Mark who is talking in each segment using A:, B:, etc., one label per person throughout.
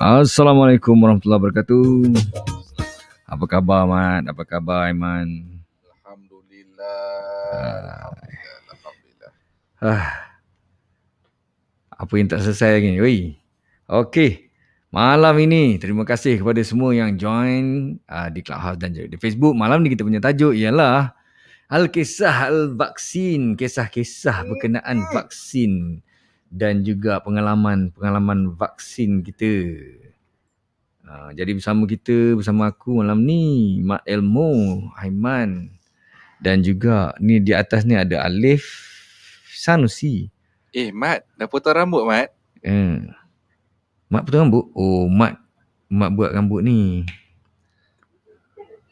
A: Assalamualaikum warahmatullahi wabarakatuh. Apa khabar, Mat? Apa khabar, Aiman?
B: Alhamdulillah.
A: Apa yang tak selesai lagi? Oi. Okey. Malam ini, terima kasih kepada semua yang join di Clubhouse dan juga di Facebook. Malam ni kita punya tajuk ialah Al-Kisah Al-Vaksin. Kisah-kisah berkenaan vaksin dan juga pengalaman vaksin kita. Jadi bersama aku malam ni Mat Elmo, Aiman dan juga ni di atas ni ada Alif Sanusi.
B: Mat, dah potong rambut, Mat?
A: Mat potong rambut? Oh, Mat buat rambut ni.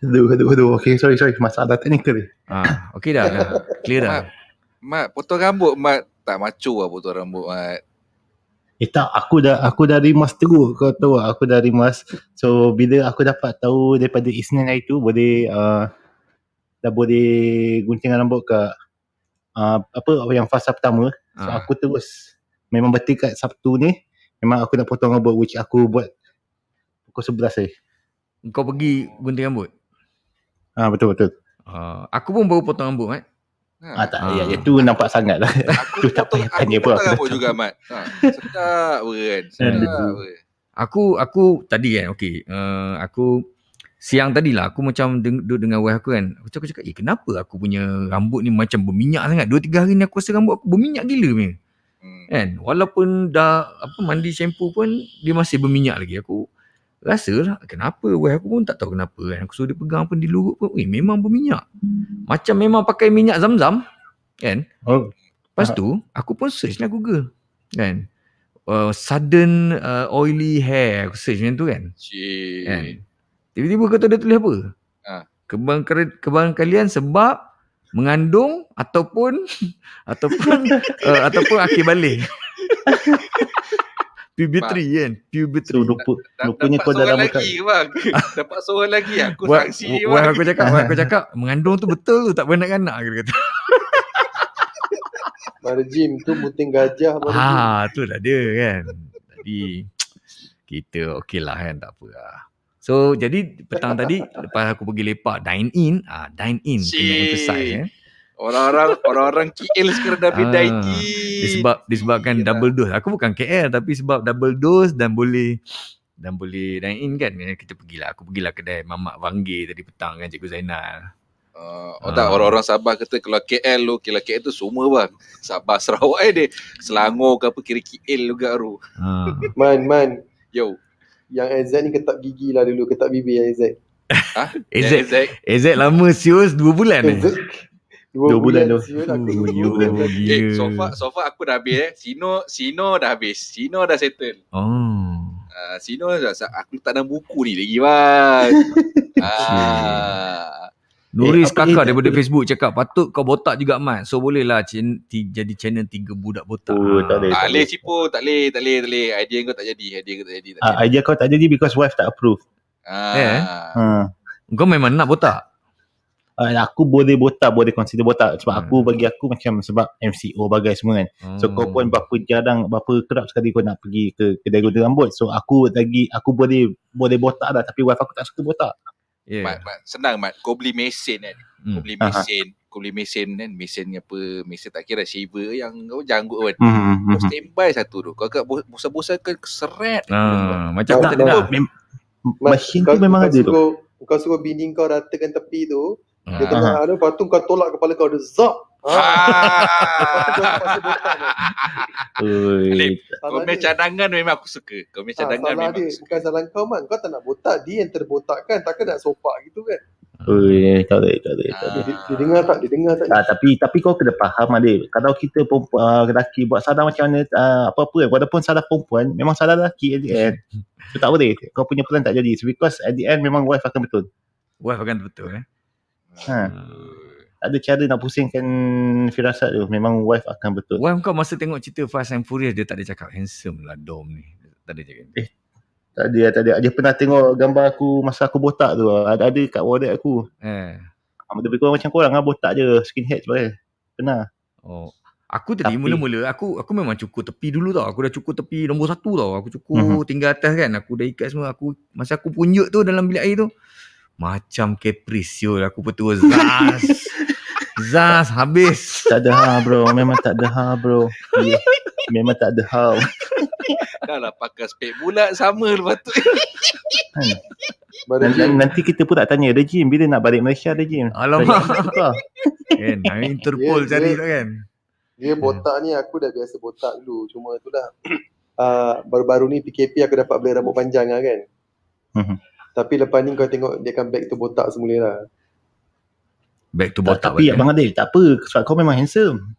C: Aduh. Okay, sorry. Masalah teknikal ni.
A: Okey dah. Clear dah.
B: Mat, potong rambut, Mat. Tak macu lah potong rambut, Mat.
C: Tak, aku dah rimas teruk. Kau tahu aku dah rimas. So bila aku dapat tahu daripada Isnin hari tu boleh dah boleh guntingan rambut kat yang fasa pertama. So aku terus memang bertekad Sabtu ni memang aku nak potong rambut, which aku buat pukul 11 ni.
A: Kau pergi gunting rambut?
C: Betul.
A: Aku pun baru potong rambut, Mat.
C: Itu nampak sangat lah.
B: Aku potong rambut juga, Mat. Sedap kan.
A: Aku tadi kan, okey. Aku siang tadilah aku macam duduk dengan wife aku kan. Aku cakap, kenapa aku punya rambut ni macam berminyak sangat. 2-3 hari ni aku rasa rambut aku berminyak gila ni. Kan? Walaupun dah mandi shampoo pun dia masih berminyak lagi. Aku rasa lah kenapa, wife aku pun tak tahu kenapa kan. Aku suruh dia pegang pun dilurut pun, memang berminyak. Macam memang pakai minyak zam-zam kan. Lepas tu aku pun search lah Google kan. Sudden oily hair, aku search macam tu kan. Kan? Tiba-tiba kau tahu dia tulis apa? Kebangan kalian sebab mengandung ataupun akhir balik. Puberty kan. Puberty.
C: So rupanya kau dah lama
B: lagi ke, bang? Dapat seorang lagi aku saksi.
A: Aku cakap mengandung tu betul tu, tak beranak-anak ke kata.
D: Marjim tu muting gajah.
A: Tu lah dia kan. Jadi kita okey lah kan, tak apa lah. So jadi petang tadi lepas aku pergi lepak dine in kena emphasize
B: Orang-orang KL sekarang dah dine in.
A: Disebabkan double dose. Aku bukan KL tapi sebab double dose dan boleh dine in kan. Kita pergilah. Aku pergilah kedai Mamak Vangge tadi petang kan, Cikgu Zainal.
B: Tak, orang-orang Sabah kata kalau KL tu semua bang. Sabah Sarawak dia. Selangor ke apa kira KL juga tu.
D: Man.
B: Yo.
D: Yang AZ ni ketak gigi lah dulu, ketak bibir yang AZ.
A: AZ lama sius 2 bulan
D: ni. 2 bulan sius aku.
B: So far aku dah habis Sino dah habis. Sino dah settle. Sino dah, aku tak ada buku ni lagi bang.
A: Nuris kakak daripada Facebook cakap patut kau botak juga Mat. So bolehlah jadi channel 3 budak botak.
B: Tak boleh cipu, tak boleh. Idea kau tak jadi.
C: Idea kau tak jadi because wife tak approve.
A: Kau memang nak botak?
C: Aku boleh botak, boleh consider botak sebab bagi aku macam sebab MCO bagai semua kan. So kau pun berapa kerap sekali kau nak pergi ke kedai gunting rambut. So aku boleh botak dah tapi wife aku tak suka botak.
B: Mat, senang Mat. Kau beli mesin kan. Kau beli mesin kan. Mesin tak kira shaver yang kau janggut kan. Kau standby satu tu. Kau agak bosan-bosan ke seret.
A: Macam tak ada.
C: Mesin tu memang ada tu.
D: Kau suruh bini kau ratakan tepi tu. Dia tengah ada, lepas tu kau tolak kepala kau, dia zap.
B: Kau punya cadangan memang aku suka.
D: Bukan salah kau man. Kau tak nak botak, dia yang terbotak kan. Takkan nak sopak gitu kan.
C: Tak boleh.
D: Dia dengar tak?
C: Tapi kau kena faham Adik. Kalau kita lelaki buat salah macam mana apa-apa, walaupun salah perempuan memang salah lelaki at the end. So tak boleh. Kau punya peran tak jadi. So because at the end memang wife akan betul. Ada cara nak pusingkan firasat tu. Memang wife akan betul.
A: Wife kau masa tengok cerita Fast and Furious dia tak ada cakap handsome lah Dom ni. Tak ada cakap.
C: Tak ada. Dia pernah tengok gambar aku masa aku botak tu. Ada kat wallet aku. Lebih kurang macam korang lah, botak je, skinhead sebagainya. Pernah.
A: Aku tadi
C: Tapi-
A: mula-mula aku memang cukur tepi dulu tau. Aku dah cukur tepi nombor 1 tau. Aku cukur tinggal atas kan. Aku dah ikat semua. Masa aku punjuk tu dalam bilik air tu, macam Caprice siul. Aku petua Zaz habis.
C: Tak ada ha bro. Memang tak ada ha bro. Yeah. Memang tak ada ha.
B: Dah lah pakai spek bulat sama lepas tu.
D: Baru Jim,
C: Nanti kita pun tak tanya Rejim bila nak balik Malaysia Rejim.
A: Alamak.
C: Tanya
A: Kan, Interpol
D: Dia-
A: cari
D: dia-
A: tu kan.
D: dia botak ni aku dah biasa botak dulu. Cuma tu dah baru-baru ni PKP aku dapat beli rambut panjang lah kan.
C: Mhm.
D: Tapi lepas ni kau tengok dia akan back to botak semula lah.
A: Back to
C: Tak,
A: botak
C: tapi
A: balik.
C: Abang Adil tak apa sebab kau memang handsome.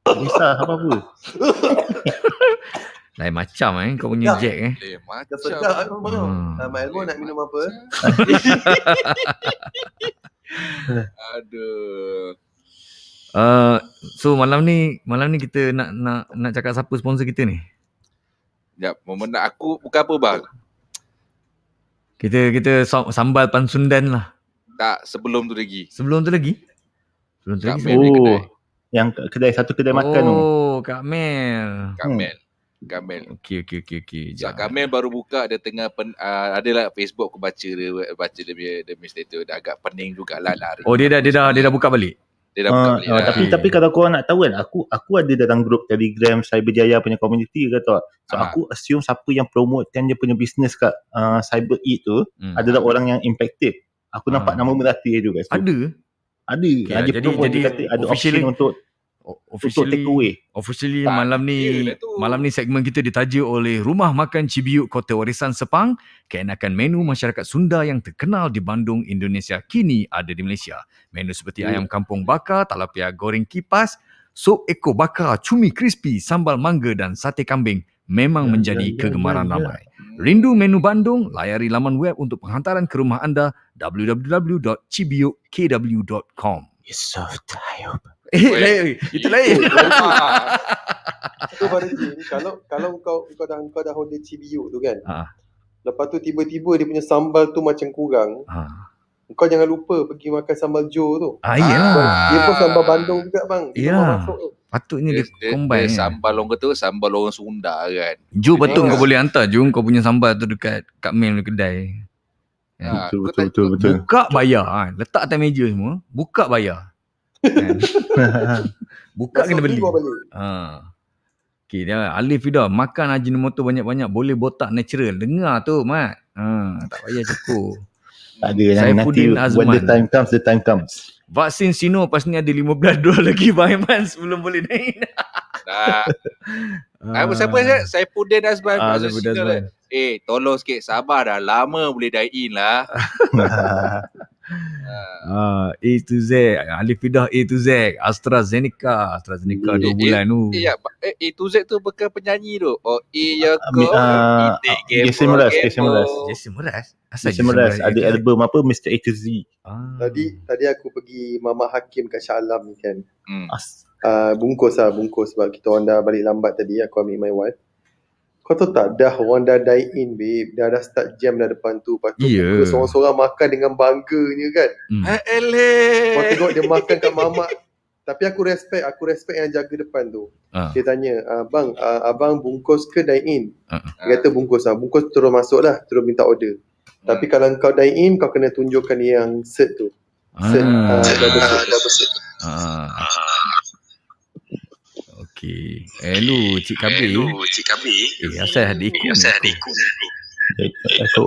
C: Tak kisah apa-apa.
A: Lain macam kau punya
D: Ya.
A: Jack
B: Macam.
D: Sedap aku mahu.
A: Hmm.
D: Mak Elmo nak minum apa?
B: Aduh.
A: So malam ni kita nak cakap siapa sponsor kita ni?
B: Sekejap, momen aku bukan apa bang?
A: Kita sambal Pansundan lah.
B: Tak, sebelum tu lagi.
A: Sebelum tu lagi?
B: Kak
A: siapa?
B: Mel ni kedai.
C: Yang satu kedai makan tu.
A: Oh, Kak Mel.
B: Kak Mel.
A: Okey.
B: Sebab Kak Mel baru buka, dia tengah adalah Facebook aku baca dia punya status, dah agak pening jugalah lari.
A: Oh, dia dah buka balik.
B: Dia dah buka balik lah.
C: Tapi kalau korang nak tahu kan, aku ada dalam grup Telegram Cyberjaya punya community ke tau. So aku assume siapa yang promotekan dia punya business kat Cyber Eat tu adalah orang yang impacted. Aku nampak nama Melati juga. So,
A: Ada?
C: Ada. Dia promote, dia kata ada option untuk take away.
A: Officially
B: Tak,
A: malam
B: dia lah tu.
A: ni segmen kita ditaja oleh Rumah Makan Cibiuk Kota Warisan Sepang. Keenakan menu masyarakat Sunda yang terkenal di Bandung, Indonesia kini ada di Malaysia. Menu seperti ayam kampung bakar, talapia goreng kipas, sup ekor bakar, cumi crispy, sambal mangga dan sate kambing memang menjadi kegemaran ramai. Rindu menu Bandung? Layari laman web untuk penghantaran ke rumah anda www.cibiukkw.com.
C: It's so tired.
A: Itu lain.
D: Tu baru Jim, kalau kau dah order cibiuk tu kan. Lepas tu tiba-tiba dia punya sambal tu macam kurang. Kau jangan lupa pergi makan sambal Jo tu.
A: Iyalah.
D: Dia pun sambal Bandung juga bang. Dia
A: Ya.
D: memang masuk tu.
A: Patutnya dia combine.
B: Dia sambal orang kata sambal orang Sunda kan.
A: Jo, betul kau boleh hantar Jo kau punya sambal tu dekat Kak Mel kedai.
C: Betul.
A: Buka bayar. Letak atas meja semua. Buka bayar. Kan? Buka kena beli.
D: Masuk balik.
A: Okay, dia Alif Fida, makan Ajinomoto banyak-banyak boleh botak natural. Dengar tu, Mat. Tak payah cukup.
C: Tak ada yang nanti
A: Saifuddin Azman.
C: when the time comes.
A: Vaksin Sino pas ni ada $15 lagi Bang Iman sebelum boleh naik.
B: Siapa Saifuddin Azman.
A: Saifuddin Azman.
B: Tolong sikit, sabar dah. Lama boleh dine in lah.
A: A to Z, Alif Fidah A to Z, AstraZeneca 2 bulan tu.
B: A to Z tu bukan penyanyi tu. Oh, Iyako.
C: Jason Mraz.
A: Jason Mraz?
C: Jason Mraz ada album apa Mr. A to Z.
D: Tadi aku pergi Mama Hakim kat Shah Alam ni kan. Bungkus sebab kita orang dah balik lambat tadi. Aku ambil my wife. Kau tahu tak, dah orang dah dine in babe, dah start jam dah depan tu. Lepas tu seorang-seorang makan dengan bangganya kan. Kau tengok dia makan kat mamak. Tapi aku respect yang jaga depan tu. Dia tanya, abang bungkus ke dine in? Dia kata bungkus terus masuk lah, terus minta order. Tapi kalau kau dine in, kau kena tunjukkan yang cert tu. Double cert.
A: Okey. Lu Cik Kabi. Asal ada ikut.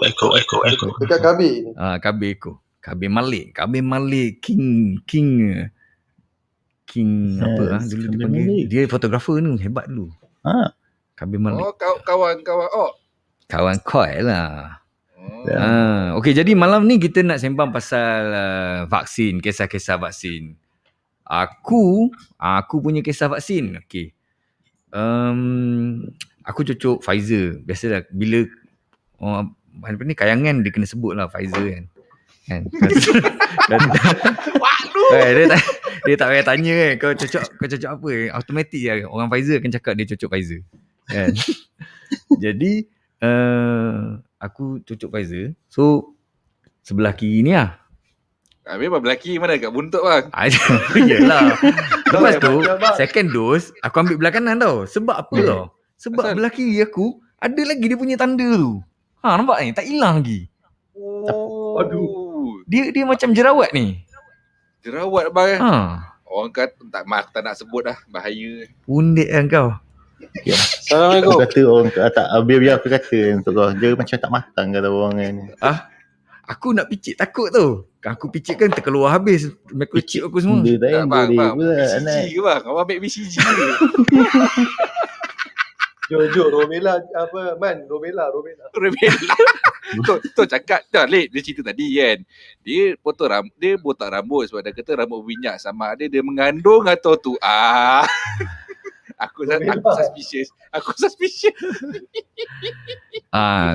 C: Eko.
D: Dekat Kabi ni.
A: Kabi Eko. Kabi Malik. King apa dulu dia panggil. Dia fotografer ni hebat dulu. Kabi Malik.
B: Oh, kawan.
A: Kawan Koi lah. Okey, jadi malam ni kita nak sembang pasal vaksin, kisah-kisah vaksin. Aku punya kisah vaksin. Okey. Aku cucuk Pfizer. Biasalah bila apa ni kayangan dia kena sebut lah Pfizer kan. Dia tak payah tanya kan kau cucuk apa. Automatik je orang Pfizer akan cakap dia cucuk Pfizer. Kan. Jadi aku cucuk Pfizer. So sebelah kiri ni lah.
B: Memang belaki mana kat buntut bang.
A: Yelah. Lepas tu second dose aku ambil belah kanan tau. Sebab apa tau? Sebab
B: Asal?
A: belah kiri aku ada lagi dia punya tanda tu. Nampak ni? Tak hilang lagi.
B: Aduh.
A: Dia macam jerawat ni.
B: Jerawat bang.
A: Orang
B: tak nak sebut dah. Bahaya.
A: Undit kan kau.
C: Assalamualaikum. Aku kata orang tak biar aku kata untuk kau. Dia macam tak matang kata orang kan.
A: Aku nak picit takut tu. Aku picit kan terkeluar habis microchip aku semua.
C: Dia dah
B: Bang, BCG
C: anak.
B: ke bang? Awak ambil BCG ke?
D: Jom Romela Romela.
B: Tu cakap dah late dia cerita tadi kan. Dia botak rambut sebab dia kata rambut minyak sama ada dia mengandung atau tu. Aku suspicious.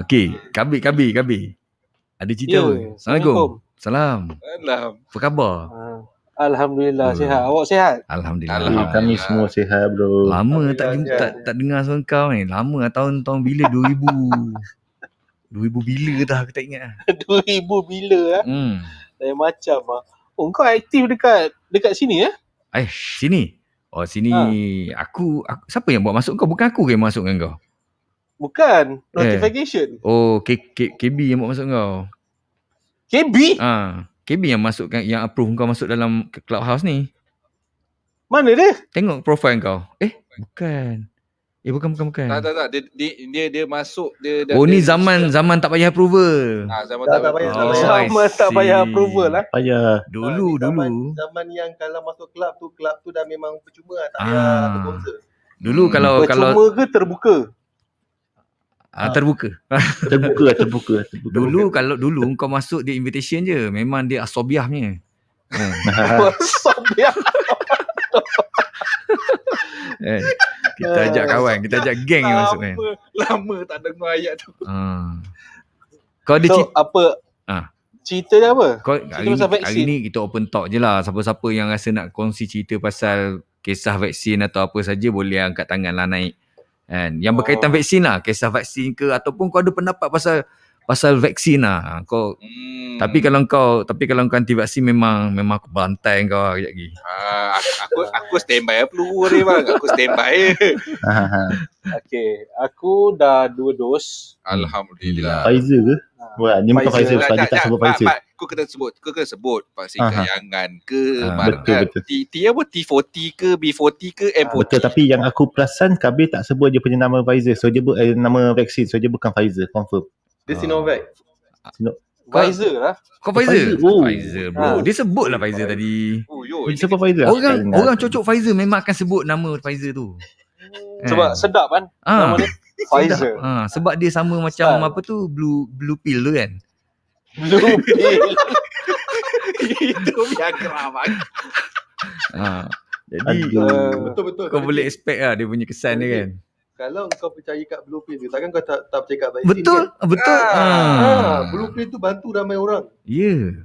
A: Okay. Kabi. Ada cerita apa? Assalamualaikum. Salam. Apa khabar?
E: Alhamdulillah sihat. Awak sihat?
A: Alhamdulillah.
C: Kami semua sihat bro.
A: Lama tak dengar suara kau ni. Lama tahun bila 2000 bila dah aku tak ingat.
E: 2000 bila Lain macam kau aktif dekat sini
A: Sini. Sini aku siapa yang buat masuk kau? Bukan aku yang masuk dengan kau.
E: Bukan notification.
A: KB yang buat masuk kau.
E: KB?
A: KB yang masukkan, yang approve kau masuk dalam Clubhouse ni.
E: Mana dia?
A: Tengok profile kau. Bukan. Bukan.
B: Tak. Dia masuk dia.
A: Ni zaman tak payah approval.
B: Zaman tak payah.
E: Zaman tak payah approval lah.
C: Payah.
A: Dulu.
D: Zaman yang kalau masuk kelab tu dah memang percuma, tak payah bersponsor.
A: Dulu kalau
E: percuma ke terbuka?
A: Terbuka.
C: Terbuka.
A: Dulu kau masuk dia invitation je. Memang dia asobiah punya.
E: Asobiah.
A: Kita ajak kawan, kita ajak geng yang masuk kan.
B: Lama tak dengar ayat tu.
A: Kau ada
E: apa? Cerita dia apa?
A: Hari ni kita open talk je lah. Siapa-siapa yang rasa nak kongsi cerita pasal kisah vaksin atau apa saja boleh angkat tangan lah naik. Kan? Yang berkaitan vaksin lah, kisah vaksin ke ataupun kau ada pendapat pasal vaksin lah. Tapi kalau kau anti vaksin memang aku bantai kau kejap lagi.
B: Aku standby peluru ni bang. Aku standby.
E: Okay, aku dah 2 dos.
B: Alhamdulillah.
C: Pfizer ke? Ni bukan Pfizer, dia tak sebut Pfizer.
B: Kau kena sebut vaksin kayangan ke
C: betul.
B: T40 ke B40 ke M40.
C: Betul, tapi yang aku perasan Kabir tak sebut dia punya nama Pfizer. So dia nama vaksin. So dia bukan Pfizer, confirm.
D: Dia Sinovac.
E: Pfizer lah.
A: Kau Pfizer? Pfizer bro. Dia sebut lah Pfizer tadi.
C: Dia sebut Pfizer.
A: Orang cocok Pfizer memang akan sebut nama Pfizer tu.
E: Sebab sedap kan nama dia Pfizer.
A: Sebab dia sama macam apa tu blue pill tu kan.
E: Blue pill.
B: Itu Viagra bang.
A: Jadi
D: betul.
A: Kau boleh expect lah dia punya kesan dia kan.
D: Kalau kau percaya kat blue pill tu, takkan kau tak percaya kat vaksin?
A: Betul.
D: Blue pill tu bantu ramai orang.
A: Ya.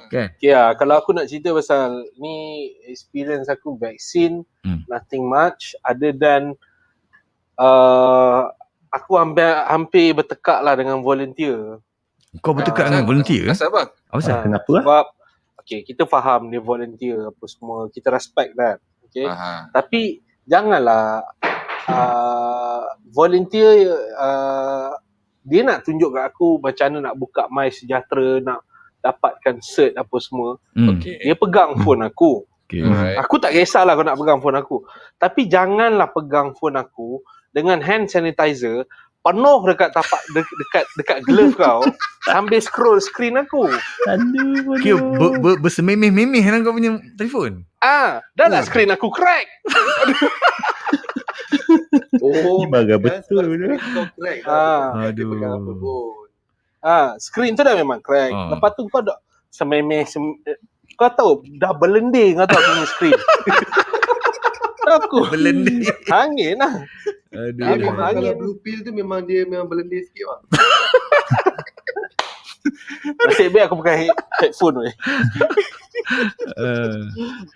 A: Kan?
E: Kalau aku nak cerita pasal ni experience aku vaksin, nothing much other than aku hampir bertekak lah dengan volunteer.
A: Kau bertekak dengan volunteer?
B: Asal bang?
C: Kenapa?
E: Sebab kita faham dia volunteer apa semua, kita respect kan. Tapi janganlah volunteer dia nak tunjuk kat aku macam mana nak buka My Sejahtera, nak dapatkan cert apa semua. Dia pegang phone aku. Aku tak kisahlah kau nak pegang phone aku, tapi janganlah pegang phone aku dengan hand sanitizer penuh dekat tapak dekat glove kau sambil scroll screen aku.
A: Aduh. Bersememeh-memeh dalam kau punya telefon.
E: Dah lah screen aku crack.
C: Bagai betul dia.
E: Screen tu dah memang crack. Lepas tu kau dah sememeh kau tahu dah berlendir kau tahu aku punya screen. Aku
A: berlendir.
E: Angin lah.
D: Aduh. Kalau blue pill tu memang berlendir sikit lah.
E: Nasib baik aku pakai headphone weh.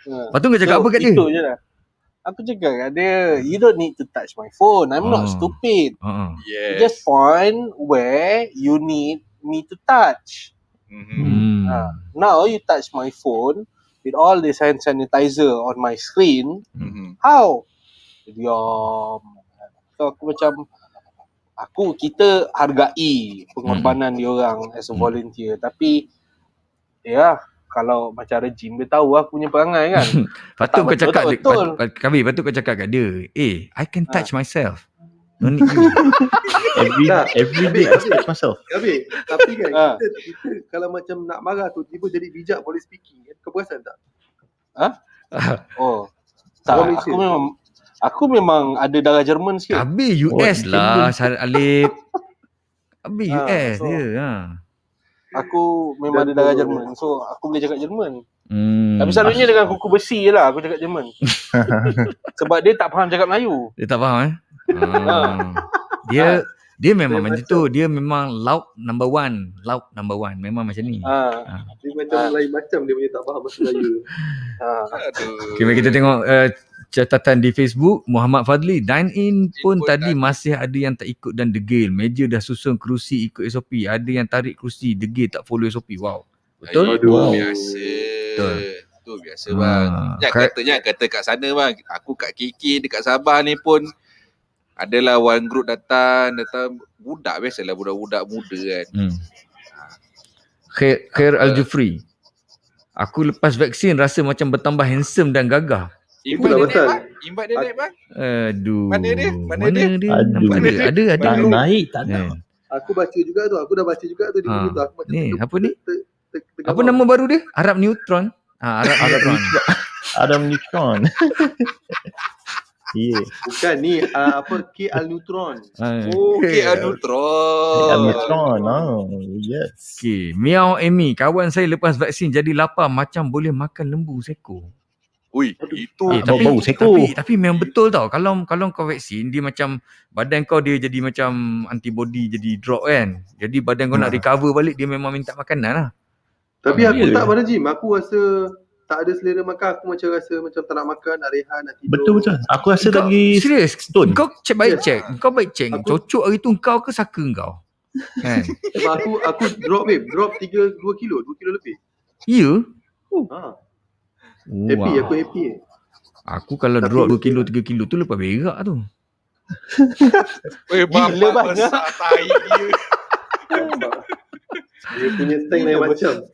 A: Lepas tu kau cakap apa kat dia?
E: Itu je lah. Aku cakap kat dia, you don't need to touch my phone. I'm not stupid.
B: Yes.
E: Just point where you need me to touch. Now you touch my phone, with all this hand sanitizer on my screen, how? Diam. So aku macam, kita hargai pengorbanan diorang as a volunteer, tapi ya kalau macam rejim dia tahu aku punya perangai kan.
A: Patut kau cakap Kabi, patut kau cakap kat dia, I can touch myself. No need you.
C: Every day I touch myself.
D: Kabi, tapi kan kita kalau macam nak marah tu tiba jadi bijak boleh speaking kan? Kau perasan tak?
E: Tak, aku memang ada darah Jerman sikit.
A: Kabi US lah, Alip. Kabi US dia.
E: Aku memang ada darah Jerman, so aku boleh cakap Jerman. Tapi selalunya dengan kuku besi je lah aku cakap Jerman. Sebab dia tak faham cakap Melayu.
A: Dia tak faham Dia memang macam tu. Dia memang loud number one. Memang macam ni.
D: Dia macam lain macam dia punya tak faham bahasa Melayu.
A: Okay, mari kita tengok catatan di Facebook. Muhammad Fadli, dine in pun tadi masih ada yang tak ikut dan degil. Meja dah susun, kerusi ikut SOP. Ada yang tarik kerusi, degil tak follow SOP. Wow. Betul?
B: Biasa. Betul biasa bang. Jangan kata kat sana bang. Aku kat KK dekat Sabah ni pun adalah one group datang budak biasalah, budak-budak muda kan.
A: Khair Al-Jufri, aku lepas vaksin rasa macam bertambah handsome dan gagah.
D: Itulah betul.
B: Invite dia naik bang.
A: Aduh.
B: Mana dia?
A: Nampak ada.
C: Tak naik, tak ada.
D: Aku baca juga tu. Aku dah baca juga tu di buku tu. Aku macam
A: ni, apa ni? Apa nama baru dia? Arab Neutron.
C: Arab Neutron.
D: Yeah. Bukan ni K Al-Neutron.
B: K Al-Neutron.
C: Yes.
A: Okay. Miao Amy, kawan saya lepas vaksin jadi lapar macam boleh makan lembu seko.
B: Ui, itu
A: tapi memang betul tau. Kalau kau vaksin, dia macam badan kau dia jadi macam antibody jadi drop kan. Jadi badan kau nak recover balik, dia memang minta makanan lah.
D: Tapi aku tak pada Jim. Aku rasa tak ada selera makan. Aku macam rasa macam tak nak makan, nak rehat, nak tidur.
C: Betul. Aku rasa lagi
A: serius. Kau baik check. Cocok hari tu kau ke saka kau? Kan?
D: Sebab aku drop 2 kilo lebih.
A: Ya?
D: Happy, aku happy.
A: Aku kalau drop 2 kilo 3 kilo tu lepas berak tu.
B: Gila banyak tai dia.
D: Dia punya tank lain macam.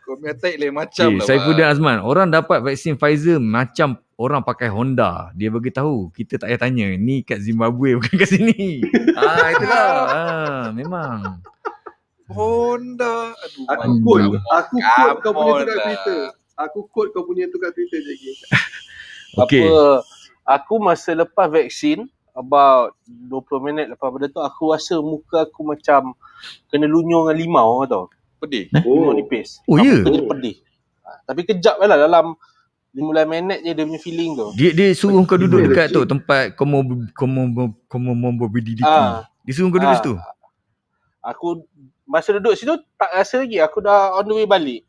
B: Kau punya tank lain macam lah.
A: Saifuddin Azman, orang dapat vaksin Pfizer macam orang pakai Honda. Dia bagi tahu, kita tak payah tanya. Ni kat Zimbabwe bukan kat sini. Itulah. Memang.
B: Honda.
D: Aku quote kau punya tu kat Twitter. Aku quote kau punya tu kat Twitter je.
A: Okay.
E: Aku masa lepas vaksin, about 20 minit lepas pada tu, aku rasa muka aku macam kena lunyur dengan limau tau.
B: Pedih.
E: Limau nipis. Pedih. Tapi kejap lah, dalam 15 minit je dia punya feeling tu.
A: Dia suruh kau duduk dekat tu, tempat comorbidity. Dia suruh kau duduk situ.
E: Aku masa duduk situ tak rasa lagi. Aku dah on the way balik.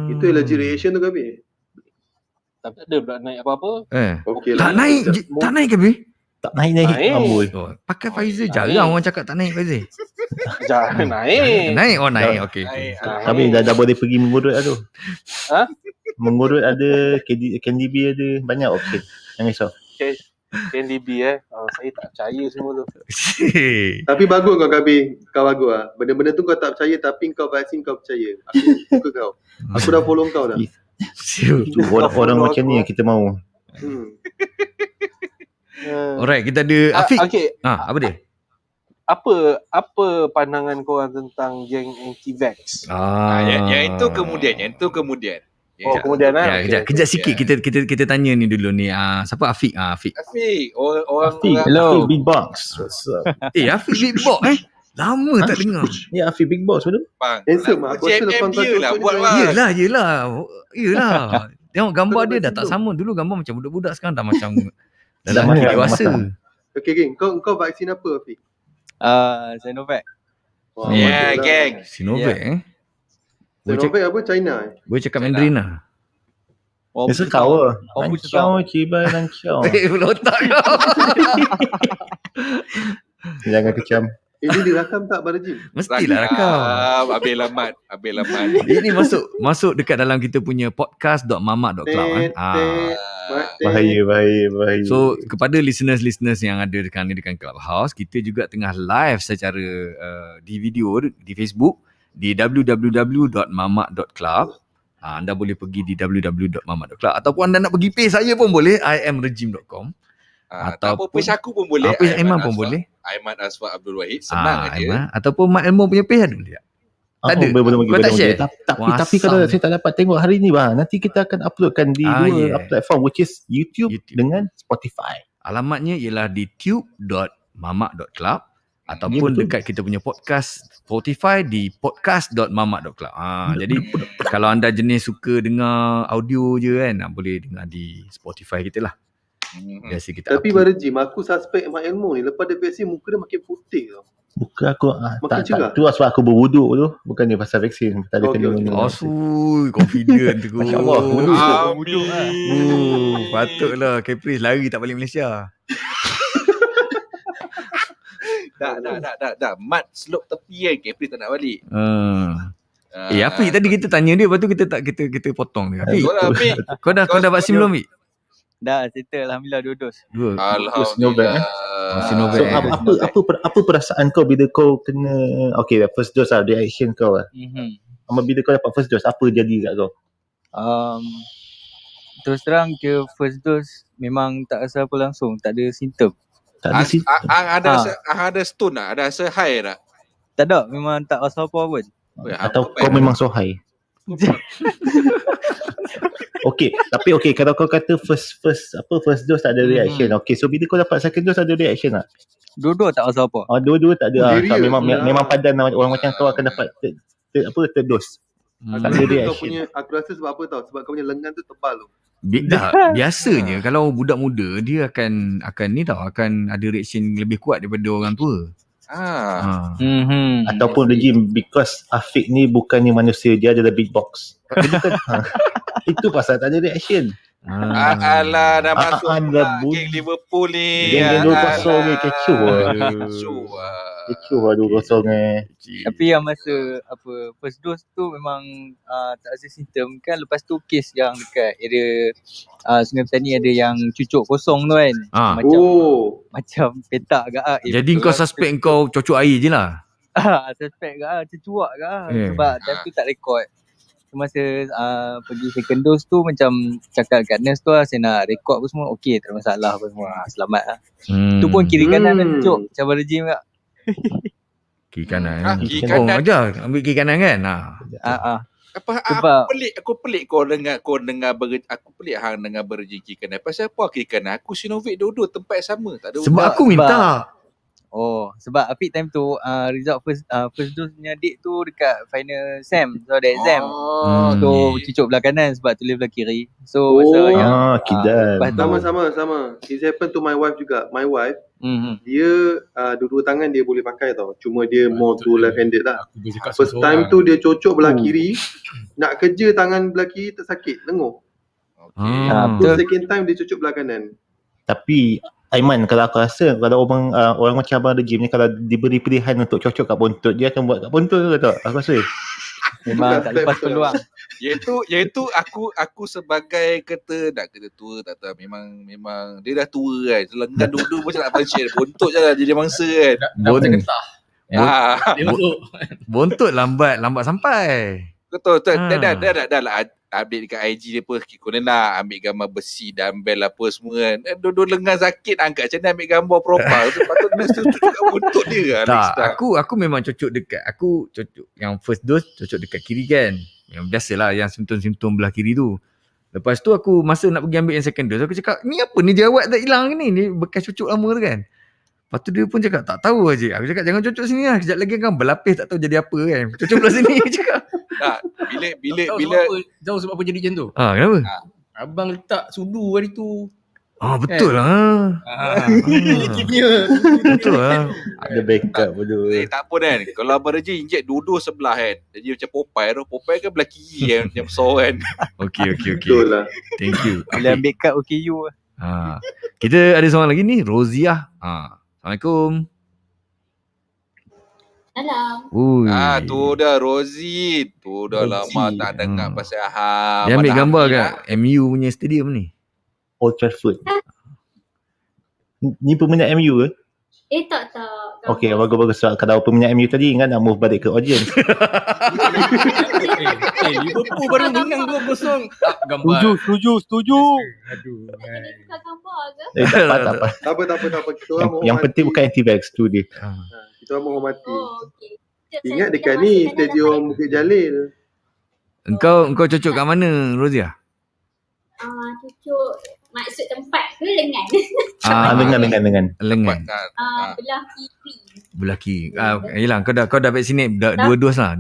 D: Itu allergy reaction tu Kabi?
E: Tak ada pula naik apa-apa.
D: Okay
A: tak
D: lah.
A: naik Kabi?
C: Tak naik.
A: Pakai Pfizer jarang orang cakap tak naik Pfizer.
E: Jangan naik.
A: Naik. Okey.
C: Tapi dah boleh pergi mengurut lah tu. Mengurut ada Candy B ada banyak option. Jangan risau.
E: Candy B saya tak percaya semua tu.
D: Tapi bagus kau Kabi. Kau bagus lah. Benda-benda tu kau tak percaya tapi kau vaksin kau percaya. Aku suka kau. Aku dah follow kau dah.
C: Orang macam ni yang kita mahu.
A: Alright, kita ada Afiq. Apa dia?
E: Apa pandangan korang tentang geng anti-vax?
B: Yang itu kemudian.
E: Kemudian
A: Kejap sikit kita tanya ni dulu ni. Siapa Afiq? Afiq.
B: Orang
C: Hello. Afiq Big Box. What's up?
A: Afiq Big Box lama tak dengar.
C: Ni Afiq Big Box betul?
D: Handsome aku rasa lepas kau
B: lah buat bang.
A: Yelah. Tengok gambar dia dah tak sama. Dulu gambar macam budak-budak, sekarang dah macam dah makin dewasa.
D: Okay geng, kau vaksin apa Afiq?
F: Sinovac.
B: Geng.
A: Sinovac
D: Sinovac apa? China
A: Boleh cakap Mandarin lah.
C: Biasa kau lah. Lancau, cibai, lancau.
A: Belotak kau.
C: Jangan kecam.
D: Ini direkam tak Barajim?
A: Mestilah rakam.
B: Habis lamat.
A: Ini masuk dekat dalam kita punya podcast.mamak.club.
C: Bahaya.
A: So kepada listeners yang ada dekat Clubhouse, kita juga tengah live secara di video di Facebook di www.mamak.club. Anda boleh pergi di www.mamak.club ataupun anda nak pergi page saya pun boleh, iamregime.com.
B: Tak apa, page aku pun boleh.
A: Page Aiman pun boleh.
B: Aiman Aswad Abdul Wahid, senang aja.
A: Aiman. Ataupun Mat Elmo punya page ada boleh tak? Tak ada. Kau tak share?
C: Tapi kalau saya tak dapat tengok hari ni bang, nanti kita akan uploadkan di dua platform, which is YouTube dengan Spotify.
A: Alamatnya ialah di tube.mamak.club ataupun dekat kita punya podcast Spotify di podcast.mamak.club. Jadi kalau anda jenis suka dengar audio je kan, boleh dengar di Spotify kita lah. Biasa kita
D: Tapi Barajim, aku suspek Mak Elmo ni lepas dia vaksin muka dia makin putih tau.
C: Muka aku tak tu sebab aku berwuduk tu, bukan dia pasal vaksin. Tak ada kena.
A: Confident tu.
C: Masya-Allah,
A: wuduk. Patutlah Caprice lari tak balik Malaysia.
B: Dah. Mat slope tepi kan, Caprice tak nak balik.
A: Afiq tadi kita tanya dia, lepas tu kita potong dia. Afiq, kau dah vaksin belum, Afiq?
F: Dah, settle Alhamdulillah 2 dos.
B: Alhamdulillah.
C: So apa perasaan kau bila kau kena first dose lah, reaction kau lah. Bila kau dapat first dose, apa jadi kat kau?
F: Terus terang ke first dose memang tak rasa apa langsung, tak ada simptom.
B: Ada stun tak? Ada rasa high tak?
F: Tak ada, memang tak rasa apa pun.
C: Atau kau memang so high? Tapi kalau kau kata first dose tak ada reaction. So bila kau dapat second dose ada reaction tak?
F: Dua-dua tak rasa apa.
C: Dua-dua tak ada. Memang padan orang macam kau akan dapat third dose. Tak ada reaction.
D: Aku rasa sebab apa tau? Sebab kau punya lengan tu tebal tu.
A: Biasanya kalau budak muda dia akan ada reaction lebih kuat daripada orang tua.
C: Ataupun regime because Afiq ni bukannya manusia, dia adalah big box. Itu pasal tak ada reaction.
B: Alah, dah masuk geng Liverpool ni.
C: Geng 2-0 ni kecoh lah 2-0 ni.
F: Tapi yang masa first dose tu memang tak ada simptom kan. Lepas tu kes yang dekat area Sungai Petani ada yang cucuk kosong tu kan. Macam petak agak.
A: Jadi kau suspek kau cucuk air je lah.
F: Suspek agak tercuak agak. Sebab time tu tak rekod. Masa pergi second dose tu macam cakap kat nurse tu saya nak rekod apa semua, okey, tak ada masalah apa semua, selamat lah. Tu pun kiri kanan dah cucuk macam regime kak.
A: Kiri kanan aja, ambil kiri kanan kan.
B: Aku pelik kau dengar aku pelik hang dengar berjing kiri kanan. Pasal apa kiri kanan? Aku Sinovac dua-dua tempat sama, tak ada.
A: Sebab aku minta.
F: Sebab Afiq time tu result first dose punya date tu dekat final SEM. So ada exam. So cucuk belah kanan sebab tulis belah kiri. So masa yang
D: sama. It happened to my wife juga. My wife dia dua-dua tangan dia boleh pakai tau. Cuma dia more to left handed lah. First time tu dia cucuk belah kiri. Nak kerja tangan belah kiri tersakit, lenguh. Second time dia cucuk belah kanan.
C: Tapi Aiman, kalau aku rasa kalau orang macam abang regime ni, kalau diberi pilihan untuk cocok kat buntut, dia akan buat kat buntut ke tak? Aku rasa
F: memang tak lepas peluang.
B: Iaitu aku sebagai kata tua tak tahu, memang dia dah tua kan. Lengan dulu macam nak function, buntut je lah jadi mangsa kan.
A: Buntut lambat sampai.
B: Betul. Dah lah update dekat IG dia pun, kau nak ambil gambar besi, dumbbell apa semua kan. Dua-dua lengan sakit, angkat macam mana ambil gambar profile. Patutnya cucuk kat buntut dia kan.
A: Aku memang cocok dekat, aku cocok yang first dose cocok dekat kiri kan. Yang biasalah yang simptom-simptom belah kiri tu. Lepas tu aku masa nak pergi ambil yang second dose, aku cakap, ni apa ni jerawat tak hilang ni bekas cucuk lama tu kan. Lepas tu dia pun cakap, tak tahu aje. Aku cakap, jangan cucuk sini lah. Kejap lagi kan berlapis tak tahu jadi apa kan. Cucuk belah sini cakap.
B: Bila
G: tahu sebab apa jadi macam tu?
A: Kenapa?
G: Abang letak sudu hari tu.
A: Betul lah. Betul lah.
C: Ada backup bodoh.
B: Tak apa kan. Kalau abang Raja inject dua-dua sebelah kan. Jadi macam Popeye kan belah kiri kan. Macam besar kan.
A: Okay.
D: Betul lah.
A: Thank you.
F: Bila backup OKU.
A: Kita ada seorang lagi ni, Roziah. Assalamualaikum. Ui.
B: Tu dah Rosie. Tu dah lama tak dengar pasal
A: Dia ambil gambar kat MU punya stadium ni.
C: Old Trafford. Ni peminat MU ke?
H: Tak.
C: Okey, bagus-bagus. Kalau peminat MU tadi ingat nak move balik ke audience.
G: Liverpool baru menang 2-0. Gambar.
F: Setuju.
G: Aduh.
H: Kita gambar ke?
C: Tak apa.
D: Tak apa. Kita orang
C: Yang penting bukan anti-vax tu dia.
D: Kita orang menghormati.
H: Okey.
D: Ingat dekat ni stadium Bukit Jalil.
A: Engkau cocok kat mana, Rozia?
H: Cucuk maksud tempat ke lengan?
C: Lengan.
H: Belah kiri.
A: Belah kiri. Yelah, kau dah vaccinate dua dos lah.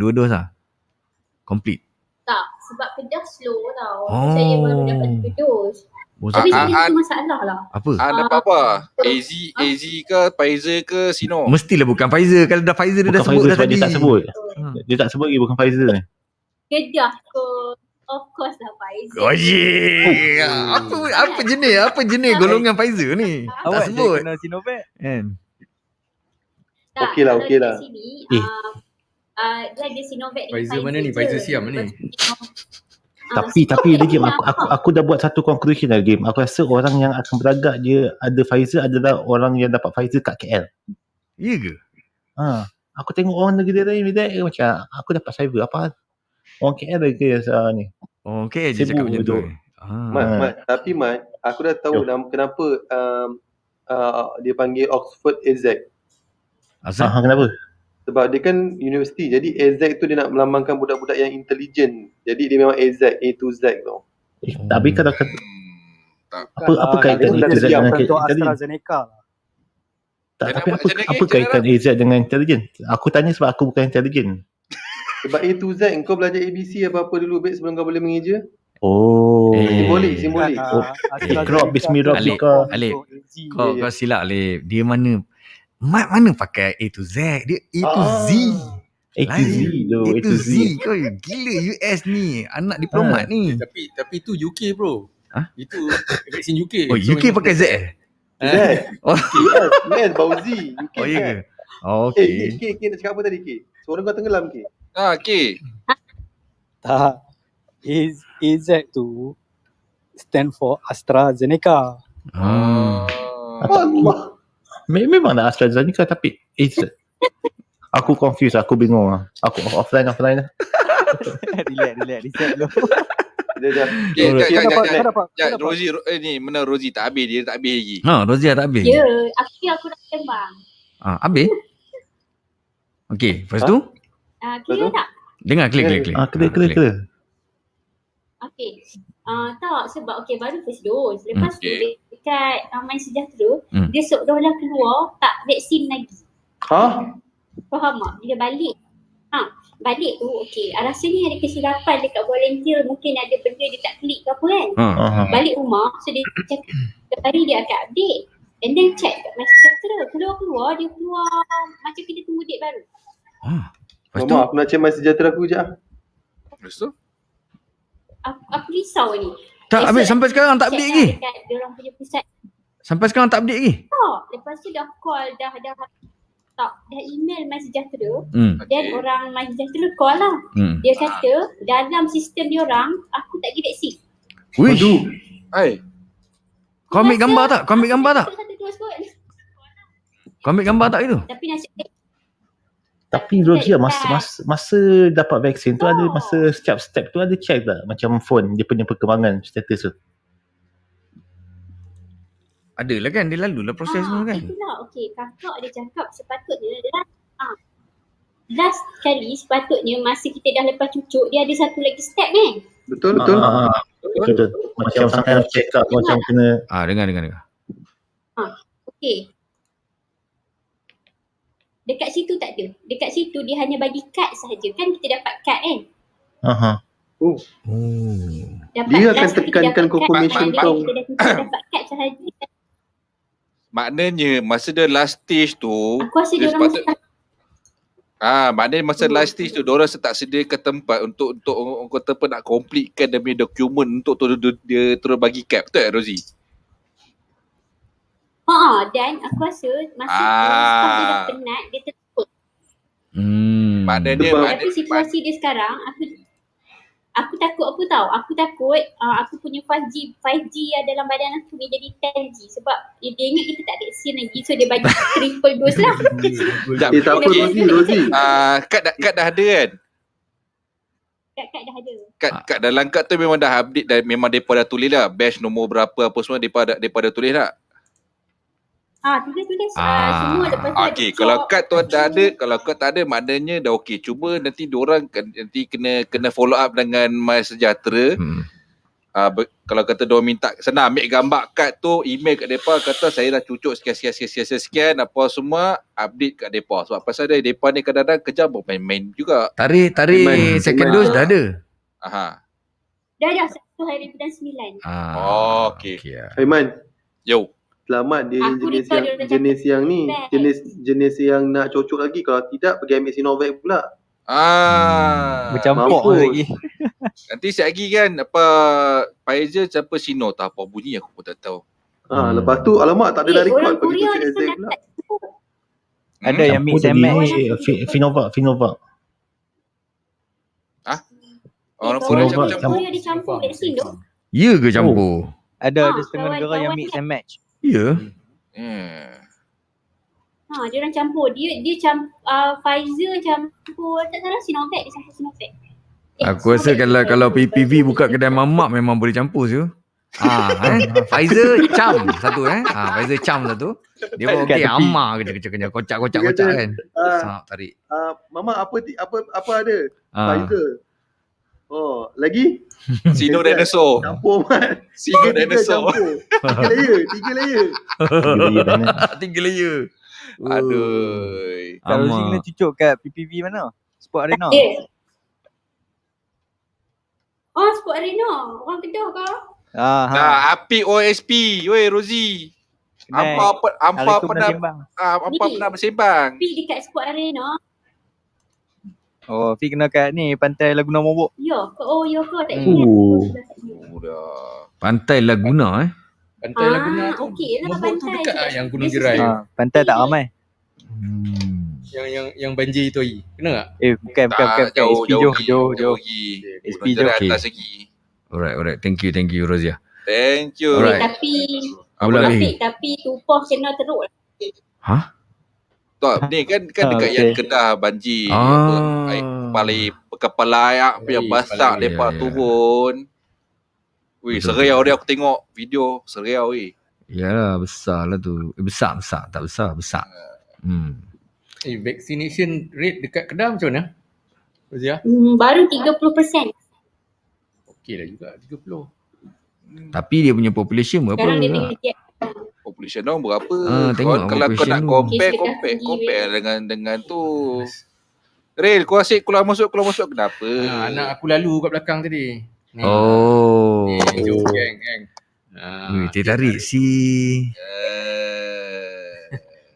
A: Complete.
H: Tak, sebab Kedah slow tau. Saya baru dapat 2 dos. Tapi sebenarnya itu masalah lah.
A: Apa?
B: Dapat apa? AZ ke, Pfizer ke, Sino?
A: Mestilah bukan Pfizer. Kalau dah Pfizer dia dah sebut dah tadi.
C: Dia tak sebut. Dia tak sebut lagi bukan Pfizer.
H: Kedah kot. Of course lah Pfizer.
A: Oh yeah. Apa jenis golongan Pfizer ni? Tak sebut.
F: Kena Sinovac.
A: Kan?
D: Okey lah.
H: Sini, dia ada Sinovac dengan
G: Pfizer mana ni? Pfizer Siam ni?
C: Tapi dia game aku dah buat satu conclusion dalam game. Aku rasa orang yang akan beragak dia ada Pfizer adalah orang yang dapat Pfizer kat KL.
A: Ya ke?
C: Aku tengok orang negeri lain macam aku dapat Pfizer apa? Orang KL lagi ni.
A: Oh, okay je cakap macam tu.
D: Mat, tapi aku dah tahu kenapa dia panggil Oxford AZ.
A: Asal?
C: Kenapa?
D: Sebab dia kan universiti. Jadi AZ tu dia nak melambangkan budak-budak yang intelligent. Jadi dia memang AZ, A to Z tau.
C: Tapi kalau apa kaitan AZ dengan
F: AstraZeneca lah.
C: Tapi apa kaitan AZ dengan intelligent? Aku tanya sebab aku bukan intelligent.
D: Sebab A to Z kau belajar ABC apa-apa dulu baik sebelum kau boleh mengeja. Simbolik.
C: Iqra bismillahirrahmanirrahim.
A: Alif. Kau silap Alif. Dia mana pakai A to Z. Dia A to Z.
C: A to Z.
A: Kau gila US ni. Anak diplomat ni.
G: Tapi itu UK bro. Itu vaksin UK.
A: Oh UK pakai Z
D: Z. Yes, bau Z. UK.
A: Oh ya ke? Okay.
D: K nak cakap apa tadi K? Suara kau tenggelam K.
B: Okay.
F: Tak. AZ tu stand for AstraZeneca.
C: Memang nak AstraZeneca tapi AZ. Aku confused, aku bingung lah. Aku offline lah. Relax
F: dulu.
B: Rosie ni mana Rosie tak habis, dia tak habis lagi.
A: Rosie tak habis.
H: Ya, aku nak tembang.
A: Habis? Okey, lepas tu?
H: Clear tak?
A: Dengar clear.
C: Clear.
H: Okey. Tak, sebab baru first dose. Lepas tu dekat My Sejahtera, dia seolah-olah keluar tak vaksin lagi. Faham tak? Bila balik. Balik tu rasanya ada kesilapan dekat volunteer, mungkin ada benda dia tak klik ke apa kan. Balik rumah, so dia cakap setiap hari dia akan update. And then check kat My Sejahtera. Dia keluar macam kita tunggu date baru.
D: Lepas tu aku nak check My Sejahtera aku sekejap.
B: Lepas tu?
H: Aku risau ni.
A: Tak habis sampai sekarang tak update lagi.
H: Dia orang punya pusat.
A: Sampai sekarang tak update lagi.
H: Lepas tu dah call, dah email My Sejahtera. Dan orang My Sejahtera call lah. Dia kata dalam sistem dia orang aku tak pergi vaksin.
A: Wish.
B: Hai.
A: Kau ambil gambar tak? Kau ambil gambar tak itu?
H: Tapi nasib
C: Tapi Rogia masa dapat vaksin tu ada masa setiap step tu ada check tak macam phone dia punya perkembangan status tu?
A: Adalah kan, dia lalulah proses semua kan.
H: Itulah kakak dia cakap sepatutnya last kali sepatutnya masa kita dah lepas cucuk dia ada satu lagi step kan.
D: Betul.
C: Macam sampai check up macam kena
A: dengar.
H: Okey. Dekat situ tak ada. Dekat situ dia hanya bagi kad sahaja. Kan kita dapat kad kan?
D: Dia akan tekankan confirmation tong.
H: Kita dapat kad sahaja.
B: Maknanya masa dia last stage tu,
H: aku rasa dia orang
B: maknanya masa last stage tu diorang tak sediakan tempat untuk orang kata apa nak completekan dia punya dokumen untuk dia terus bagi kad. Betul tak Rosie?
H: Dan aku rasa masa tu dia dah penat, dia tertutup.
B: Maknanya
H: Tapi situasi dia sekarang, aku takut apa tahu? Aku takut aku punya 5G dalam badan aku dia jadi 10G sebab dia ingat kita tak vaksin lagi, so dia bagi triple dose lah.
D: Tak apa Rozi.
B: Kad dah ada kan?
H: Kad dah ada.
B: Kat dalam kad tu memang dah update dan memang depa dah tulis lah batch nombor berapa apa semua depa dah tulis tak?
H: Tulis semua lepas tu.
B: Okey, kalau kad tu dah ada, kalau kad tak ada maknanya dah okey. Cuba nanti diorang nanti kena follow up dengan MySejahtera. Kalau kata diorang minta senang ambil gambar kad tu, email kat depa kata saya dah cucuk sekian apa semua, update kat depa. Sebab pasal depa ni kadang-kadang kerja main-main juga.
A: Tarik second dose dah ada.
H: Dah 1 hari bulan 9.
B: Okey.
D: Aiman.
B: Yo.
D: Selamat dia jenis yang nak cocok lagi. Kalau tidak pergi ambil Sinovac pula.
F: Bercampur lagi.
B: Nanti sekejap lagi kan apa Pfizer siapa Sino tak apa bunyi aku pun tak tahu.
D: Lepas tu alamak tak ada dah record pergi tu CSZ pula.
F: Ada yang mix and match.
C: Sinovac.
B: Orang
H: Korea dicampur vaksin tu.
A: Ya ke campur?
F: Ada setengah negara yang mix and match.
A: Ya.
H: Dia orang campur. Dia Pfizer campur tak salah Sinovac, dia campur Sinovac.
A: Aku rasa kalau PPV buka kedai mamak memang boleh campur tu. Pfizer cam satu Pfizer cam satu. Dia pun okey amar kerja kocak kan. Sangat tarik.
D: Mama apa ada? Pfizer. Lagi?
B: Sino dinosaur.
D: Campur mat.
B: Sino dinosaur.
D: 3 layer.
A: 3 layer.
B: Aduh.
F: Kalau Rozi kena cucuk kat PPV mana? Sport Arena.
H: Sport Arena. Orang Kedah ke?
B: Api OSP. Weh Rozi. Apa pernah bersembang?
H: Api dekat Sport Arena.
F: Fi kena kat ni Pantai Laguna Mobok.
H: Ya ke tak ingat.
A: Pantai Laguna
G: Pantai Laguna tu.
H: Okey lah
G: Mobok tu
H: pantai.
G: dekat yang Gunung Gerai.
F: Pantai tak ramai.
G: Yang banjir tu kena tak?
F: Bukan. Jauh.
B: SP jauh atas lagi.
A: Alright. Thank you Rozia.
B: Thank you.
H: Tapi tumpah kena teruk.
B: Tak, ni kan dekat yang Kedah banjir. Paling kepala air yang basah depa turun. Weh, seriau dia aku tengok video seriau weh.
A: Yalah, besar lah tu. Besar. Tak besar.
G: Vaccination rate dekat Kedah macam mana? Rozia?
H: Baru 30%.
G: Okey lah juga 30.
A: Tapi dia punya population berapa?
H: Sekarang dia tinggal
B: population orang berapa?
A: Kalau
B: kau nak compare dengan tu. Rel, kau asyik keluar masuk kenapa?
G: Anak aku lalu kat belakang tadi.
B: Jom
G: geng.
A: Dia tarik si.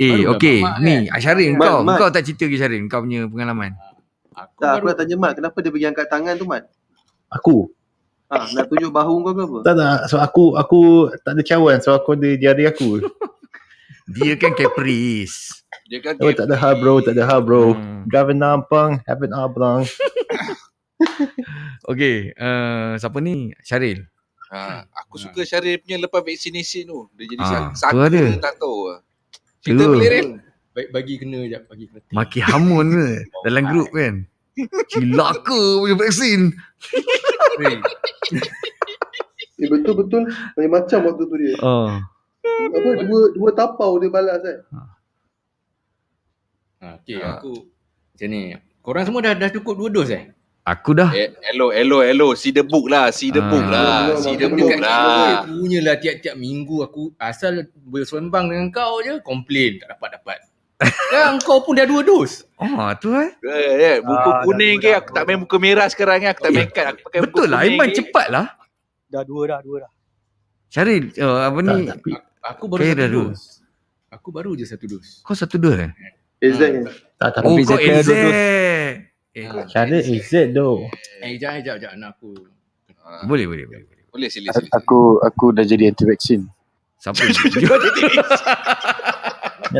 A: Okey. Ni Syarin kau tak cerita ke Syarin kau punya pengalaman?
D: Aku nak tanya Mat, kenapa dia bagi angkat tangan tu Mat? Aku? Nak tunjuk bahu kau ke apa?
C: Tak. So aku tak ada cawan. So aku ada jari aku.
A: Dia kan Caprice.
B: Tak
C: ada hal bro. Gavin nampang, haven't abang.
A: Okey, siapa ni? Syaril.
B: Aku suka Syaril punya lepas vaksinasi tu. Dia jadi
A: saka
B: tak tahu. Cerita boleh Ril?
G: Bagi kena jap, bagi kena.
A: Maki hamun ke dalam grup kan. Cilaka punya vaksin.
D: Betul. Lain macam waktu tu dia. Dua tapau dia balas kan.
G: Okey, aku macam ni. Korang semua dah cukup 2 dos
A: Aku dah.
B: Hello. See the book lah.
G: Punyalah tiap-tiap minggu aku asal bersembang dengan kau je, komplain tak dapat. Sekarang kau pun dah 2 dos.
A: Tu
B: buku kuning ke aku tak main buku merah sekarang ni. Aku tak main kad, aku pakai buku
A: betul lah, Aiman cepat lah.
F: Dah 2 dah.
A: Syaril, apa ni?
G: Aku baru 1 dos. Aku baru je 1 dos.
A: Kau 1 dos
D: AZ ni.
A: Kau AZ.
C: Syaril AZ doh.
G: Sekejap anak aku.
B: Boleh sila.
I: Aku dah jadi anti vaksin.
A: Siapa?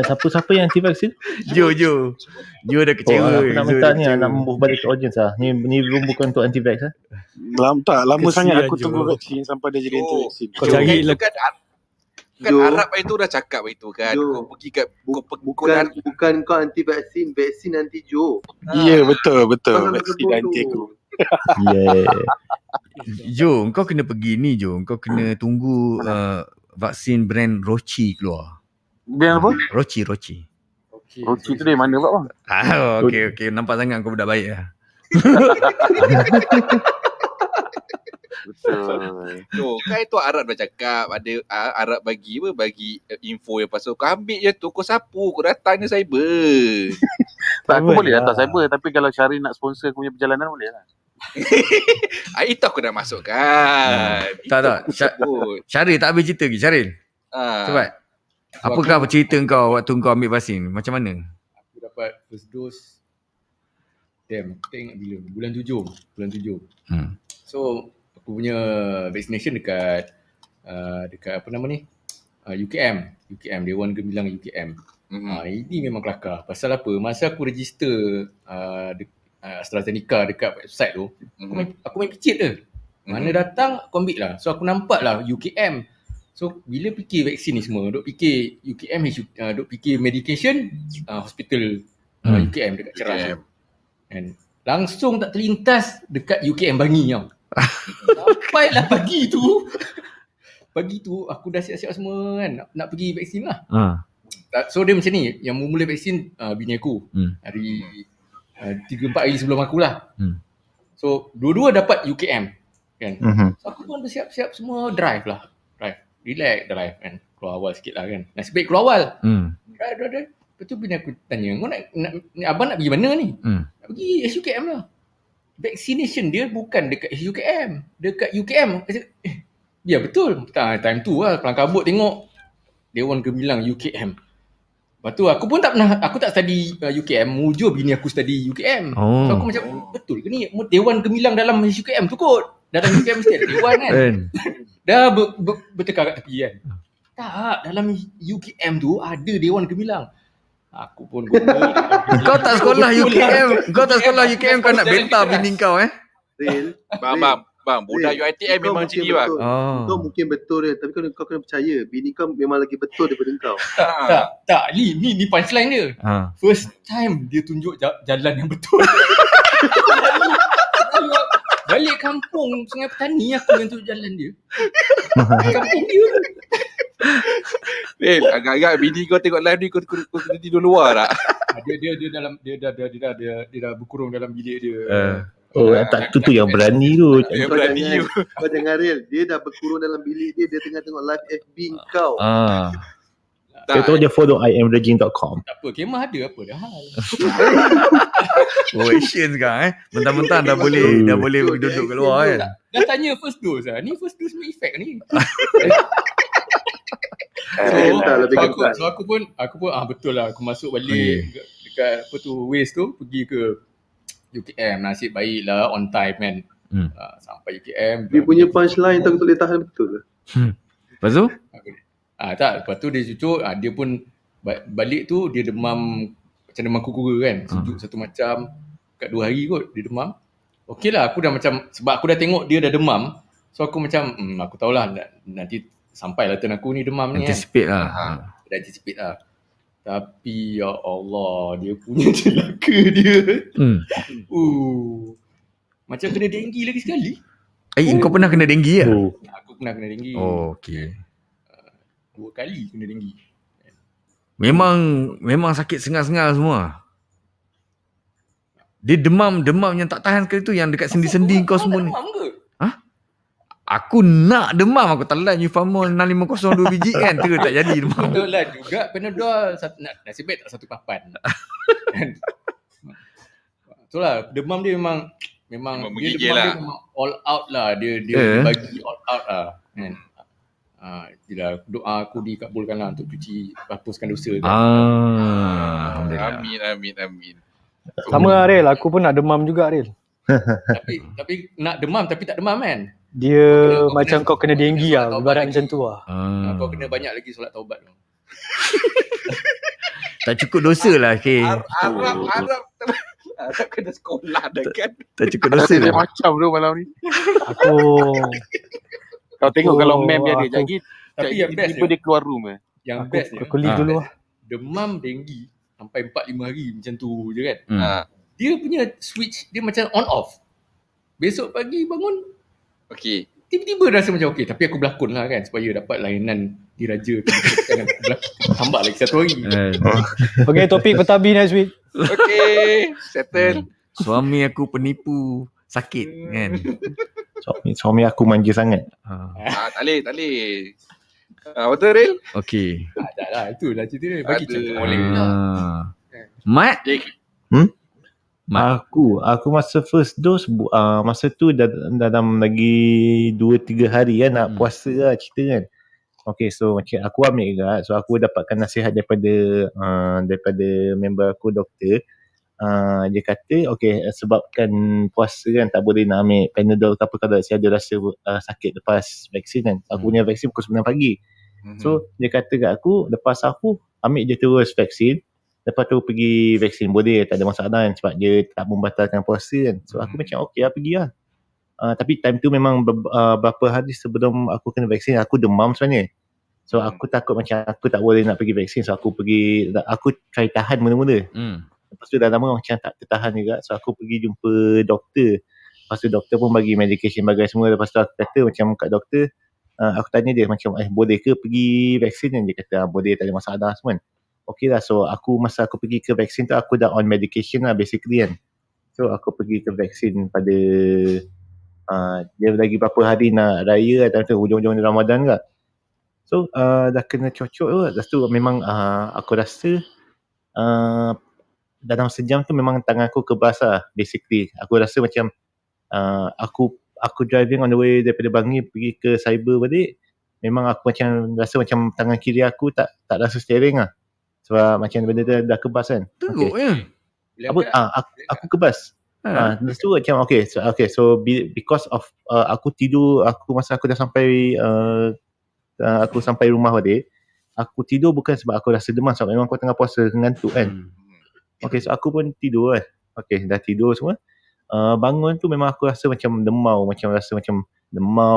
C: Siapa yang anti-vaksin?
A: Jo dah kecewa.
C: Aku nak minta ni nak membuh balik ke audience lah. Ni bukan untuk anti-vax lah.
I: Lama sangat aku tunggu vaksin sampai dia jadi anti-vaksin.
F: Kau cari
B: Kan Arab itu dah cakap itu kan. Kau pergi kat
D: bukan kau anti vaksin anti Jo.
I: Ya, betul. Vaksin anti aku.
A: Jo, kau kena pergi ni Jo. Kau kena tunggu vaksin brand Roche keluar.
I: Brand apa?
A: Roche.
I: Roche tu dari mana bang?
A: Okey. Nampak sangat kau budak baik lah.
B: Betul. Kan itu Arab dah cakap. Ada Arab bagi info yang pasal kau ambil je tu. Kau sapu. Kau datang je cyber.
I: Aku boleh datang cyber. Tapi kalau Syahrir nak sponsor aku punya perjalanan boleh lah.
B: Itu aku dah masukkan.
A: Tak. Syahrir tak habis cerita lagi. Syahrir. Cepat. Apakah cerita kau waktu kau ambil vaksin? Macam mana?
G: Aku dapat first dose. Aku ingat bila. Bulan 7. So aku punya vaccination dekat apa nama ni? UKM. Dewan Gemilang UKM. Ini memang kelakar. Pasal apa? Masa aku register AstraZeneca dekat website tu, aku main picit je. Mana datang aku ambil lah. So aku nampak lah UKM. So bila fikir vaksin ni semua, duk fikir UKM, duk fikir medication, hospital UKM dekat Ceras. And langsung tak terlintas dekat UKM Bangi tau. Sampailah pagi tu aku dah siap-siap semua kan nak pergi vaksin lah. So dia macam ni, yang mula vaksin bini aku hari 3-4 hari sebelum aku lah. So dua-dua dapat UKM kan. So aku pun bersiap-siap semua, drive. Relax drive kan. Keluar awal sikit lah kan. Nasib baik keluar awal. Drive. Lepas tu bini aku tanya, kau nak abang nak pergi mana ni? Nak pergi SUKM lah. Vaccination dia bukan dekat SUKM, dekat UKM. Ya betul. Time tu lah kelang kabut tengok Dewan Gemilang UKM. Lepas tu aku pun tak pernah, aku tak study UKM, mujur bini aku study UKM. So aku macam betul ke ni Dewan Gemilang dalam UKM tu kot. Dalam UKM mesti ada dewan kan. Dah bertekar kat tepi kan. Tak, dalam UKM tu ada Dewan Gemilang. Aku pun
A: Kau tak sekolah UKM. Kau nak benta bini kau
B: Bang, budak UiTM memang macam ni bang.
D: Kau mungkin betul dia, tapi kau kena percaya bini kau memang lagi betul daripada kau.
G: Tak, ni punchline dia. First time dia tunjuk jalan yang betul. Balik kampung Sungai Petani aku yang tunjuk jalan dia. Kampung dia.
B: Agak-agak bini kau tengok live ni kau kena tidur luar tak? Dia dah berkurung dalam bilik dia.
C: Tak tu yang berani tu.
D: Kau jangan real. Dia dah berkurung dalam bilik dia tengah tengok live FB kau.
C: Dia tahu dia follow imregine.com.
G: Tak apa, kemah ada apa dah hal.
A: Action sekarang mentang-mentang dah boleh duduk kat luar kan.
G: Dah tanya first dose lah. Ni first dose punya effect ni. So aku pun betul lah, aku masuk balik dekat apa tu Waze tu, pergi ke UKM. Nasib baik lah on time kan. Sampai UKM
D: dia punya punchline tak boleh tahan betul.
A: Lepas tu
G: lepas tu dia cucuk, dia pun balik tu dia demam macam demam kukura kan, sejuk satu macam kat 2 hari kot dia demam. Okey lah, aku dah macam, sebab aku dah tengok dia dah demam, so aku macam aku tahulah nanti sampailah turn aku ni demam ni
A: anticipate
G: kan. Dah anticipate lah. Tapi ya Allah, dia punya celaka dia. Macam kena denggi lagi sekali.
A: Kau pernah kena denggi lah?
G: Aku pernah kena denggi.
A: Okey.
G: 2 kali kena denggi.
A: Memang sakit sengal-sengal semua. Dia demam yang tak tahan sekali tu, yang dekat sendi-sendi kau semua ni.
G: Demam ke?
A: Aku nak demam, aku telan Ufamol 6502 biji kan, terus tak jadi demam.
G: Betul lah juga, Panadol nasib baik tak satu papan. Itulah, demam dia memang
B: menggigil lah.
G: Dia memang all out lah, dia bagi all out lah kan. Doa aku dikabulkan lah untuk cuci, hapuskan dosa kan.
B: Amin.
F: Sama Aril, aku pun nak demam juga Aril.
G: tapi nak demam tapi tak demam kan.
F: Dia macam kau kena denggi lah, ibarat macam tu lah.
G: Kau kena banyak lagi solat taubat tu.
A: Tak cukup dosa lah. Okay.
B: Harap kena sekolah dah kan.
A: Tak cukup dosa
I: Dia
A: lah.
I: macam tu malam ni. Kau tengok kalau mem dia ada lagi.
G: Tapi yang best
I: tiba dia keluar room
G: Yang bestnya
F: Aku leave dulu lah.
G: demam denggi sampai 4-5 hari macam tu je kan.
B: Ha.
G: Dia punya switch dia macam on off. Besok pagi bangun
B: Okey.
G: tiba-tiba rasa macam okey, tapi aku berlakon lah kan supaya dapat layanan diraja kan aku berlakon. Tambah lagi 1 hari.
F: Okay, topik petabi next week.
B: Okey, settle.
A: Suami aku penipu sakit kan.
C: Suami aku manja sangat.
B: Tak boleh. Betul Ril?
A: Okey.
G: Tak lah, itulah cerita dia. Bagi
B: Ada.
G: cerita oleh pula.
A: Mat?
C: Aku masa first dose masa tu dalam lagi 2-3 hari kan nak puasa lah cerita kan. Okay, so macam aku ambil juga. So aku dapatkan nasihat daripada member aku doktor. Dia kata okay, sebabkan puasa kan tak boleh nak ambil Panadol ke apa kalau saya ada rasa sakit lepas vaksin kan. Aku punya vaksin pukul 9 pagi. So dia kata kat aku, lepas aku ambil je terus vaksin, lepas tu pergi vaksin boleh, tak ada masalah kan, sebab dia tak membatalkan puasa kan. So aku macam okay lah, pergi lah. Tapi time tu memang beberapa hari sebelum aku kena vaksin, aku demam sebenarnya. So aku takut macam aku tak boleh nak pergi vaksin, so aku try tahan mula-mula. Lepas tu dah lama macam tak tertahan juga, so aku pergi jumpa doktor. Lepas tu doktor pun bagi medication bagai semua. Lepas tu aku kata macam kat doktor, aku tanya dia macam boleh ke pergi vaksin? Dan dia kata boleh, tak ada masalah semua. Okay lah, so masa aku pergi ke vaksin tu aku dah on medication lah basically kan. So aku pergi ke vaksin pada dia lagi berapa hari nak raya atau tu hujung-hujung Ramadan ke. So dah kena cocok tu. Lepas tu memang aku rasa dalam sejam tu memang tangan aku kebas lah basically. Aku rasa macam aku driving on the way daripada Bangi pergi ke cyber balik, memang aku macam rasa macam tangan kiri aku tak rasa steering lah. Sebab macam benda tu dah kebas kan.
A: Teruk je.
C: Aku kebas. Lepas tu macam so because of aku tidur, masa aku dah sampai aku sampai rumah balik, aku tidur bukan sebab aku rasa demam, sebab memang aku tengah puasa ngantuk kan. Okay, so aku pun tidur kan. Okay, dah tidur semua. Bangun tu memang aku rasa macam demau,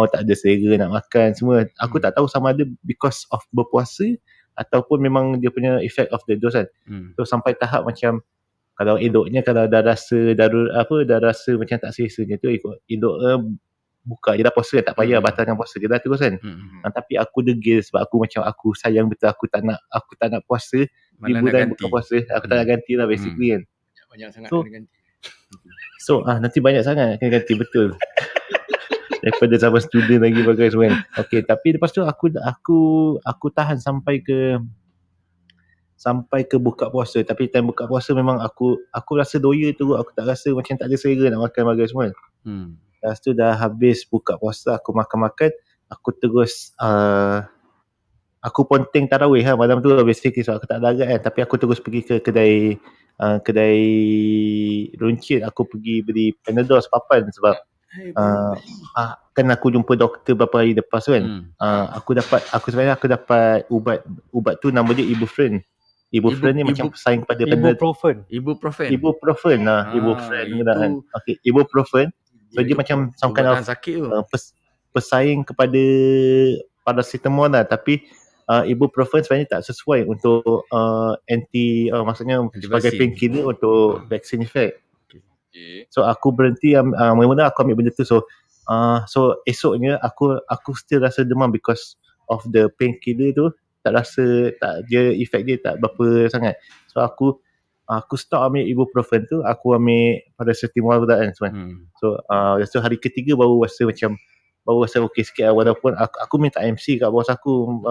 C: tak ada selera nak makan semua. Aku tak tahu sama ada because of berpuasa ataupun memang dia punya effect of the dose kan. So sampai tahap macam kalau eloknya kalau dah rasa dah rasa macam tak selesa tu elok buka je dah puasa, tak payah batalkan puasa je dah terus kan. Tapi aku degil sebab aku sayang betul, aku tak nak puasa di bulan buka puasa. Aku tak nak ganti lah basically kan.
G: Banyak sangat kena ganti.
C: So nanti banyak sangat kena ganti betul. Daripada zaman student lagi bagai semua kan. Okay, tapi lepas tu aku tahan sampai ke buka puasa. Tapi time buka puasa memang aku rasa doya tu, aku tak rasa macam tak ada selera nak makan bagai semua. Lepas tu dah habis buka puasa, aku makan-makan, aku terus aku ponteng tarawih lah malam tu basically, sebab aku tak ada agak kan. Tapi aku terus pergi ke kedai runcit, aku pergi beli Panadol sepapan sebab kan aku jumpa doktor beberapa hari lepas kan. Aku sebenarnya dapat ubat tu nama dia Ibuprofen. Ibuprofen ni macam pesaing kepada
A: Ibuprofen.
C: Ibuprofen kan. Okay, Ibuprofen. So dia macam some kind of pesaing kepada paracetamol lah, tapi Ibuprofen sebenarnya tak sesuai untuk maksudnya sebagai painkiller untuk vaccine effect. So aku berhenti, mula-mula aku ambil benda tu. So esoknya aku still rasa demam because of the painkiller tu. Dia effect dia tak berapa sangat. So aku stop ambil Ibuprofen tu, aku ambil paracetamol pula kan. So hari ketiga baru rasa okey sikit lah, walaupun aku minta MC kat bos aku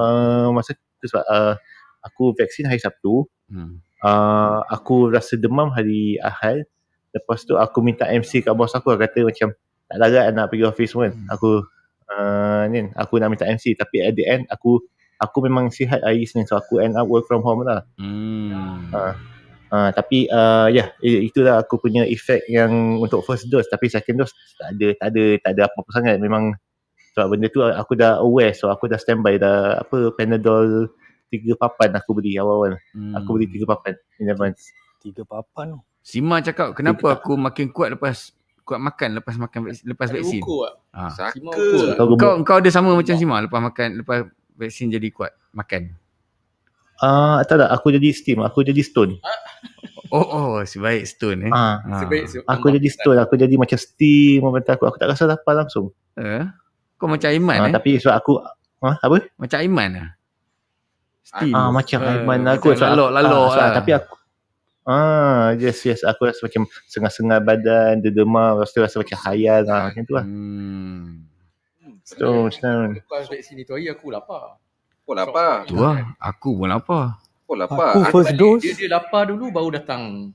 C: masa tu sebab aku vaksin hari Sabtu. Aku rasa demam hari Ahad. Lepas tu aku minta MC kat bos aku, kata macam tak larat nak pergi office pun. Aku nak minta MC, tapi at the end aku memang sihat hari Isnin, so aku end up work from home lah. Tapi itulah aku punya effect yang untuk first dose. Tapi second dose tak ada apa-apa sangat. Memang sebab benda tu aku dah aware, so aku dah standby dah Panadol 3 papan aku beli awal-awal. Aku beli 3 papan in advance.
F: 3 papan.
A: Sima cakap kenapa aku makin kuat kuat makan lepas vaksin. Kau ada sama macam Sima lepas vaksin jadi kuat makan.
C: Tak, aku jadi steam, aku jadi stone.
A: Sebaik stone
C: Aku jadi stone, aku jadi macam steam membentuk aku tak rasa lapar langsung.
A: Kau macam Aiman
C: tapi sebab aku apa?
A: Macam Aiman lah. Steam.
C: Macam Aiman aku
A: lalok lah.
C: Tapi aku yes, aku rasa macam sengal-sengal badan, demam, rasa macam khayal macam tu lah. Stone.
G: Lepas vaksin itu hari aku lapar.
B: Kau lapar?
A: Tu lah, aku pun lapar.
B: Kau lapar?
F: Aku first dose.
G: Dia lapar dulu baru datang.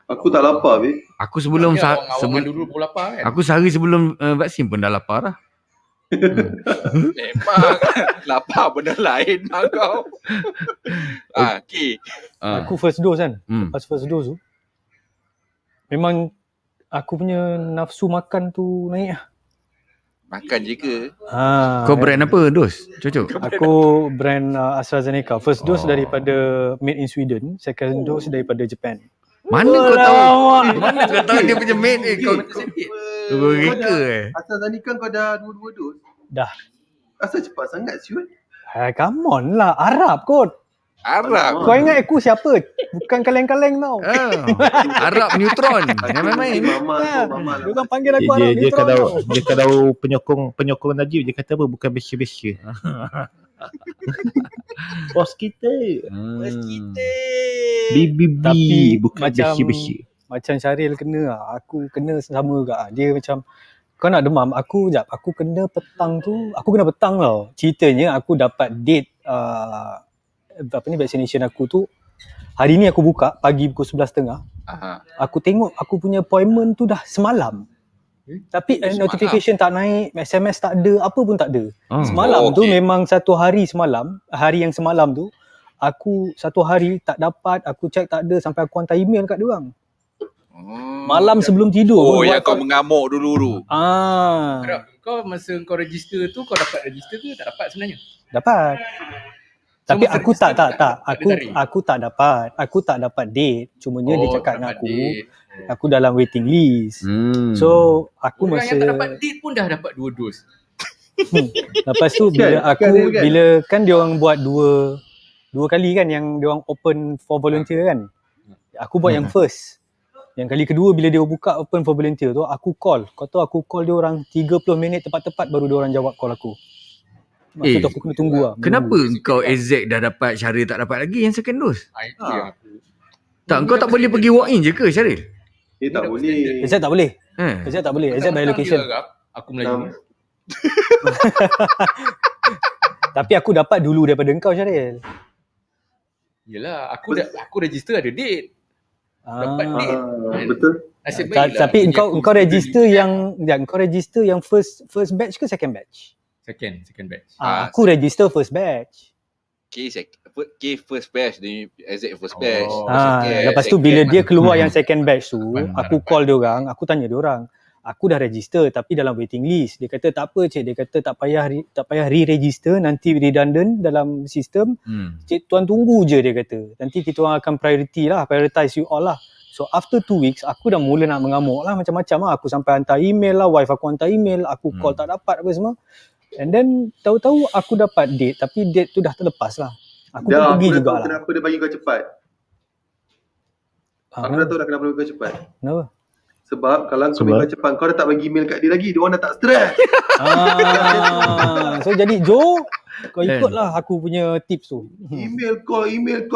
D: Aku tak lapar, Bik.
A: Aku sebelum
G: dulu baru lapar kan.
A: Aku sehari sebelum vaksin pun dah lapar lah.
B: Memang lapar benda lain lah kau. Okay.
F: Aku first dose kan. Lepas first dose tu memang aku punya nafsu makan tu naik lah.
B: Makan je ke?
A: Kau brand apa dos? Cocok.
F: Aku brand AstraZeneca. First dose daripada made in Sweden, second dose daripada Japan.
A: Mana kau tahu? Mana kau tahu dia punya made kau reka
D: AstraZeneca kau dah 2 dos?
F: Dah.
D: Asal cepat sangat siut?
F: Come on lah, Arab kot.
B: Arab.
F: Kau ingat aku siapa? Bukan kaleng-kaleng tau.
A: Arab neutron. Jangan main.
F: Dia orang panggil aku Arab neutron.
C: Dia kalau penyokong Najib dia kata apa? Bukan besya-besya. Bos kita. BBB bukan besya-besya.
F: Macam Syaril kena, aku kena sama juga. Dia macam kau nak demam, aku kena petang tu. Aku kena petang tau. Ceritanya aku dapat date vaccination aku tu hari ni aku buka pagi pukul 11.30. Aku tengok aku punya appointment tu dah semalam. Tapi notification tak naik, SMS tak ada, apa pun tak ada. Semalam tu memang satu hari semalam, hari yang semalam tu aku satu hari tak dapat, aku check tak ada sampai aku hantar email kat diorang. Malam sebelum tidur.
B: Yang kau mengamuk dulu.
G: Kau masa kau register tu kau dapat register ke tak dapat sebenarnya?
F: Dapat. Tapi aku tak. Aku tak dapat. Aku tak dapat date. Cumanya dia cakap dengan aku dalam waiting list. So aku
G: orang
F: masa
G: yang tak dapat date pun dah dapat 2 dos.
F: Lepas tu bila kan dia orang buat dua kali kan yang dia orang open for volunteer kan. Aku buat yang first. Yang kali kedua bila dia buka open for volunteer tu aku call. Kau tahu aku call dia orang 30 minit tepat-tepat baru dia orang jawab call aku. Maksud aku kena tunggu lah.
A: Kenapa kau exact dah dapat, Syaril tak dapat lagi yang second dose? Tak, kau tak boleh pergi walk in je ke Syaril?
D: Tak boleh.
F: Exact tak boleh. Exact tak boleh. Exact by location.
G: Aku Melayu.
F: Tapi aku dapat dulu daripada engkau Syaril.
G: Yelah, aku register ada date. Dapat date.
D: Betul.
F: Tapi engkau register yang first batch ke second batch?
G: Second batch.
F: Aku register first batch.
B: Okay, first batch. Dia exact first batch.
F: Lepas tu bila dia keluar yang second batch tu, aku call dia orang, aku tanya dia orang. Aku dah register tapi dalam waiting list. Dia kata tak apa cik, dia kata tak payah re-register, nanti redundant dalam sistem. Cik tuan tunggu je dia kata. Nanti kita orang akan prioritize you all lah. So after 2 weeks, aku dah mula nak mengamuk lah macam-macam lah. Aku sampai hantar email lah, wife aku hantar email, aku call tak dapat apa semua. And then tahu-tahu aku dapat date tapi date tu dah terlepas lah. Aku pun pergi jugalah.
D: Kenapa dia bagi kau cepat? Aku dah tahu dah kenapa dia bagi kau cepat.
F: Kenapa?
D: Sebab kalau kau bagi kau cepat, kau dah tak bagi email kat dia lagi. Dia orang dah tak stress.
F: So jadi Joe, kau ikutlah aku punya tips tu.
D: Email kau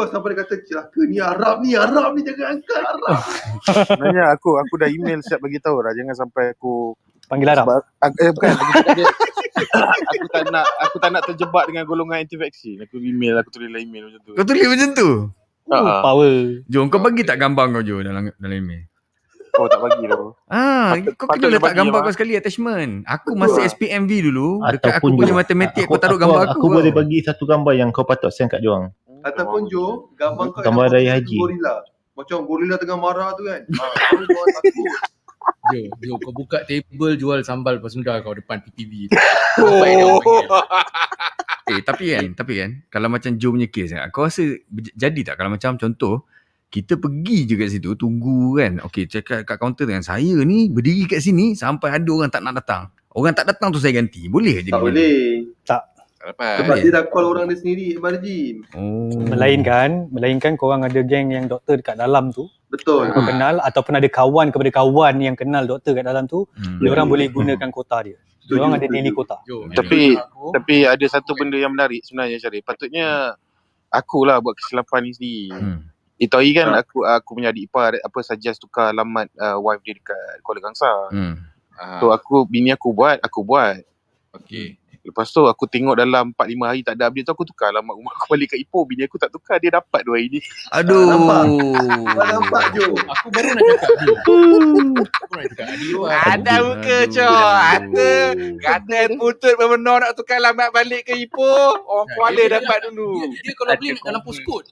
D: sampai dia kata celaka ni Arab ni jangan angkat Arab.
I: Sebenarnya aku dah email siap bagi tahu dah jangan sampai aku
F: panggil Arab.
I: Bukan. Aku tak nak terjebak dengan golongan anti vaksin. Aku tulis email macam tu.
A: Kau tulis macam tu?
F: Power.
A: Jom, kau bagi tak gambar kau Jo dalam email?
I: Oh, tak bagi tu.
A: Kau kena letak gambar kau sekali attachment. Aku masa SPMV dulu, dekat aku punya matematik aku taruh gambar aku.
C: Aku boleh bagi satu gambar yang kau patut send kat dia orang.
D: Ataupun Jo, gambar kau
C: gambar raya haji.
D: Gorila. Macam gorila tengah marah tu kan.
G: Jo, kau buka table jual sambal pasunda kau depan PTV.
A: Tapi kan kalau macam Joe punya kes kan, kau rasa jadi tak kalau macam contoh kita pergi je kat situ tunggu kan, okey cakap kat kaunter dengan saya ni berdiri kat sini sampai ada orang tak nak datang, orang tak datang tu saya ganti, boleh je?
D: Tak boleh.
J: Tak.
D: Sebab dia dah call orang dia sendiri, Marjin.
J: Melainkan korang ada geng yang doktor dekat dalam tu.
D: Betul.
J: Kau kenal ataupun ada kawan kepada kawan yang kenal doktor kat dalam tu, diorang boleh gunakan kota dia. Diorang ada daily kota.
I: Tapi ada satu benda yang menarik sebenarnya Syarif. Patutnya akulah buat kesilapan ni sendiri. Itu hari kan aku punya adik ipar suggest tukar alamat wife dia dekat Kuala Kangsar. So bini aku buat.
B: Okey.
I: Lepas tu aku tengok dalam 4-5 hari tak ada update tu, aku tukar alamat rumah aku balik kat Ipoh. Bini aku tak tukar, dia dapat 2 hari ni.
A: Aduh.
D: Nampak Jo.
G: Aku baru nak cakap dia.
B: Ada muka Cok. Kata putut benar nak tukar alamat balik ke Ipoh. Orang Kuala dapat dulu.
G: Dia kalau boleh nak dalam postcode.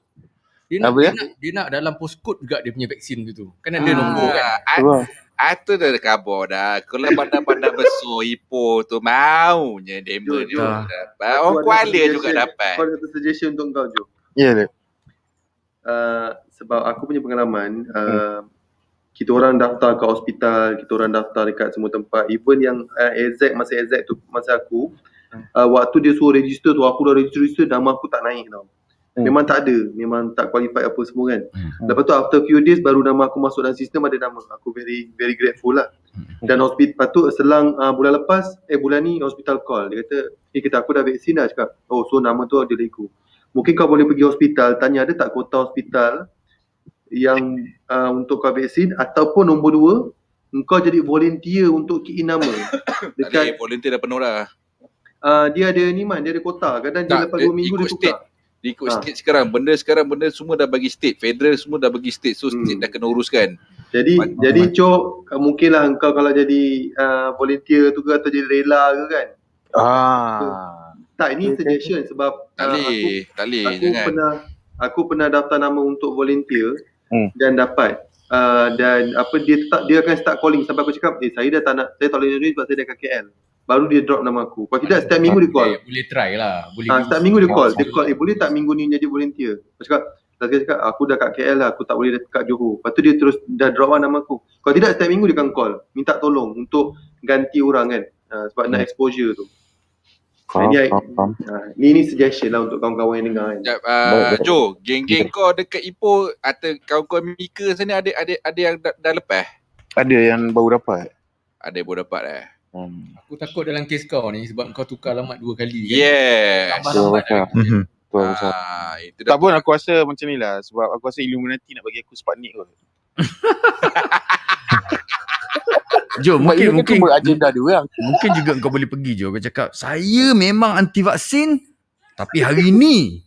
G: Dia nak dalam postcode juga dia punya vaksin tu. Kan ada nombor kan.
B: Itu dah khabar dah. Kalau bandar-bandar besar Ipoh tu maunya demo juga dapat. Orang Kuala juga dapat.
D: Kau ada suggestion untuk kau Jo.
I: Ya.
D: Sebab aku punya pengalaman, kita orang daftar ke hospital, kita orang daftar dekat semua tempat. Even yang masa tu masa aku, waktu dia suruh register tu, aku dah register, nama aku tak naik tau. Memang tak ada, memang tak qualify apa semua kan. Lepas tu after few days baru nama aku masuk dalam sistem, ada nama. Aku very very grateful lah. Dan hospital patut selang bulan ni hospital call. Dia kata, aku dah vaksin dah. Cakap, oh so nama tu ada aku. Mungkin kau boleh pergi hospital, tanya ada tak kota hospital yang untuk kau vaksin, ataupun nombor 2 engkau jadi volunteer untuk key in nama.
B: Dekat volunteer dah penuh dah.
D: Dia ada ni man, dia ada kota. Kadang dia lepas 2 minggu dia tukar.
B: Dia ikut state sekarang. Benda semua dah bagi state. Federal semua dah bagi state. So state dah kena uruskan.
D: Jadi Cok, mungkinlah engkau kalau jadi volunteer tu ke atau jadi rela ke kan. Tak, ini suggestion sebab
B: tak boleh jangan. Aku pernah daftar nama untuk volunteer dan dapat. Dan dia akan start calling sampai aku cakap, saya tak boleh join sebab saya dah kat KL. Baru dia drop nama aku. Kalau tidak setiap minggu dia call.
G: Boleh try lah.
D: Setiap minggu dia call. Boleh tak minggu ni jadi volunteer? Aku cakap, aku dah kat KL lah, aku tak boleh dekat Johor. Lepas tu dia terus dah drop nama aku. Kalau tidak setiap minggu dia akan call, minta tolong untuk ganti orang kan. Sebab nak exposure tu. Ini suggestion lah untuk kawan-kawan yang dengar kan.
B: Jo, geng-geng kau dekat Ipoh atau kawan-kawan Mika sana ada yang dah lepas?
I: Ada yang baru dapat.
B: Ada yang baru dapat
G: Aku takut dalam kes kau ni sebab kau tukar alamat 2 kali.
B: Yes.
I: Tak pun aku rasa macam ni lah. Sebab aku rasa Illuminati nak bagi aku Sputnik kot.
A: Jo, mungkin
I: agenda dia orang.
A: Mungkin juga kau boleh pergi Jo. Kau cakap, saya memang anti vaksin, tapi hari ni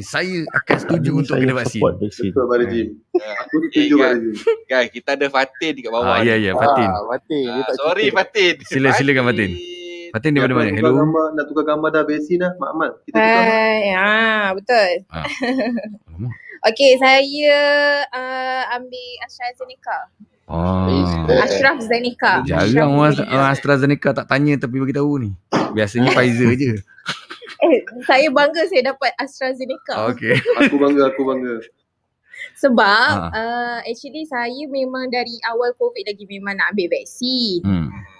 A: saya akan setuju untuk kena vaksin.
D: Betul Pada Jim. Aku setuju Pada Jim.
B: Guys, kita ada Fatin dekat bawah.
A: Ya, Fatin.
B: Sorry Fatin.
A: Silakan Fatin. Fatin di mana-mana. Hello.
D: Nak tukar gambar dah vaksin dah, Mak Amal. Kita tukar.
K: Betul. Okey, saya ambil AstraZeneca. AstraZeneca.
A: Jarang orang AstraZeneca tak tanya tapi bagi tahu ni. Biasanya Pfizer je.
K: Saya bangga saya dapat AstraZeneca.
A: Okay.
D: Aku bangga.
K: Sebab actually saya memang dari awal COVID lagi memang nak ambil vaksin.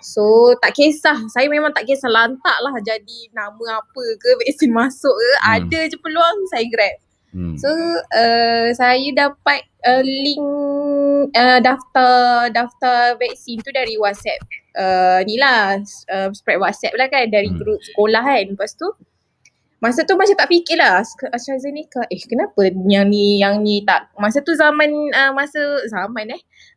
K: So tak kisah. Saya memang tak kisah lantak lah jadi nama apa ke, vaksin masuk ke. Ada je peluang saya grab. So saya dapat link daftar vaksin tu dari WhatsApp. Ni lah spread WhatsApp lah kan, dari grup sekolah kan. Lepas tu masa tu macam tak fikir lah AstraZeneca. Kenapa yang ni tak. Masa tu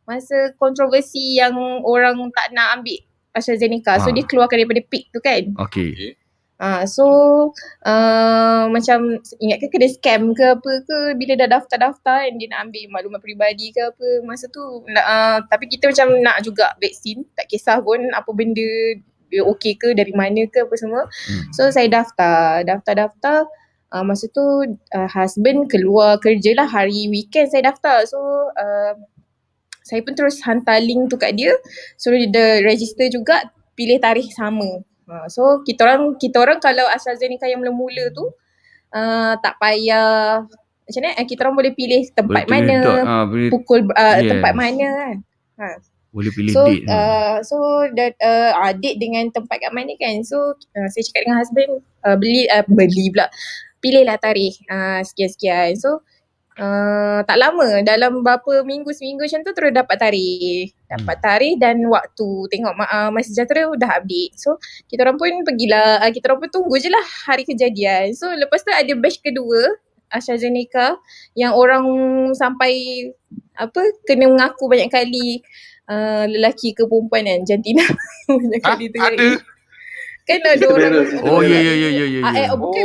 K: masa kontroversi yang orang tak nak ambil AstraZeneca. So dia keluarkan daripada PIK tu kan.
A: Okay.
K: So macam ingat ke kena scam ke apa ke bila dah daftar kan, dia nak ambil maklumat peribadi ke apa masa tu. Tapi kita macam nak juga vaksin, tak kisah pun apa benda dia okey ke, dari mana ke apa semua. So saya daftar. Masa tu husband keluar kerja lah, hari weekend saya daftar. So saya pun terus hantar link tu kat dia, suruh dia register juga, pilih tarikh sama. So kita orang kalau AstraZeneca yang mula-mula tu tak payah macam mana, kita orang boleh pilih tempat mana, pukul tempat mana kan.
A: Boleh pilih
K: So
A: date.
K: date dengan tempat kat mana kan. So saya cakap dengan husband beli pula, pilihlah tarikh sekian-sekian. So tak lama, dalam berapa seminggu macam tu terus dapat tarikh dan waktu. Tengok MySejahtera dah update. So kita orang pun pergilah, kita orang pun tunggu je lah hari kejadian. So lepas tu ada batch kedua AstraZeneca yang orang sampai kena mengaku banyak kali, lelaki ke perempuan kan, jantina banyak kali tu
B: ada
K: kan ada orang.
A: Ya.
K: Bukan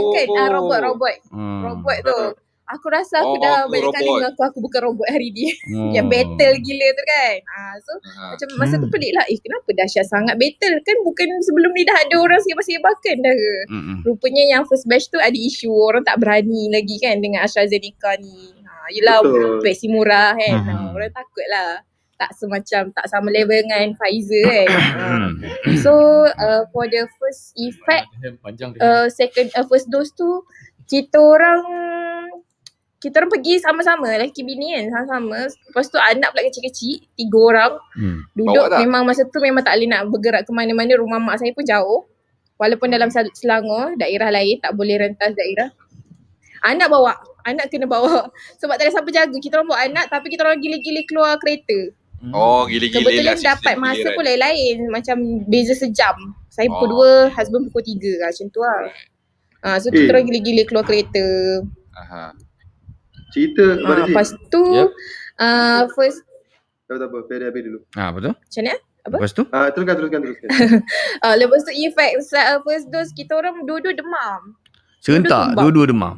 K: robot tu. Aku rasa aku dah banyak kali mengaku aku bukan robot hari ni. Yang battle gila tu kan. So macam masa tu pelik lah, kenapa dahsyat sangat battle kan, bukan sebelum ni dah ada orang sebab-sebakan dah ke. Rupanya yang first batch tu ada isu, orang tak berani lagi kan dengan AstraZeneca ni. Yelah vaksin murah kan, orang takut lah. Tak sama level dengan Pfizer kan. So for the first effect, first dose tu kita orang pergi sama-sama, lelaki bini kan, sama-sama. Lepas tu anak pula kecil-kecil, 3 orang. Duduk memang masa tu memang tak boleh nak bergerak ke mana-mana. Rumah mak saya pun jauh. Walaupun dalam Selangor, daerah lain tak boleh rentas daerah. Anak kena bawa. Sebab tak ada siapa jaga. Kita orang bawa anak tapi kita orang gila-gila keluar kereta.
B: Gila-gila
K: Kebetulan
B: lah
K: dapat masa
B: giliran.
K: pun lain-lain. Macam beza sejam. Saya pukul 2, husband pukul 3 lah, macam tu lah. So kita orang gila-gila keluar kereta.
D: Cerita kepada
K: lepas tu first
D: tak apa, Ferry habis dulu.
A: Apa tu?
K: Macam mana? Apa?
A: Lepas tu?
D: Teruskan.
K: Lepas tu effect first dose kita orang dua-dua demam.
A: Serentak, dua-dua demam.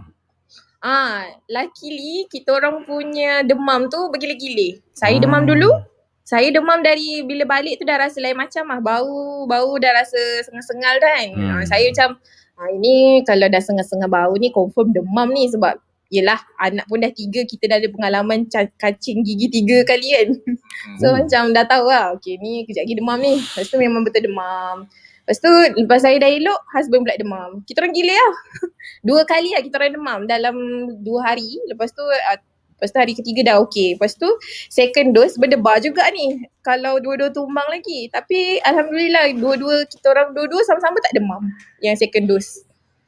K: Luckily kita orang punya demam tu bergila-gila. Saya demam dulu. Saya demam dari bila balik tu dah rasa lain macam lah. Bau dah rasa sengal-sengal kan. Saya macam ini kalau dah sengal-sengal bau ni confirm demam ni, sebab yelah anak pun dah 3, kita dah ada pengalaman cacing gigi 3 kali kan. So macam dah tahu lah, okay ni kejap lagi demam ni. Lepas tu memang betul demam. Lepas tu lepas saya dah elok, husband pula demam. Kita orang gila lah. 2 kali lah kita orang demam dalam 2 hari. Lepas tu hari ketiga dah okey. Lepas tu second dose berdebar juga ni. Kalau dua-dua tumbang lagi. Tapi alhamdulillah kita orang dua-dua sama-sama tak demam yang second dose.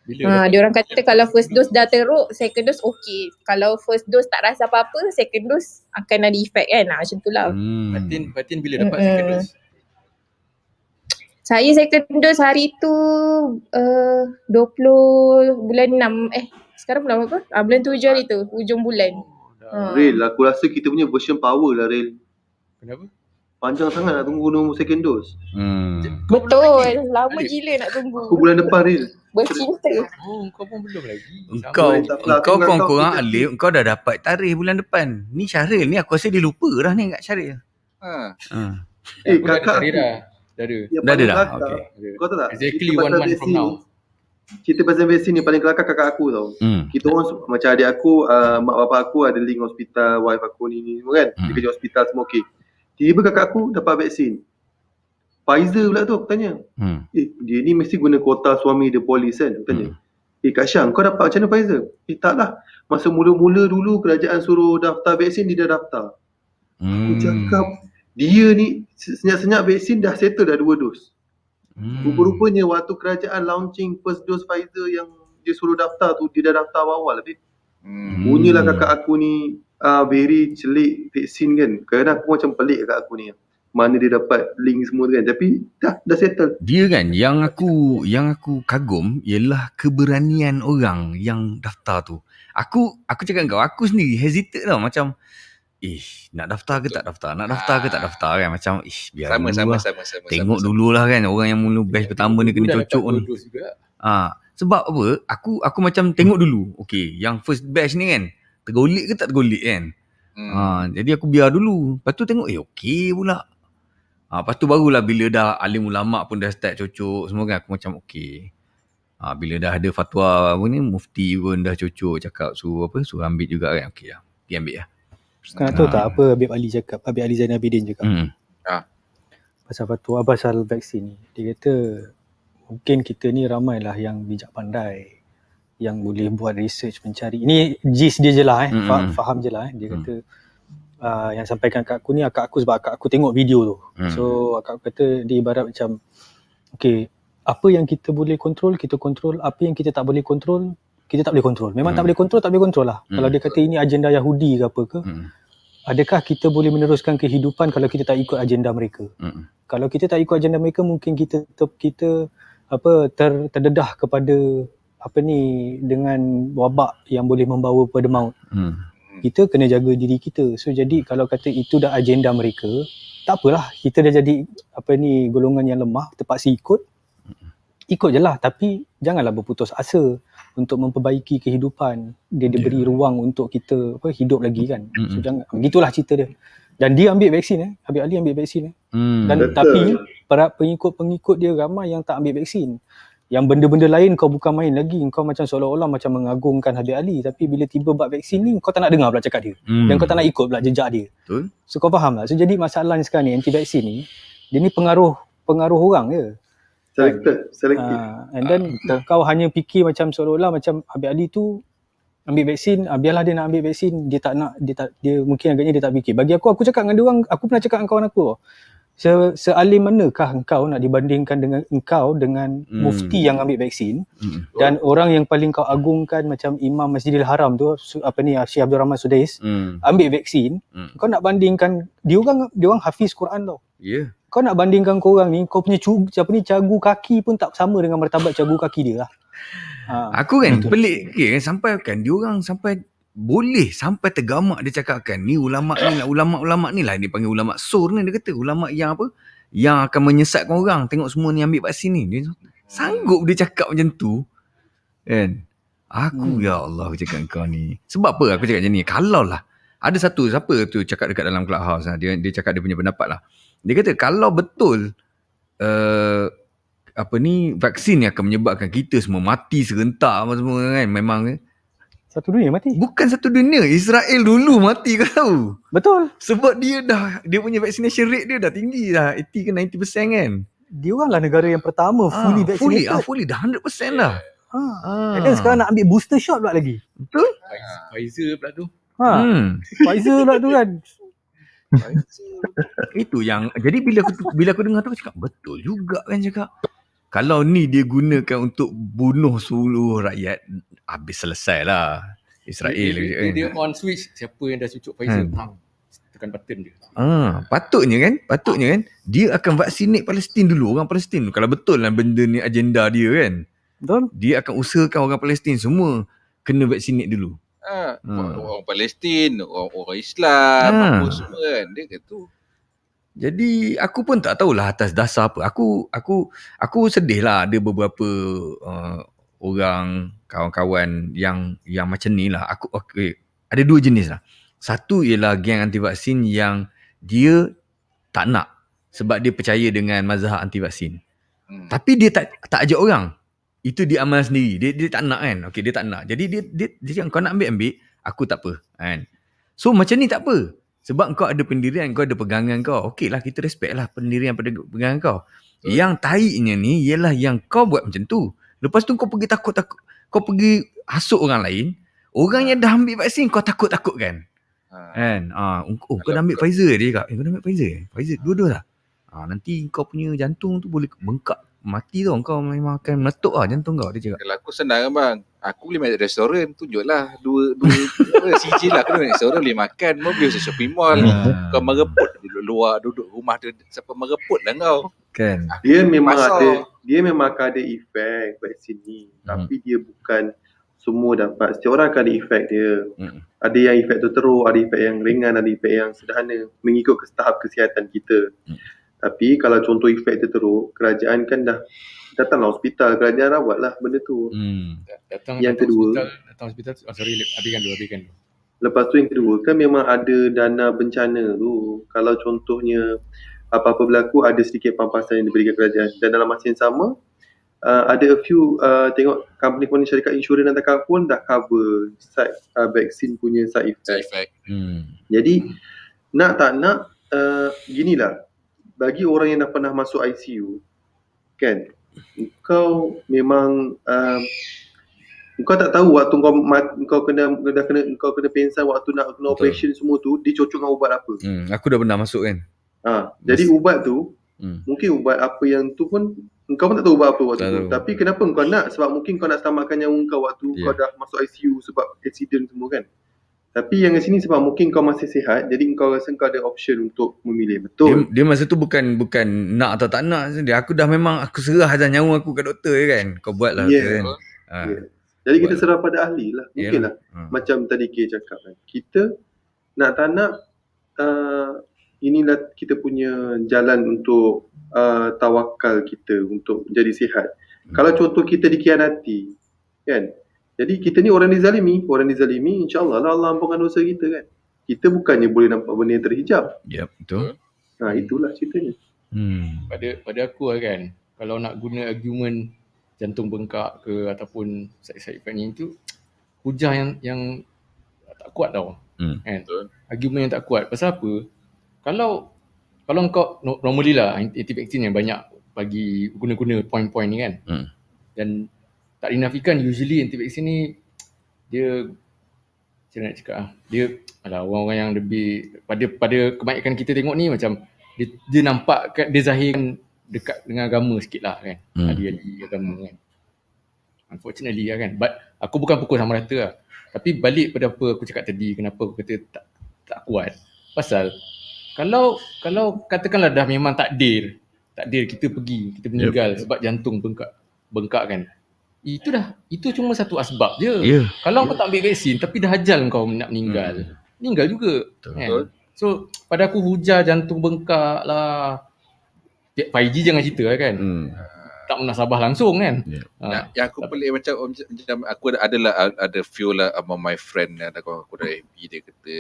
K: Dia orang kata kalau first dose dah teruk, second dose okey. Kalau first dose tak rasa apa-apa, second dose akan ada efek kan. Macam tu lah.
G: Fatin bila dapat second dose?
K: Saya second dose hari tu 20 bulan 6. Sekarang bulan apa? Bulan 7 hari tu, hujung bulan.
D: Rail, aku rasa kita punya version power lah Rail.
G: Kenapa?
D: Panjang sangat nak tunggu nombor second dose.
K: Betul, lama gila nak tunggu.
D: Aku bulan depan Rail.
K: Bercinta.
G: Kau pun belum lagi.
A: Engkau kurang Alif, engkau dah dapat tarikh bulan depan. Ni Syahril ni, aku rasa dia lupa dah ni kat Syahril.
D: Kakak
G: dah ada.
A: Dah ada dah. Okay.
D: Kau tahu tak?
G: Exactly 1 month from now.
D: Cerita pasal vaksin ni paling kelakar kakak aku tau. Kita orang macam adik aku, mak bapak aku ada link hospital, wife aku ni semua kan. Dia kerja hospital semua okey. Tiba-tiba kakak aku dapat vaksin. Pfizer pula tu aku tanya. Dia ni mesti guna kuota suami dia polis kan. Aku tanya. Kak Syah, kau dapat macam mana Pfizer? Taklah. Masa mula-mula dulu kerajaan suruh daftar vaksin, dia dah daftar. Aku cakap, dia ni senyap-senyap vaksin dah settle dah 2 dos. Rupa-rupanya waktu kerajaan launching first dose Pfizer yang dia suruh daftar tu, dia dah daftar awal lebih. Punyalah kakak aku ni very celik vaksin kan. Kadang aku macam pelik kakak aku ni. Mana dia dapat link semua tu kan. Tapi dah settle.
A: Dia kan yang aku kagum ialah keberanian orang yang daftar tu. Aku cakap kau, aku sendiri hesitate tau, macam nak daftar ke tak daftar? Nak daftar ke tak daftar kan? Macam biar
B: sama.
A: Tengok dululah kan, orang yang mula batch pertama ni kena cocok ni. Sebab apa? Aku macam tengok dulu. Okey, yang first batch ni kan, tergolik ke tak tergolik kan? Jadi aku biar dulu. Lepas tu tengok okey pula. Lepas tu barulah bila dah alim ulama pun dah start cocok semua kan, aku macam okey. Bila dah ada fatwa apa ni, mufti pun dah cocok cakap suruh ambil juga kan. Okey lah. Dia ambil lah.
J: Sekarang tahu tak apa Habib Ali cakap, Habib Ali Zainal Abidin cakap pasal fatwa pasal vaksin ni. Dia kata mungkin kita ni ramailah yang bijak pandai, yang boleh buat research, mencari. Ini gist dia je lah faham je lah dia kata yang sampaikan kat aku ni akak aku, sebab akak aku tengok video tu. So akak aku kata dia ibarat macam okay, apa yang kita boleh kontrol, kita kontrol. Apa yang kita tak boleh kontrol, kita tak boleh kontrol. Memang tak boleh kontrol lah. Kalau dia kata ini agenda Yahudi ke apa ke, adakah kita boleh meneruskan kehidupan kalau kita tak ikut agenda mereka? Kalau kita tak ikut agenda mereka, mungkin kita terdedah kepada dengan wabak yang boleh membawa pada maut. Kita kena jaga diri kita. So jadi kalau kata itu dah agenda mereka, tak apalah, kita dah jadi golongan yang lemah, terpaksa ikut je lah. Tapi janganlah berputus asa untuk memperbaiki kehidupan. Dia diberi ruang untuk kita hidup lagi kan. So jangan, begitulah cerita dia. Dan dia ambil vaksin Habib Ali ambil vaksin dan tapi para pengikut-pengikut dia ramai yang tak ambil vaksin. Yang benda-benda lain kau bukan main lagi, kau macam seolah-olah macam mengagungkan Habib Ali, tapi bila tiba bab vaksin ni kau tak nak dengar pula cakap dia. Dan kau tak nak ikut pula jejak dia. Betul. So kau faham tak? So jadi masalah sekarang ni anti vaksin ni, dia ni pengaruh orang je.
D: Selective.
J: And then kau hanya fikir macam seolah-olah macam Habib Ali tu ambil vaksin, biarlah dia nak ambil vaksin, dia tak nak, dia mungkin agaknya dia tak fikir. Bagi aku cakap dengan dia orang, aku pernah cakap dengan kawan aku, sealim manakah engkau nak dibandingkan dengan engkau dengan mufti yang ambil vaksin dan orang yang paling kau agungkan macam Imam Masjidil Haram tu, Syekh Abdul Rahman Sudais, ambil vaksin. Kau nak bandingkan dia orang hafiz Quran tau. Kau nak bandingkan korang ni, kau punya cagu kaki pun tak sama dengan martabat cagu kaki dia lah.
A: Aku kan pelik sampai kan dia orang sampai boleh sampai tergamak dia cakapkan ni ulama ni lah, dia panggil ulama sur ni, dia kata ulama yang yang akan menyesatkan orang tengok semua ni ambil vaksin ni. Dia sanggup dia cakap macam tu kan. Aku ya Allah, aku cakap kau ni. Sebab apa aku cakap macam ni? Kalau lah ada satu siapa tu cakap dekat dalam Clubhouse dia cakap dia punya pendapat lah. Dia kata kalau betul vaksin ni akan menyebabkan kita semua mati serentak apa semua kan, memang
J: satu dunia mati.
A: Bukan satu dunia, Israel dulu mati, kau tahu.
J: Betul.
A: Sebab dia punya vaccination rate dia dah tinggi dah, 80 ke 90% kan.
J: Dia orang lah negara yang pertama fully vaccinated.
A: Fully dah 100% dah.
J: And then sekarang nak ambil booster shot pula lagi.
A: Betul.
G: Pfizer pula tu.
J: Pfizer pula tu kan.
A: Itu yang jadi bila aku dengar tu aku cakap betul juga kan, cakap kalau ni dia gunakan untuk bunuh seluruh rakyat, habis selesai lah Israel.
G: Dia on switch, siapa yang dah cucuk Pfizer, tekan button dia.
A: Patutnya kan dia akan vaksinate Palestin dulu, orang Palestin. Kalau betul lah benda ni agenda dia kan.
J: Betul.
A: Dia akan usahakan orang Palestin semua kena vaksinate dulu.
B: Orang Palestin, orang Islam, apa semua kan. Dia kata
A: jadi aku pun tak tahulah atas dasar apa. Aku sedih lah ada beberapa orang kawan-kawan yang macam ni lah. Ada dua jenis lah. Satu ialah geng anti vaksin yang dia tak nak sebab dia percaya dengan mazhab anti vaksin. Tapi dia tak ajak orang. Itu dia amal sendiri. Dia tak nak kan. Okey, dia tak nak. Jadi dia cakap kau nak ambil, aku tak apa kan. So macam ni tak apa. Sebab kau ada pendirian, kau ada pegangan kau. Okey lah, kita respect lah pendirian pada pegangan kau. Yang taiknya ni ialah yang kau buat macam tu. Lepas tu kau pergi takut-takut. Kau pergi hasut orang lain. Orang yang dah ambil vaksin kau takut-takut kan. Kan? Kau dah ambil Pfizer, dia cakap. Kau dah ambil Pfizer? Pfizer dua-dua lah. Nanti kau punya jantung tu boleh bengkak. Mati tau, kau memang akan meletup lah jantung kau, dia cakap.
B: Kalau aku senang kan bang, aku boleh main restoran, tunjuklah dua CJ lah, aku boleh main restoran, boleh makan, mau pergi usah shopping mall. Kau mereput duduk luar, duduk rumah tu, siapa mereput lah kau
A: kan.
D: Dia memang akan ada efek vaksin ni, tapi dia bukan semua dapat. Setiap orang akan ada efek dia. Ada yang efek tu teruk, ada efek yang ringan, ada efek yang sederhana, mengikut tahap kesihatan kita. Tapi kalau contoh efek tu teruk, kerajaan kan datanglah hospital, kerajaan rawatlah benda tu.
G: Datang hospital, habiskan dulu.
D: Lepas tu yang kedua, kan memang ada dana bencana tu. Kalau contohnya apa-apa berlaku, ada sedikit pampasan yang diberikan kerajaan. Dan dalam masa yang sama, ada a few, tengok company syarikat insurans dan takar pun dah cover vaksin punya side effect. Jadi, nak tak nak, ginilah. Bagi orang yang dah pernah masuk ICU, kan, kau memang kau tak tahu waktu kau kena pensan waktu nak kena operation semua tu dicocok dengan ubat apa.
A: Aku dah pernah masuk kan.
D: Jadi ubat tu mungkin ubat apa yang tu pun kau pun tak tahu ubat apa waktu tu. Tapi kenapa kau nak? Sebab mungkin kau nak selamatkan nyawa kau waktu kau dah masuk ICU sebab accident semua kan. Tapi yang kat sini sebab mungkin kau masih sihat, jadi kau rasa kau ada option untuk memilih. Betul.
A: Dia masa tu bukan nak atau tak nak. Aku dah memang aku serah dah nyawa aku kat doktor kan. Kau buat lah kan.
D: Jadi kita serah pada ahli lah. Mungkin lah. Macam tadi Kay cakap kan. Kita nak tak nak inilah kita punya jalan untuk tawakal kita untuk jadi sihat. Kalau contoh kita dikhianati kan. Jadi kita ni orang dizalimi insya-Allah lah Allah ampunkan dosa kita kan. Kita bukannya boleh nampak benda yang terhijab.
A: Ya, betul.
D: Itulah ceritanya.
G: Pada aku lah kan, kalau nak guna argument jantung bengkak ke ataupun side effect ni tu, hujah yang tak kuat tau. Kan? Argument yang tak kuat. Pasal apa? Kalau kau normally lah anti-vaksin yang banyak bagi guna-guna point-point ni kan. Dan tak dinafikan usually anti-vaksin ni dia macam nak cakap dia orang-orang yang lebih pada kebanyakan kita tengok ni macam dia nampak dia zahirkan dekat dengan agama sikit lah kan. Ahli agama kan. Unfortunately lah kan. But aku bukan pukul sama rata lah. Tapi balik pada apa aku cakap tadi, kenapa aku kata tak kuat. Pasal kalau katakanlah dah memang takdir kita meninggal sebab jantung bengkak kan. Itu cuma satu asbab je. Kalau kau tak ambil vaksin tapi dah ajal kau nak meninggal juga. Kan? So pada aku hujah jantung bengkak lah 5G jangan cerita lah kan. Tak menasabah langsung kan.
B: Yang aku pelik macam aku ada few lah among my friend ada kawan aku dari FB dia kata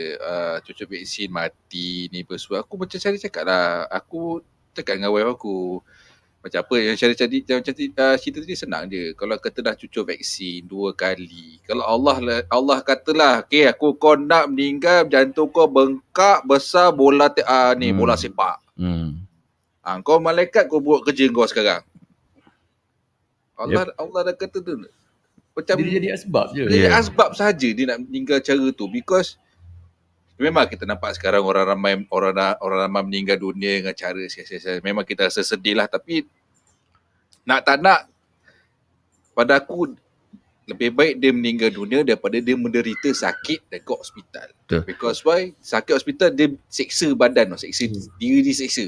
B: cucuk vaksin mati ni bersuara. Aku macam cakap lah. Aku cakap dengan wife aku macam apa yang cerita tadi senang je. Kalau kata dah cucuk vaksin 2 kali. Kalau Allah katalah, okay kau nak meninggal, jantung kau bengkak besar bola bola sepak. Kau malaikat kau buat kerja kau sekarang. Allah dah kata tu. Macam
G: dia jadi asbab je.
B: Dia jadi asbab saja dia nak meninggal cara tu because memang kita nampak sekarang orang ramai meninggal dunia dengan cara sia-sia. Memang kita rasa sedih lah. Tapi nak tak nak, pada aku lebih baik dia meninggal dunia daripada dia menderita sakit dekat hospital. Because why? Sakit hospital dia seksa badan, seksa diri dia seksa.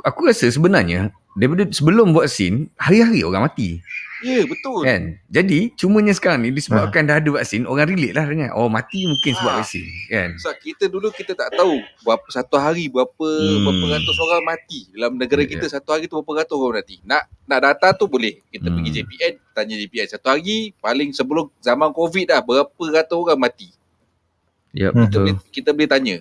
A: Aku rasa sebenarnya daripada sebelum vaksin hari-hari orang mati.
B: Ya, betul.
A: Kan? Jadi cumanya sekarang ni disebabkan dah ada vaksin, orang relate lah dengan mati mungkin sebab vaksin kan.
B: So kita dulu kita tak tahu satu hari berapa ratus orang mati dalam negara kita. Satu hari tu berapa ratus orang mati. Nak data tu boleh kita pergi JPN, tanya JPN satu hari paling sebelum zaman COVID dah berapa ratus orang mati.
A: Ya, betul.
B: Kita boleh tanya.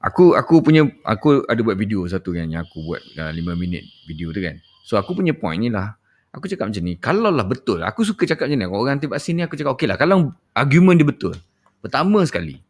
A: Aku ada buat video satu yang aku buat 5 minit video tu kan. So aku punya point ni lah. Aku cakap macam ni, kalau lah betul, aku suka cakap macam ni. Orang anti vaksin ni aku cakap okey lah. Kalau argument dia betul. Pertama sekali,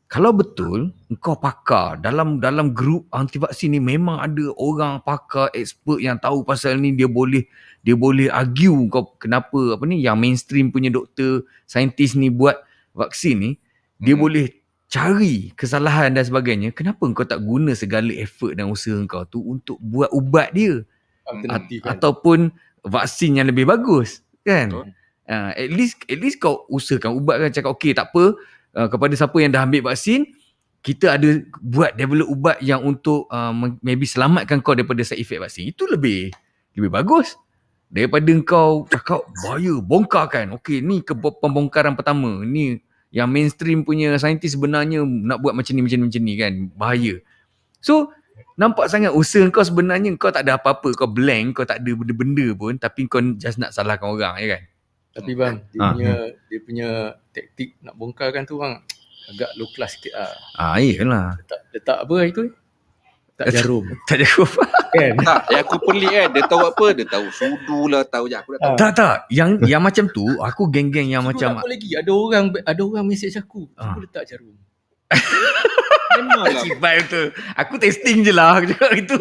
A: kalau betul engkau pakar dalam grup anti vaksin ni memang ada orang pakar expert yang tahu pasal ni, dia boleh argue kau kenapa yang mainstream punya doktor, saintis ni buat vaksin ni, dia boleh cari kesalahan dan sebagainya. Kenapa kau tak guna segala effort dan usaha kau tu untuk buat ubat dia? Ataupun vaksin yang lebih bagus kan. At least kau usahakan ubat kan, cakap okey tak apa, kepada siapa yang dah ambil vaksin kita ada buat develop ubat yang untuk maybe selamatkan kau daripada side effect vaksin. Itu lebih bagus daripada kau cakap bahaya, bongkarkan. Okey ni pembongkaran pertama ni yang mainstream punya saintis sebenarnya nak buat macam ni kan, bahaya. So nampak sangat usaha kau sebenarnya kau tak ada apa-apa, kau blank, kau tak ada benda-benda pun, tapi kau just nak salahkan orang ya kan.
G: Tapi bang, dia punya taktik nak bongkarkan tu bang agak low class sikit lah.
A: Iyalah.
G: Letak apa itu? Tak jarum.
A: Tak jarum.
G: Kan?
B: Tak, yang aku pelik kan, dia tahu apa? Dia tahu sudu lah, tahu je aku dah tahu.
A: Tak. Yang macam tu, aku geng-geng yang
G: sudu
A: macam
G: apa lagi? Ada orang message aku. Aku letak jarum.
B: Memanglah.
A: Cibai betul. Aku testing je lah aku cakap gitu.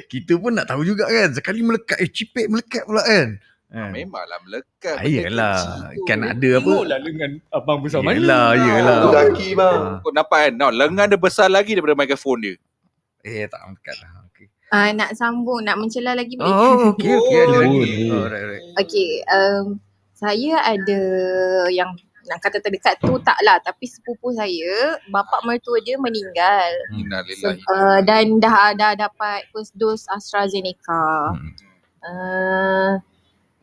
A: Kita pun nak tahu juga kan. Sekali melekat, cipik melekat pula kan.
B: Memanglah melekat.
A: Yelah, kan ada apa.
G: Tengoklah lengan abang besar mana.
A: Yelah.
D: Kaki bang.
B: Kau nampak kan? Lengan dia besar lagi daripada mikrofon dia.
A: Tak melekat lah. Okay.
K: Nak sambung, nak mencela lagi boleh?
A: Okay. Ada lagi. Right.
K: Okay, saya ada yang nak kata terdekat tu taklah, tapi sepupu saya, bapa mertua dia meninggal. Dan dah dapat first dose AstraZeneca.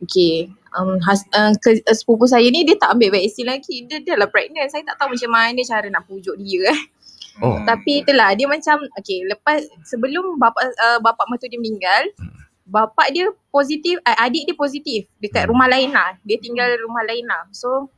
K: Okay. Sepupu saya ni dia tak ambil vaksin lagi. Dia dah lah pregnant. Saya tak tahu macam mana cara nak pujuk dia. Tapi itulah dia macam lepas sebelum bapa mertua dia meninggal, bapa dia positif, adik dia positif dekat rumah lain lah. Dia tinggal rumah lain lah. So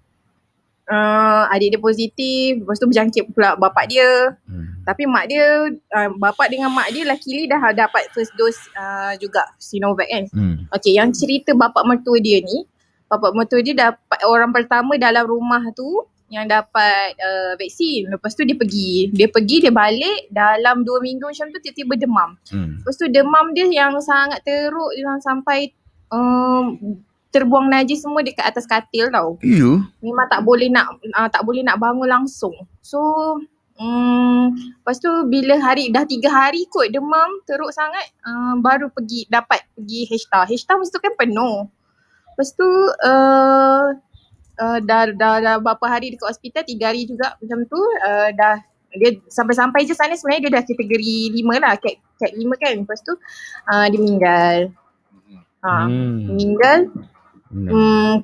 K: adik dia positif, lepas tu berjangkit pula bapa dia. Tapi mak dia, bapa dengan mak dia luckily dah dapat first dose juga Sinovac kan. Okay, yang cerita bapa mertua dia ni, bapa mertua dia dapat orang pertama dalam rumah tu yang dapat vaksin. Lepas tu dia balik dalam 2 minggu macam tu tiba-tiba demam. Lepas tu demam dia yang sangat teruk, yang sampai terbuang najis semua dekat atas katil tau. Memang tak boleh nak bangun langsung. So lepas tu bila dah 3 hari kot demam teruk sangat, baru dapat pergi HTA. HTA masa tu kan penuh. Lepas tu dah berapa hari dekat hospital, 3 hari juga macam tu, dah dia sampai-sampai je sana sebenarnya dia dah kategori 5 lah, cat 5 kan. Lepas tu dia meninggal. Meninggal.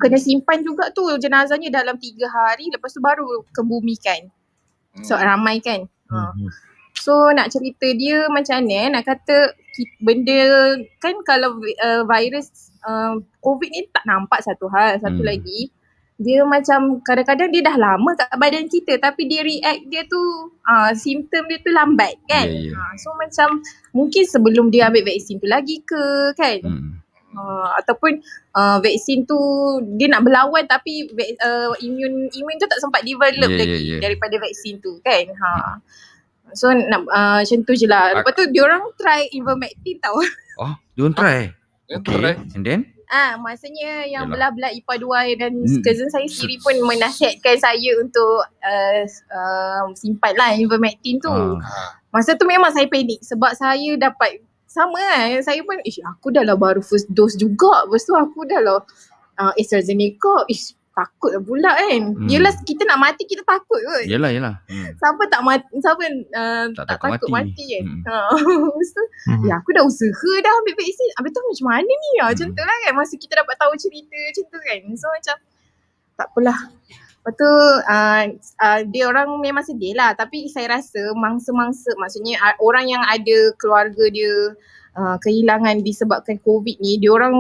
K: Kena simpan juga tu jenazahnya dalam 3 hari, lepas tu baru kebumikan. So ramai kan. So nak cerita dia macam mana, nak kata benda kan, kalau virus COVID ni tak nampak satu hal. Satu lagi dia macam kadang-kadang dia dah lama kat badan kita tapi dia react dia tu simptom dia tu lambat kan. So macam mungkin sebelum dia ambil vaksin tu lagi ke kan. Ataupun vaksin tu dia nak berlawan tapi imun tu tak sempat develop lagi daripada vaksin tu kan. So nak macam tu je lah. Lepas tu diorang try Ivermectin tau.
A: Diorang try? Okay. And then?
K: Maksudnya yang belah-belah IPA 2 dan cousin saya sendiri pun menasihatkan saya untuk simpan lah Ivermectin tu. Masa tu memang saya panik sebab saya dapat sama lah. Saya pun aku dah lah baru first dose juga. Lepas tu aku dah lah AstraZeneca. Takut lah pula kan. Yelah kita nak mati kita takut kot.
A: Yelah.
K: Siapa tak mati, siapa tak takut mati kan. Lepas tu aku dah usaha dah ambil vaksin. Habis tu macam mana ni macam tu lah kan. Masa kita dapat tahu cerita macam tu kan. So macam tak apalah. Lepas tu dia orang memang sedih lah. Tapi saya rasa mangsa-mangsa, maksudnya orang yang ada keluarga dia kehilangan disebabkan COVID ni, dia orang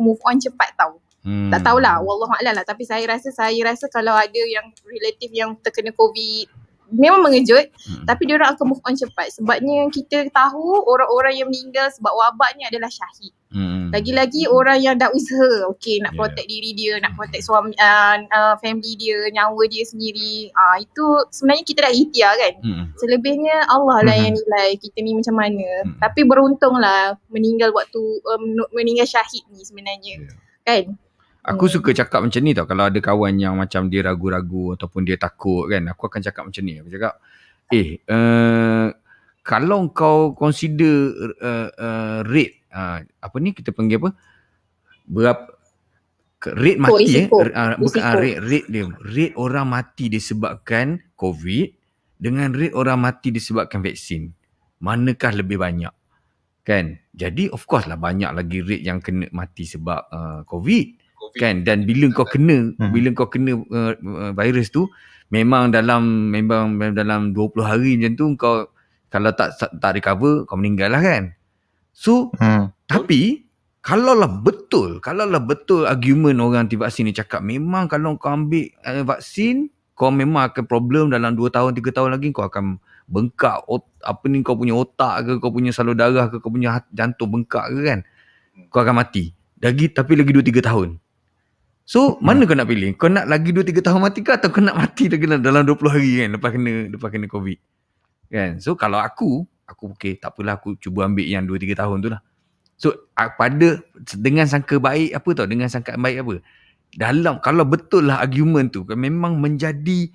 K: move on cepat tau. Tak tahulah, wallahualam lah. Tapi saya rasa kalau ada yang relatif yang terkena COVID, memang mengejut. Tapi dia orang akan move on cepat. Sebabnya kita tahu orang-orang yang meninggal sebab wabak ni adalah syahid. Lagi-lagi orang yang dah usaha nak protect diri dia, nak protect suami, family dia, nyawa dia sendiri. Itu sebenarnya kita dah ikhtiar kan. Selebihnya Allah lah yang nilai kita ni macam mana. Tapi beruntunglah meninggal syahid ni sebenarnya. Kan?
A: Aku suka cakap macam ni tau. Kalau ada kawan yang macam dia ragu-ragu ataupun dia takut kan, aku akan cakap macam ni. Aku cakap, kalau kau consider rate, apa ni kita panggil apa? Berapa rate mati rate orang mati disebabkan COVID dengan rate orang mati disebabkan vaksin. Manakah lebih banyak? Kan? Jadi of course lah banyak lagi rate yang kena mati sebab COVID. Kan, dan bila kau kena virus tu memang dalam 20 hari macam tu kau kalau tak recover kau meninggal lah kan. So tapi kalau lah betul argument orang anti vaksin ni cakap memang kalau kau ambil vaksin kau memang akan problem dalam 2 tahun 3 tahun lagi kau akan bengkak kau punya otak ke, kau punya salur darah ke, kau punya jantung bengkak ke kan, kau akan mati tapi lagi 2-3 tahun. So mana kau nak pilih? Kau nak lagi 2-3 tahun mati ke atau kau nak mati dalam 20 hari kan lepas kena COVID kan. So kalau aku aku okey, tak apalah aku cuba ambil yang 2-3 tahun tu lah. So dengan sangka baik apa tau, dengan sangkaan baik apa, dalam kalau betul lah argument tu memang menjadi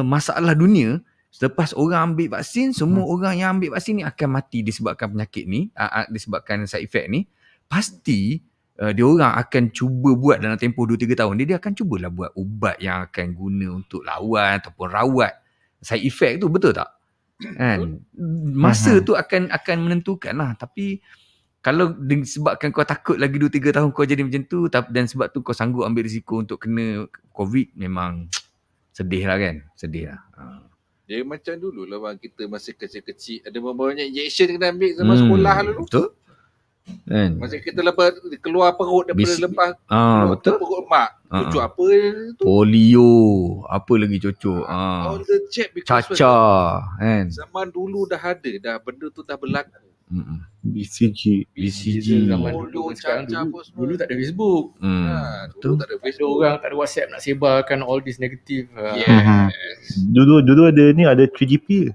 A: masalah dunia, selepas orang ambil vaksin, semua orang yang ambil vaksin ni akan mati disebabkan penyakit ni, disebabkan side effect ni, pasti dia orang akan cuba buat dalam tempoh 2-3 tahun dia akan cubalah buat ubat yang akan guna untuk lawan ataupun rawat side effect tu, betul tak? Kan? Masa tu akan menentukan lah. Tapi kalau disebabkan kau takut lagi 2-3 tahun kau jadi macam tu, dan sebab tu kau sanggup ambil risiko untuk kena COVID, memang sedih lah kan? Sedih lah.
B: Dia macam dulu lah bang, kita masa kecil-kecil ada banyak injection kena ambil zaman sekolah dulu.
A: Betul. Kan?
B: Masa kita lepas keluar perut daripada lepas
A: betul.
B: perut mak. Cucuk apa tu?
A: Polio, apa lagi cucuk?
B: All the jab
A: Caca, kan?
B: zaman dulu dah ada dah, benda tu dah berlaku.
C: BCG.
G: Zaman dulu sekarang dulu tak ada Facebook.
B: Dulu tak ada Facebook.
G: Orang tak ada WhatsApp nak sebarkan all this negative.
C: Dulu ada 3GP.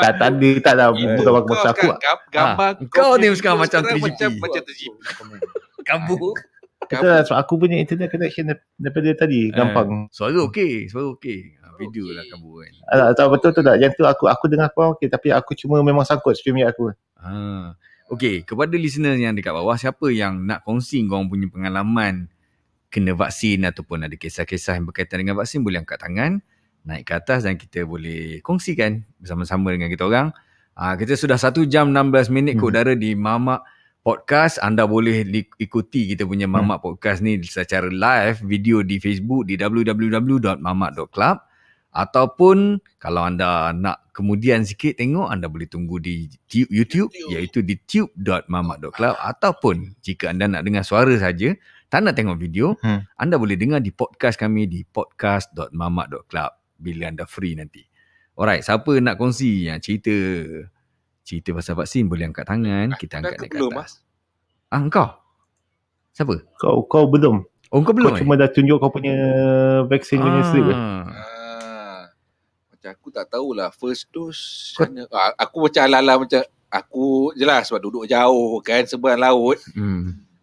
C: Tak ada bukan masa aku.
B: Gambar
A: kau ni sekarang macam 3GP.
B: Macam 3GP.
A: Kabur.
C: Betul, aku punya internet connection daripada tadi gampang.
A: Suara okey. Video lah kabur kan.
C: Tak betul tu tak. Yang tu aku dengar kau okey, tapi aku cuma memang sangkut streaming aku.
A: Okey, kepada listener yang dekat bawah, siapa yang nak kongsi korang punya pengalaman kena vaksin ataupun ada kisah-kisah yang berkaitan dengan vaksin, boleh angkat tangan, naik ke atas dan kita boleh kongsikan bersama-sama dengan kita orang. Kita sudah 1 jam 16 minit ke udara di Mamak Podcast. Anda boleh ikuti kita punya Mamak Podcast ni secara live video di Facebook di www.mamak.club, ataupun kalau anda nak kemudian sikit tengok, anda boleh tunggu di YouTube iaitu di tube.mamak.club, ataupun jika anda nak dengar suara saja, tak nak tengok video, anda boleh dengar di podcast kami di podcast.mamak.club bila anda free nanti. Alright, siapa nak kongsi yang cerita pasal vaksin boleh angkat tangan, kita angkat naik ke atas. Engkau? Siapa?
C: Kau belum.
A: Oh, kau belum?
C: Kau cuma dah tunjuk kau punya vaksin punya slip.
B: Macam aku tak tahulah first dose. Aku macam ala-ala macam aku jelas sebab duduk jauh kan seberang laut.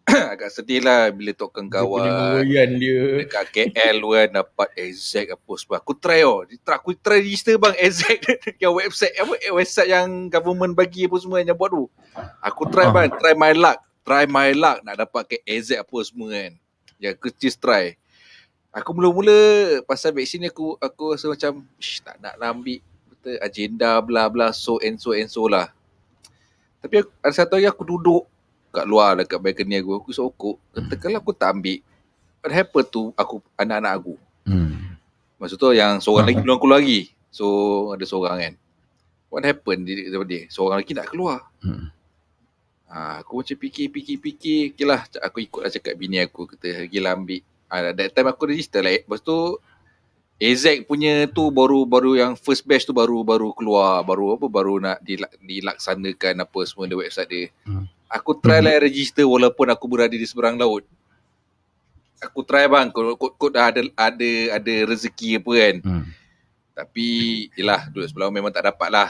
B: Agak sedih lah bila tok kawan
G: dia
B: dekat KL kan dapat exact apa sebab aku try aku try register bang exact yang website yang government bagi apa semua yang buat tu. Aku try bang, try my luck nak dapat ke exact apa semua kan. Ya aku just try. Aku mula-mula pasal vaksin ni aku rasa macam tak nak ambil betul agenda bla bla so and so lah. Tapi ada satu hari aku duduk kat luar dekat balcony aku sokok, katakanlah aku tak ambil, what happened tu aku anak-anak aku. Maksud tu yang seorang lagi belum keluar lagi. So ada seorang kan. What happened dia? Seorang lagi nak keluar. Aku macam fikir okay lah, aku ikutlah cakap bini aku, kata pergilah ambil. That time aku register lah. Lepas tu AZ punya tu baru yang first batch tu baru keluar, baru nak dilaksanakan apa semua di website dia. Aku try lah register walaupun aku berada di seberang laut. Aku try bang, kod dah ada rezeki apa kan. Tapi yelah, duduk sebelah memang tak dapat lah.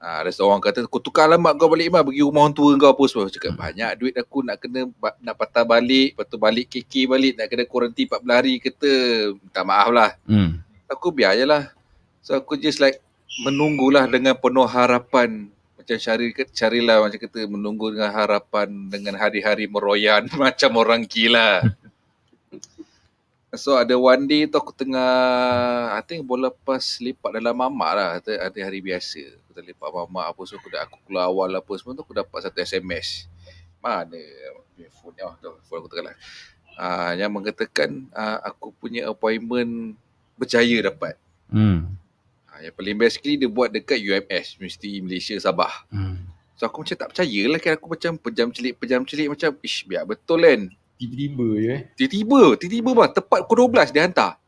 B: Ada seorang kata, kau tukar alamat kau balik mah, pergi rumah orang tua kau apa semua. Cakap banyak duit aku nak patah balik, lepas tu balik KK balik, nak kena kuarantin 14 hari, kata minta maaf lah. Aku biar je lah. So aku just like menunggulah dengan penuh harapan. Macam Syaril lah macam kata, menunggu dengan harapan, dengan hari-hari meroyan macam orang gila. So ada one day tu aku tengah, I think bola pas lepak dalam mamak lah, ada hari biasa. Aku lepak mamak apa, so aku keluar awal apa semua tu, aku dapat satu SMS. Mana phone aku tengah lah. Yang mengatakan aku punya appointment berjaya dapat. Yang paling best sekali dia buat dekat UMS, Universiti Malaysia Sabah. So aku macam tak percaya lah kan, aku macam pejam celik macam biar betul kan.
G: Tiba-tiba je
B: Tiba-tiba bang, tepat pukul 12 dia hantar.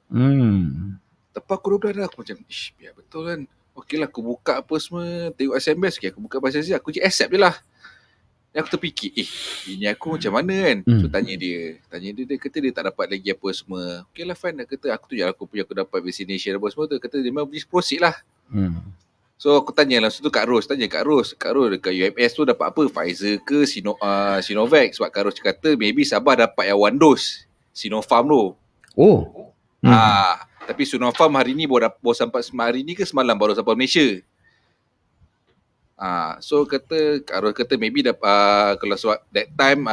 B: Tepat pukul 12 dah, aku macam biar betul kan. Okey lah, aku buka apa semua, tengok SMS, aku buka bahasa Asia, aku je accept je lah. Dan aku terfikir, ini aku macam mana kan. So tanya dia kata dia tak dapat lagi apa semua. Okey lah fine, dia kata aku tu je aku dapat vaccination apa semua tu. Kata dia memang please proceed lah. So aku tanya langsung tu Kak Ros dekat UMS tu dapat apa? Pfizer ke Sinovac? Sebab Kak Ros kata maybe Sabah dapat yang one dose Sinopharm tu. Tapi Sinopharm hari ni baru sampai hari ni ke semalam baru sampai Malaysia. So Kak Ros kata maybe dapat kalau that time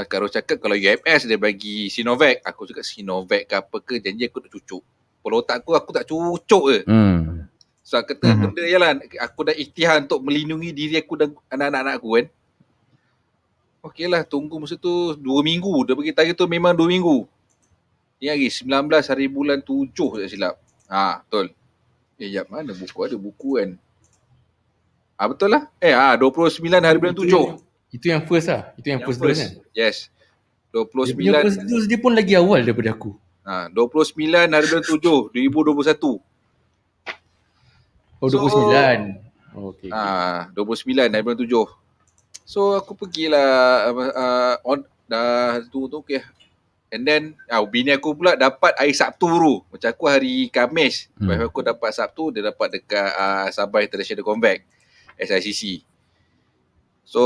B: Kak Ros cakap kalau UMS dia bagi Sinovac, aku cakap Sinovac ke apa ke, janji aku nak cucuk. Kalau otak aku tak cucuk je. So kata benda je lah, aku dah ikhtiar untuk melindungi diri aku dan anak-anak aku kan. Okey lah, tunggu masa tu 2 minggu. Dia bagi target tu memang 2 minggu. Ni hari 19 hari bulan 7 tak silap. Betul. Jap, mana buku? Ada buku kan. Betul lah. 29 hari bulan 7.
G: Itu yang first lah. Itu yang first dose kan?
B: Yes. 29.
G: Dia punya first dose dia pun lagi awal daripada aku.
B: 29 hari bulan 7, 2021.
G: Oh, 29. Okay.
B: 29 hari bulan 7. So aku pergilah dah tu okey. And then bini aku pula dapat hari Sabtu tu. Macam aku hari Khamis. Lepas aku dapat Sabtu, dia dapat dekat Sabah International Convac, SICC. So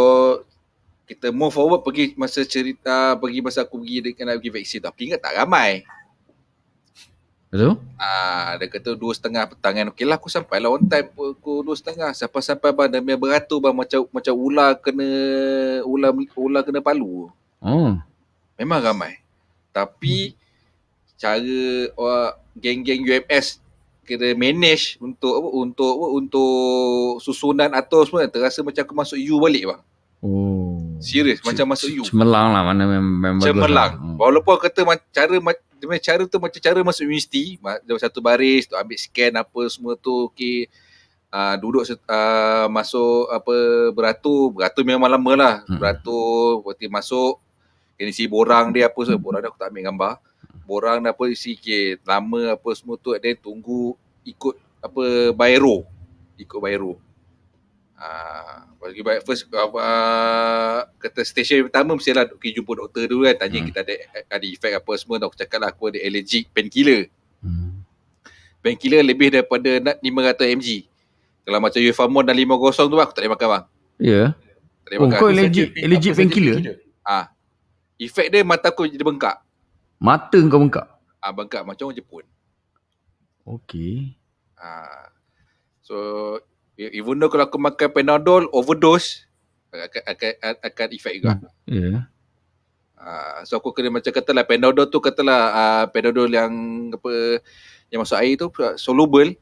B: kita move forward pergi masa aku pergi nak pergi vaksin. Tapi ingat tak ramai.
A: Betul?
B: Dia kata 2:30 petang kan. Okey lah, aku sampai lah on time pukul 2:30. Sampai bang dah beratur bang macam ular kena palu. Memang ramai. Tapi cara geng-geng UMS kira manage untuk susunan atur semua, terasa macam aku masuk U balik bang. Serius macam masuk U.
A: Cemerlang lah, mana memang
B: cemerlang. Walaupun kata cara tu macam cara masuk universiti, satu baris tu ambil scan apa semua tu okey. Duduk masuk beratur memang lama lah. Beratur berarti masuk kena isi borang dia apa semua. Borang dia aku tak ambil gambar. Borang apa isi lama apa semua tu, then tunggu ikut bairo. Bagi first kata stesen pertama mestilah pergi jumpa doktor dulu kan, tanya kita ada efek apa semua. Aku cakap lah aku ada allergic painkiller. Painkiller lebih daripada 500 mg. Kalau macam Eufamon dan 50 tu aku tak boleh makan bang.
A: Ya.
B: Tak boleh makan.
A: Kau allergic painkiller?
B: Efek dia mata aku jadi bengkak.
A: Mata kau bengkak?
B: Bengkak macam orang Jepun.
A: Okey.
B: So even though kalau aku makan Panadol overdose akan efek juga.
A: Ya.
B: So aku kena macam katalah Panadol tu Panadol yang yang masuk air tu soluble.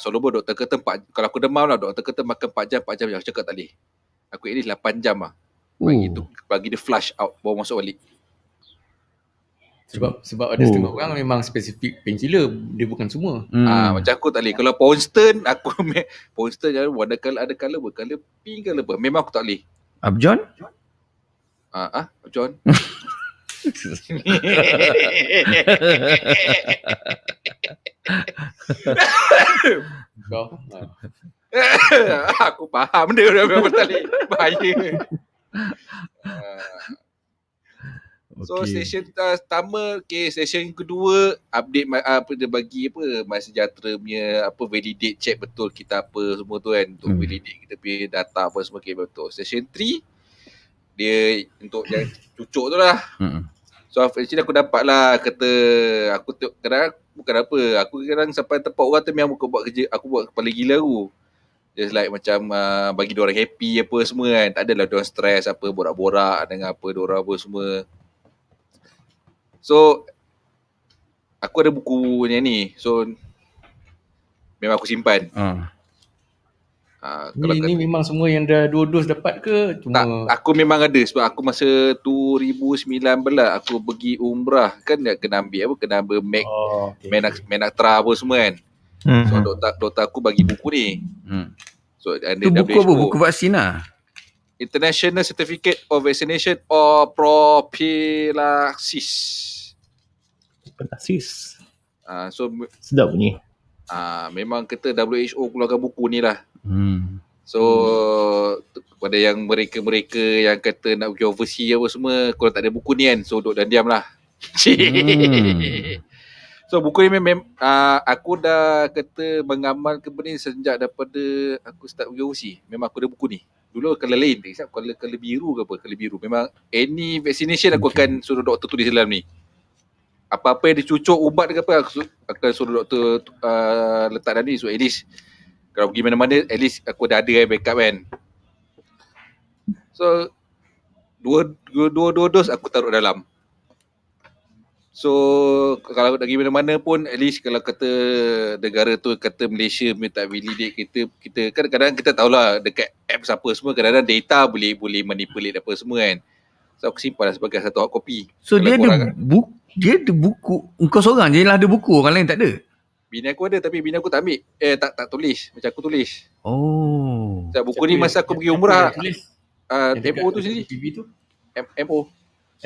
B: Soluble doktor kata kalau aku demam lah doktor kata makan 4 jam aku cakap tak boleh. Aku ini 8 jam lah. Bagi dia flush out baru masuk balik.
G: Sebab ada setengah orang memang spesifik painkiller, dia bukan semua.
B: Macam aku tak boleh. Kalau Ponston Ponston ada colour pink colour apa. Memang aku tak boleh.
A: Abjon?
B: Abjon. Aku faham dia memang tak boleh. Bahaya. So session pertama, session kedua update dia bagi MySejahtera punya validate check betul kita apa semua tu kan, untuk validate kita punya data apa semua betul. Session 3 dia untuk yang cucuk tu lah. So actually aku dapat lah kata aku kadang bukan apa, aku kadang sampai tempat orang tu memang buat kerja, aku buat kepala gila aku. Just like macam bagi diorang happy apa semua kan, tak adalah diorang stress borak-borak dengan diorang apa semua. So aku ada buku ni, so memang aku simpan.
G: Ni memang semua yang dah 2 dos dapat ke?
B: Tak, aku memang ada sebab aku masa 2019 aku pergi umrah kan, kena ambil Menaktra apa semua kan. So doktor aku bagi buku ni. So ada
A: buku apa? Buku vaksin lah.
B: International Certificate of Vaccination or Prophylaxis. So
C: sedap bunyi.
B: Memang kata WHO keluarkan buku ni lah. So kepada yang mereka yang kata nak pergi overseas apa semua, korang tak ada buku ni kan, so duduk dan diam lah. So buku ni memang aku dah kata mengamalkan benda ni sejak daripada aku start pergi overseas. Memang aku ada buku ni. Dulu colour lain, tak kisah colour biru ke apa, colour biru. Memang any vaccination aku akan suruh doktor tulis dalam ni. Apa-apa yang dicucuk ubat ke apa, aku akan suruh doktor letak dalam ni. So at least kalau pergi mana-mana, at least aku dah ada backup kan. So dua dos aku taruh dalam. So kalau nak pergi mana-mana pun, at least kalau kata negara tu kata Malaysia minta validate kita kan kadang-kadang kita tahulah dekat apps apa semua, kadang-kadang data boleh manipulate apa semua kan. So aku simpan sebagai satu hard copy.
A: So dia ada buku, kau seorang je lah ada buku, orang lain tak ada?
B: Bini aku ada tapi bini aku tak ambil. Tak tulis. Macam aku tulis.
A: Oh.
B: So, buku ni masa aku pergi umrah. MO tu sendiri.
G: TV tu?
B: MO.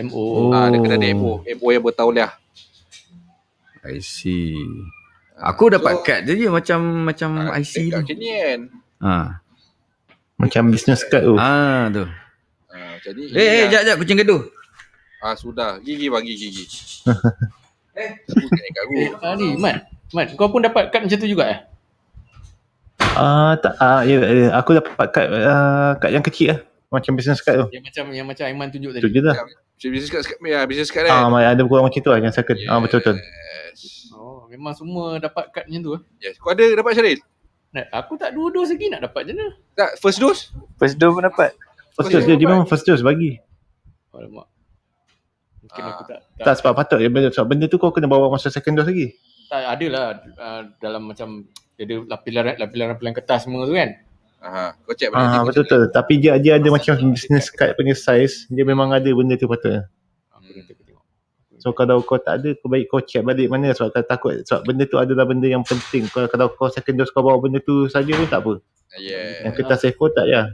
G: MO.
B: Dia kena ada MO yang bertauliah.
A: I see. Aku dapat kad je macam IC tu.
B: Macam ni kan.
C: Macam business card tu.
A: Tu.
B: Macam ni.
A: Jap kucing gaduh.
B: Sudah. Gigi bagi gigi.
G: Ni Mat, kau pun dapat kad macam tu juga
C: Tak, aku dapat kad yang kecil lah. Macam business card tu.
G: Yang macam Aiman tunjuk tadi.
C: Tu je lah.
B: Business card kan.
C: Ada kurang macam tu lah, yang second. Betul-betul.
G: Memang semua dapat kad macam tu.
B: Yes. Kau ada dapat Syaril?
G: Aku tak 2 dos lagi nak dapat je mana.
B: Tak, first dose?
F: First dose pun dapat.
C: First dose dia memang first dose bagi.
G: Alamak. Mungkin aku
C: tak sebab patut sebab benda tu kau kena bawa masa second dose lagi.
G: Tak adalah dalam macam dia ada lapisan kertas semua tu kan.
B: Kau check
C: betul. Tapi dia ada macam business card punya size, dia memang ada benda tu patutnya. So kalau kau tak ada, kau baik kau check balik mana, sebab takut sebab benda tu adalah benda yang penting. Kalau kau second dose kau bawa benda tu saja pun tak apa. Yang kertas A4 tak ya.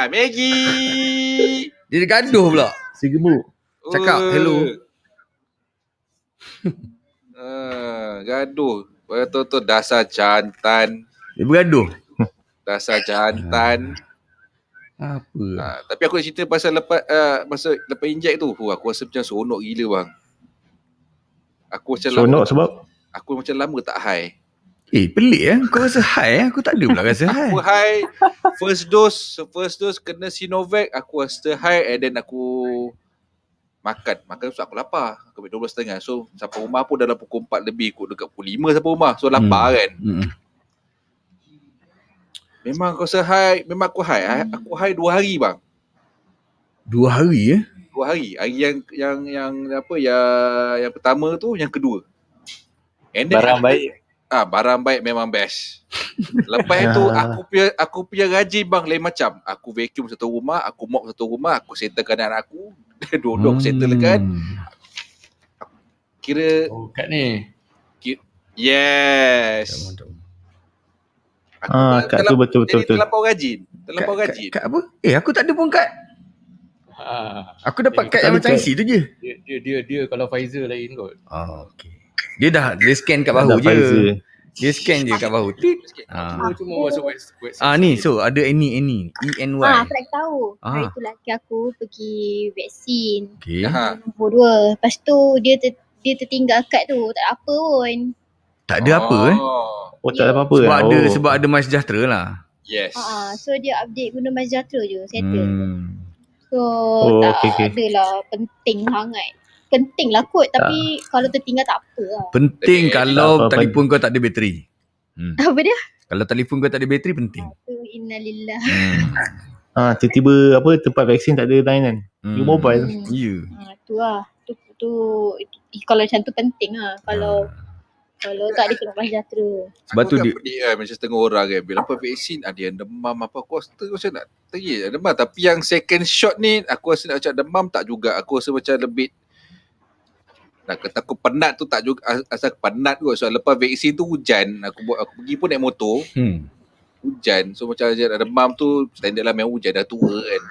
B: Maggie.
A: Dia gaduh pula.
C: Si gemuk.
A: Cakap hello.
B: Gaduh. Betul-betul dasar jantan.
A: Dia bergaduh.
B: Dasar jantan.
A: Apa?
B: Tapi aku nak cerita pasal lepas inject tu. Aku rasa macam seronok gila bang. Aku macam
C: seronok sebab?
B: Aku macam lama tak high.
A: Pelik kau rasa high Aku tak ada pula rasa high.
B: Aku high. First dose kena Sinovac. Aku rasa high. And then aku Makan sebab aku lapar. Aku ambil 12.30. So sampai rumah pun dalam pukul 4 lebih. Dekat pukul 5 sampai rumah. So lapar kan. Memang aku rasa high. Memang aku high. Aku high 2 hari bang.
A: 2 hari
B: 2 hari. Hari yang apa yang pertama tu, yang kedua.
F: Barang baik.
B: Barang baik memang best. Lepas tu aku punya rajin bang lain macam. Aku vacuum satu rumah, aku mop satu rumah, aku settlekan anak aku. Duduk settlekan. Kira
G: kat ni.
B: Yes.
C: Kad tu betul.
B: Terlampau rajin.
A: Kad apa? Aku tak ada pun kad. Aku dapat kad yang macam IC tu je.
G: Dia kalau Pfizer lain kot.
A: Okay. Dia scan kat bahu je. Dia scan je kat bahu.
G: Cuma masuk website.
A: Ni so ada ENY.
H: Aku tak tahu. Hari tu laki aku pergi vaksin.
A: Okay.
H: Nombor 2. Lepas tu dia tertinggal kad tu. Tak ada apa pun.
A: Tak ada apa
C: tak ada apa-apa
A: sebab ada MySejahtera lah.
B: Yes.
H: So dia update guna MySejahtera je. Settle. So
C: okay.
H: adalah penting sangat. Penting lah kot. Tapi kalau tertinggal tak apa lah.
A: Penting kalau telefon kau tak ada bateri.
H: Apa dia?
A: Kalau telefon kau tak ada bateri penting.
H: Innalillah.
C: Tiba-tiba tempat vaksin tak ada line kan. You mobile.
H: Tu lah. Tu kalau macam tu penting lah. Kalau tak ada kena MySejahtera.
A: Sebab tu dia
B: pedik kan macam setengah orang kan. Bila lepas vaksin ada yang demam apa. Aku rasa macam nak demam. Tapi yang second shot ni aku rasa nak macam demam tak juga. Aku rasa macam lebih nak kata aku penat tu tak juga, asal penat kot. So lepas vaksin tu hujan, aku pergi pun naik motor. Hujan. So macam demam tu standard lah, memang hujan dah tua kan.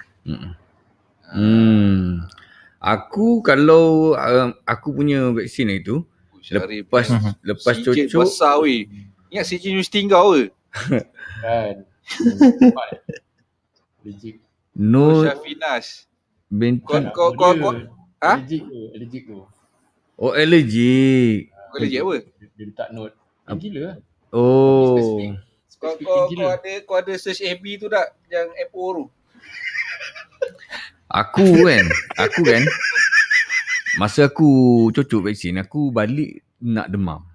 A: Aku kalau aku punya vaksin itu lepas
B: CJ
A: cucuk
B: besar weh. Ingat CJ universiti kau ke?
G: Kan. Legit.
B: Syafinas.
A: Bentang
B: Kau
G: Allergic tu.
A: allergic.
B: Kau legit apa?
G: Dia letak note. Gila lah.
A: Oh.
B: Kau ada search FB tu tak? Yang FO tu.
A: Aku kan masa aku cucuk vaksin, aku balik nak demam.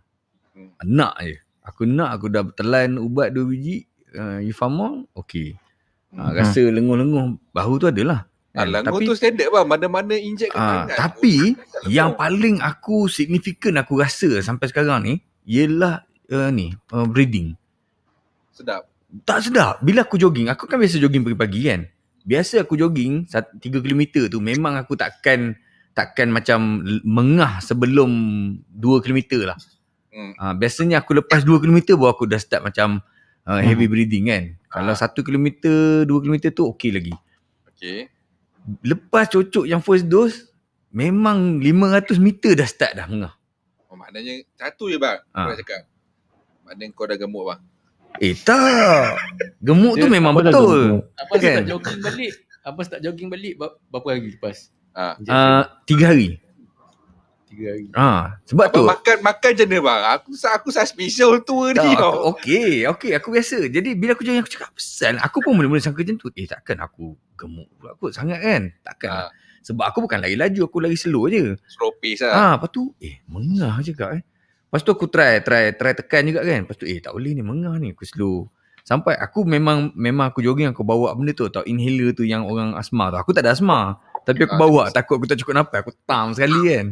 A: Nak je. Aku dah telan ubat 2 biji, Ifamol, okey. Rasa lenguh-lenguh bahu tu adalah.
B: Lenguh tu standard bang, mana-mana injek kena.
A: Tapi yang paling aku signifikan aku rasa sampai sekarang ni ialah breathing.
B: Sedap.
A: Tak sedap. Bila aku jogging, aku kan biasa jogging pagi-pagi kan. Biasa aku jogging 3 km tu memang aku takkan macam mengah sebelum 2 km lah. Biasanya aku lepas 2 km baru aku dah start macam heavy breathing kan. Kalau 1 km, 2 km tu okey lagi.
B: Okey.
A: Lepas cucuk yang first dose, memang 500 meter dah start dah mengah.
B: Maknanya satu je bang, aku nak cakap. Maknanya kau dah gemuk bang.
A: Tak. Gemuk tu memang betul.
G: Apa start jogging balik? Berapa hari lepas?
A: 3 hari.
G: 3 hari.
A: Sebab tu
B: makan macam mana bang? Aku suspicious tu ni.
A: Okey, aku biasa. Jadi bila aku jogging aku cakap pesan, aku pun mula-mula sangka macam tu. Takkan aku gemuk pula kot sangat kan? Takkan. Sebab aku bukan lari laju, aku lari slow je.
B: Slow pace lah.
A: Lepas tu mengah je kak. Lepas tu aku try tekan juga kan. Lepas tu tak boleh ni, mengah ni, aku slow. Sampai aku memang aku jogging, aku bawa benda tu tau, inhaler tu yang orang asma tu. Aku tak ada asma, tapi aku bawa, takut aku tak cukup nafas, aku tam sekali kan.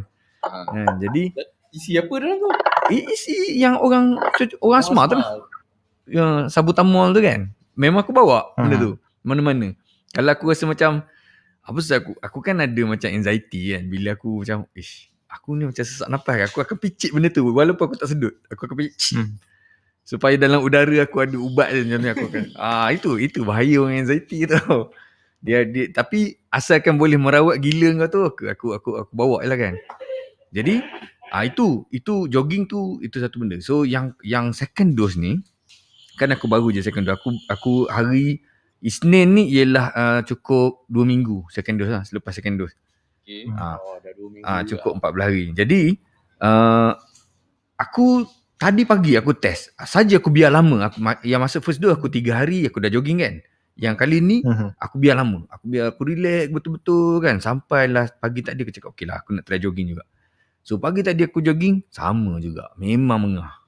A: Jadi
G: isi apa dalam tu?
A: Isi yang orang asma tu lah. Yang sabutamol tu kan. Memang aku bawa benda tu mana-mana. Kalau aku rasa macam aku kan ada macam anxiety kan. Bila aku macam aku ni macam sesak nafas, aku akan picit benda tu walaupun aku tak sedut. Aku akan picit. Supaya dalam udara aku ada ubat je macam ni, aku akan. Itu bahaya orang anxiety tau. Dia tapi asalkan boleh merawat gila kau tu, aku bawa je lah kan. Jadi itu jogging tu, itu satu benda. So yang second dose ni kan aku baru je second dose. Aku hari Isnin ni ialah cukup 2 minggu second dose lah, selepas second dose.
B: Okay.
G: Dah 2 minggu
A: cukup 14 hari. Jadi aku tadi pagi aku test. Saja aku biar lama. Yang masa first dose aku 3 hari aku dah jogging kan. Yang kali ni aku biar lama. Aku relax betul-betul kan. Sampailah pagi tadi aku cakap okeylah aku nak try jogging juga. So pagi tadi aku jogging sama juga. Memang mengah.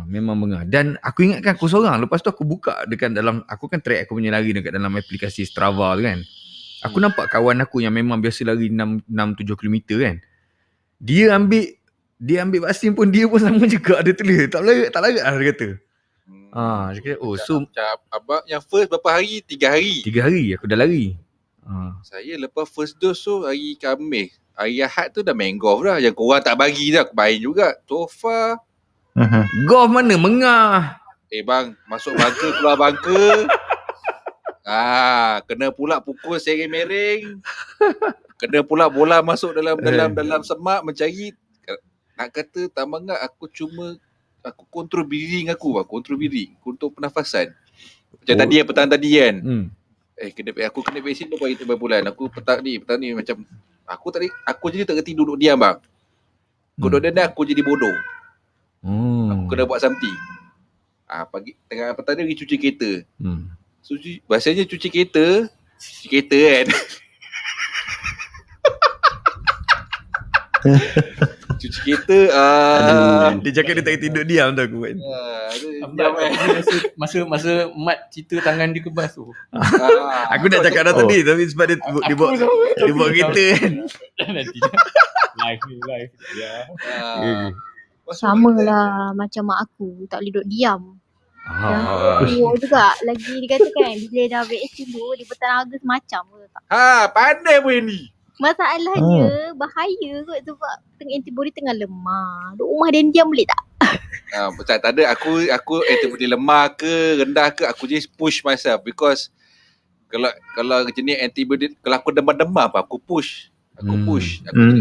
A: Memang mengah. Dan aku ingatkan aku seorang. Lepas tu aku buka dekat dalam, aku kan track aku punya lari dekat dalam aplikasi Strava tu kan. Aku nampak kawan aku yang memang biasa lari 6-7 km kan. Dia ambil vaksin pun dia pun sama juga. Dia tulis tak larat lah dia kata. Dia kata
B: abang yang first berapa hari? 3 hari.
A: 3 hari aku dah lari.
B: Saya lepas first dose tu hari Khamis. Hari Ahad tu dah main golf dah. Yang korang tak bagi dah, aku main juga. So far
A: golf mana mengah.
B: Bang, masuk bunker keluar bunker. Kena pula pukul sering-mering. Kena pula bola masuk dalam semak mencari. Nak kata tak mangap, aku kontrol breathing aku. Kontrol breathing, kontrol pernafasan. Macam tadi petang tadi kan. Aku kena vaksin berapa bulan. Aku petang ni macam aku jadi tak kerti duduk diam bang. Aku duduk diam aku jadi bodoh. Aku kena buat something. Pagi tengah petang ni pergi cuci kereta. Biasanya cuci kereta kan. Cuci kereta
A: dia cakap dia tak tidur diam tu aku kan.
G: Masa Mat cerita tangan dia kebas tu.
A: Aku nak cakap dah tadi tapi sebab dia buat kereta kan.
G: Nanti live.
L: Sama lah macam mak aku, tak boleh duduk diam. Tua juga. Lagi dia kata kan, bila dah vaksin tu, dia bertenaga semacam ke tak?
B: Pandai pun ni.
L: Masalahnya bahaya kot sebab antibody tengah lemah. Duduk rumah diam boleh tak?
B: Tak ada. Aku antibody lemah ke rendah ke, aku just push myself because kalau jenis antibody, kalau aku demam-demam apa, aku push.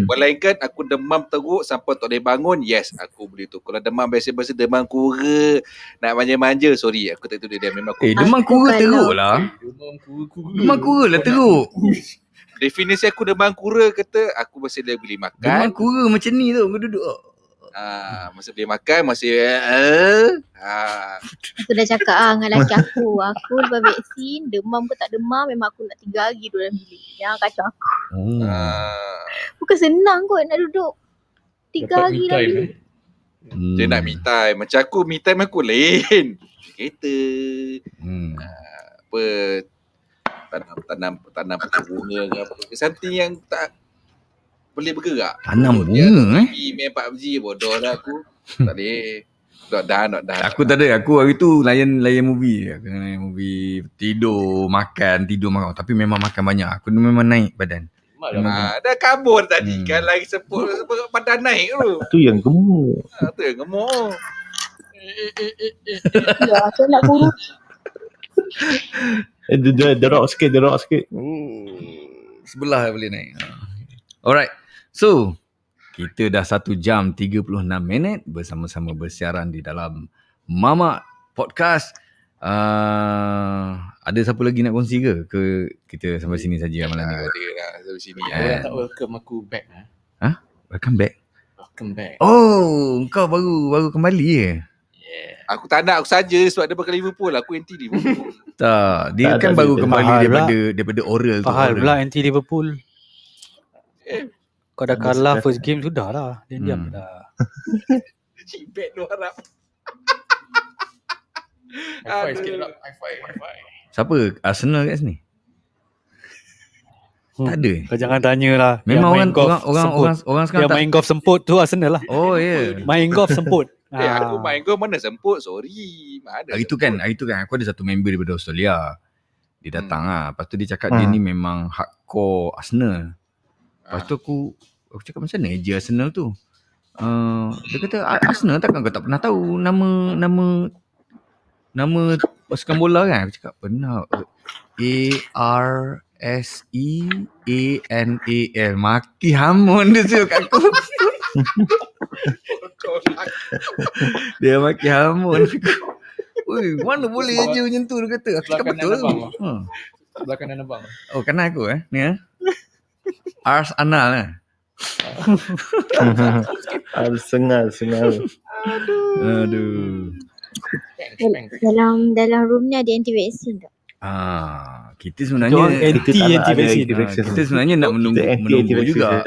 B: Melainkan aku demam teruk sampai tak boleh bangun, yes aku boleh tu. Kalau demam biasa-biasa, demam kura, nak manja-manja, sorry aku tak tahu dia memang
A: demam kura teruk lah. Demam kura lah teruk.
B: Definisi aku demam kura kata aku masih boleh makan.
A: Demam kura macam ni tu, aku duduk.
B: Masa boleh makan, masa
L: Aku dah cakap dengan lelaki aku lepas vaksin, demam ke tak demam, memang aku nak 3 hari duduk dalam bilik. Jangan kacau aku. Bukan senang kot nak duduk 3 hari dalam bilik.
B: Dia nak me time. Macam aku, me time aku lain. Kereta. Tanam bunga ke apa. Something yang tak boleh bergerak.
A: Tanam bunga
B: Main PUBG bodoh lah aku. Tak boleh. Not done.
A: Aku tak ada. Aku hari tu layan movie. Aku layan movie. Tidur makan. Tapi memang makan banyak. Aku memang naik badan.
B: Dah kabur tadi kan. Lagi sepuluh badan naik tu.
C: Tu yang gemuk.
L: Ya, aku nak kurus.
C: Derok sikit.
A: Sebelah boleh naik. Alright. So, kita dah 1 jam 36 minit bersama-sama bersiaran di dalam Mamak Podcast. Ada siapa lagi nak kongsi ke kita sampai sini saja malam ni?
B: Ada lah sampai sini.
G: Orang tak welcome aku back.
A: Welcome back?
G: Welcome back.
A: Oh, kau baru kembali ke?
B: Aku tak nak, aku saja sebab dia pakai Liverpool. Aku anti Liverpool.
A: Tak, dia kan baru kembali daripada oral tu.
M: Fahal pula anti Liverpool. Kau dah kalah first game sudah lah. Diam dah.
B: Cibet lu harap.
G: High five sikit lah. High five.
A: Siapa? Arsenal kat sini? Tak ada.
M: Kau jangan tanya lah.
A: Memang orang sekarang
M: yang main golf semput tu Arsenal lah.
A: Oh ya.
M: Main golf semput.
B: Aku main golf mana semput? Sorry.
A: Hari tu kan aku ada satu member daripada Australia. Dia datang lah. Lepas tu dia cakap dia ni memang hardcore Arsenal. Lepas tu aku cakap macam mana je Arsenal tu? Dia kata Arsenal takkan kau tak pernah tahu nama pasukan bola kan? Aku cakap pernah. ARSEANAL. Maki hamun dia tu kat aku. Dia maki hamun aku. Oi, mana boleh je macam tu dia kata. Aku cakap betul.
G: Sebelah kanan abang.
A: Oh, kanan aku ni Arsenal lah.
C: Arsenal.
A: Aduh.
L: Dalam room ni ada anti-vaksin tak?
A: Kita sebenarnya
M: anti-vaksin.
A: Kita sebenarnya nak menunggu juga.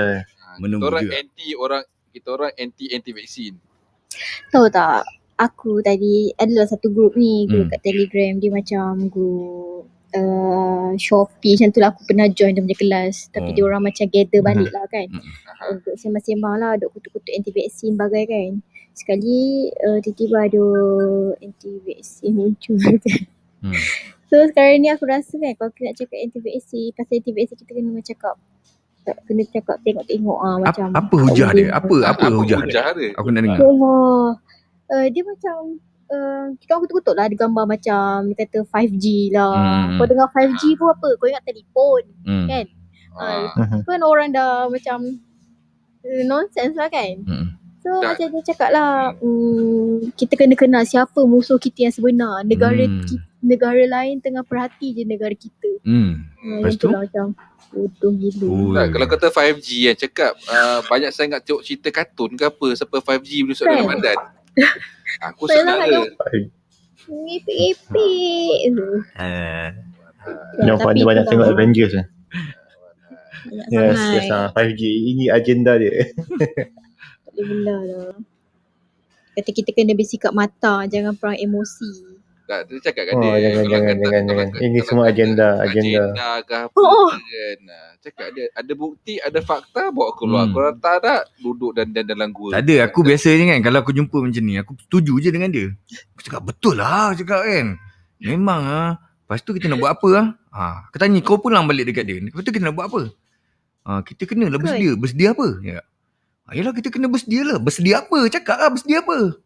B: Kita orang anti-vaksin.
L: Tahu tak? Aku tadi adalah satu grup ni, grup kat Telegram. Dia macam grup Shopee macam tu lah. Aku pernah join dia punya kelas. Tapi dia orang macam gather balik lah kan. Untuk sembang-sembang lah, duk kutuk-kutuk anti-vaksin bagai kan. Sekali tiba-tiba ada anti-vaksin muncul kan. So sekarang ni aku rasa kan, kalau kita nak cakap anti-vaksin, pasal anti-vaksin kita kena cakap tengok-tengok macam
A: apa hujah dia? Apa hujah dia? Aku nak dengar.
L: Dia macam kita orang kutuk-kutuk lah, dia gambar macam dia kata 5G lah. Kau dengar 5G pun apa? Kau ingat telefon kan? Kan orang dah macam nonsense lah kan. So macam dia cakap lah, kita kena kenal siapa musuh kita yang sebenar. Negara lain tengah perhati je negara kita. Lepas tu lah macam bodoh gila.
B: Kalau kata 5G kan, cakap banyak sangat tengok cerita kartun ke apa sampai 5G boleh masuk dalam badan. Aku senang je.
L: Epik-epik.
C: Nampak dia banyak tengok Avengers lah. Yes, 5G. Ini agenda dia.
L: Tak boleh belah lah. Kata kita kena bersikap mata, jangan perang emosi.
B: Tak, dia cakap kat
C: Jangan. Ini semua agenda
B: ke apa kan. Cakap dia ada bukti, ada fakta, bawa keluar. Korang tak ada duduk dan dalam gua.
A: Tak ada, aku biasanya kan kalau aku jumpa macam ni, aku setuju je dengan dia. Aku cakap betul lah cakap kan. Memang lepas tu kita nak buat apa Aku tanya kau pulang balik dekat dia. Lepas tu kita nak buat apa? Kita kena lah bersedia. Bersedia apa? Ya. Yalah kita kena bersedia lah. Bersedia apa? Cakap lah bersedia apa?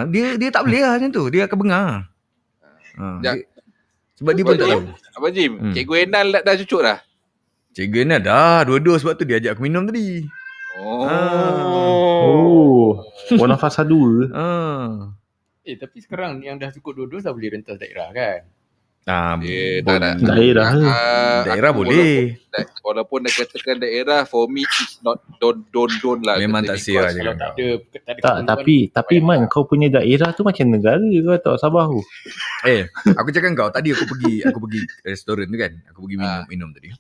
A: Dia tak boleh lah macam tu. Dia akan bengar. Sebab dia pun tak tahu.
B: Abang Jim, Cikgu Enal dah cucuk dah?
A: Cikgu Enal dah. Dua-dua sebab tu dia ajak aku minum tadi.
C: Warna fasa 2.
G: Tapi sekarang yang dah cukup dua-dua dah boleh rentas daerah kan?
B: Dia tak nak
C: Daerah
A: boleh.
B: Walaupun dia katakan daerah, for me it's not don't lah.
A: Memang tak sia je.
C: Tapi Man, kau punya daerah tu macam negara kau tak Sabah tu.
A: Aku cakap kau tadi aku pergi restoran tu kan. Aku pergi minum tadi.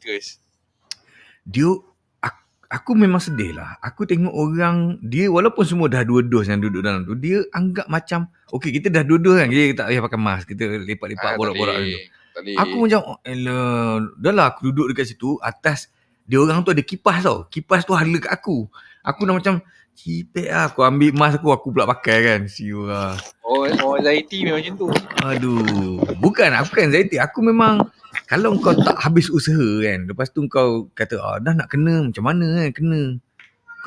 A: Aku memang sedih lah. Aku tengok orang dia walaupun semua dah 2 dos yang duduk dalam tu, dia anggap macam okey kita dah 2 dos kan, kita tak payah pakai mask, kita lepak-lepak borak-borak tu. Aku macam dah lah aku duduk dekat situ atas dia orang tu ada kipas tau. Kipas tu hala kat aku. Aku dah macam cipek lah. Aku ambil mask aku pula pakai kan. Siu lah.
B: Anxiety memang macam tu.
A: Aduh. Bukan anxiety. Aku memang kalau kau tak habis usaha kan, lepas tu kau kata dah nak kena macam mana kan kena.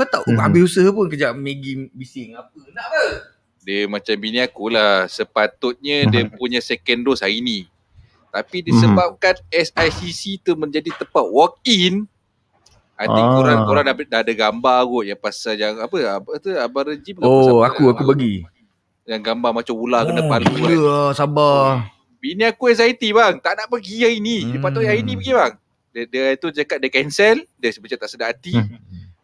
A: Kau tak habis usaha pun kejap Maggie bising apa. Nak apa?
B: Dia macam bini aku lah. Sepatutnya dia punya second dose hari ni. Tapi disebabkan SICC tu menjadi tempat walk-in, I think korang dah ada gambar kot yang pasal yang apa tu Abang Rejim.
A: Aku bagi.
B: Yang gambar macam ular kena palu kan.
A: Sabar.
B: Bini aku anxiety bang. Tak nak pergi hari ni. Dia patutnya hari ni pergi bang. Dia tu cakap dia cancel. Dia macam tak sedar hati.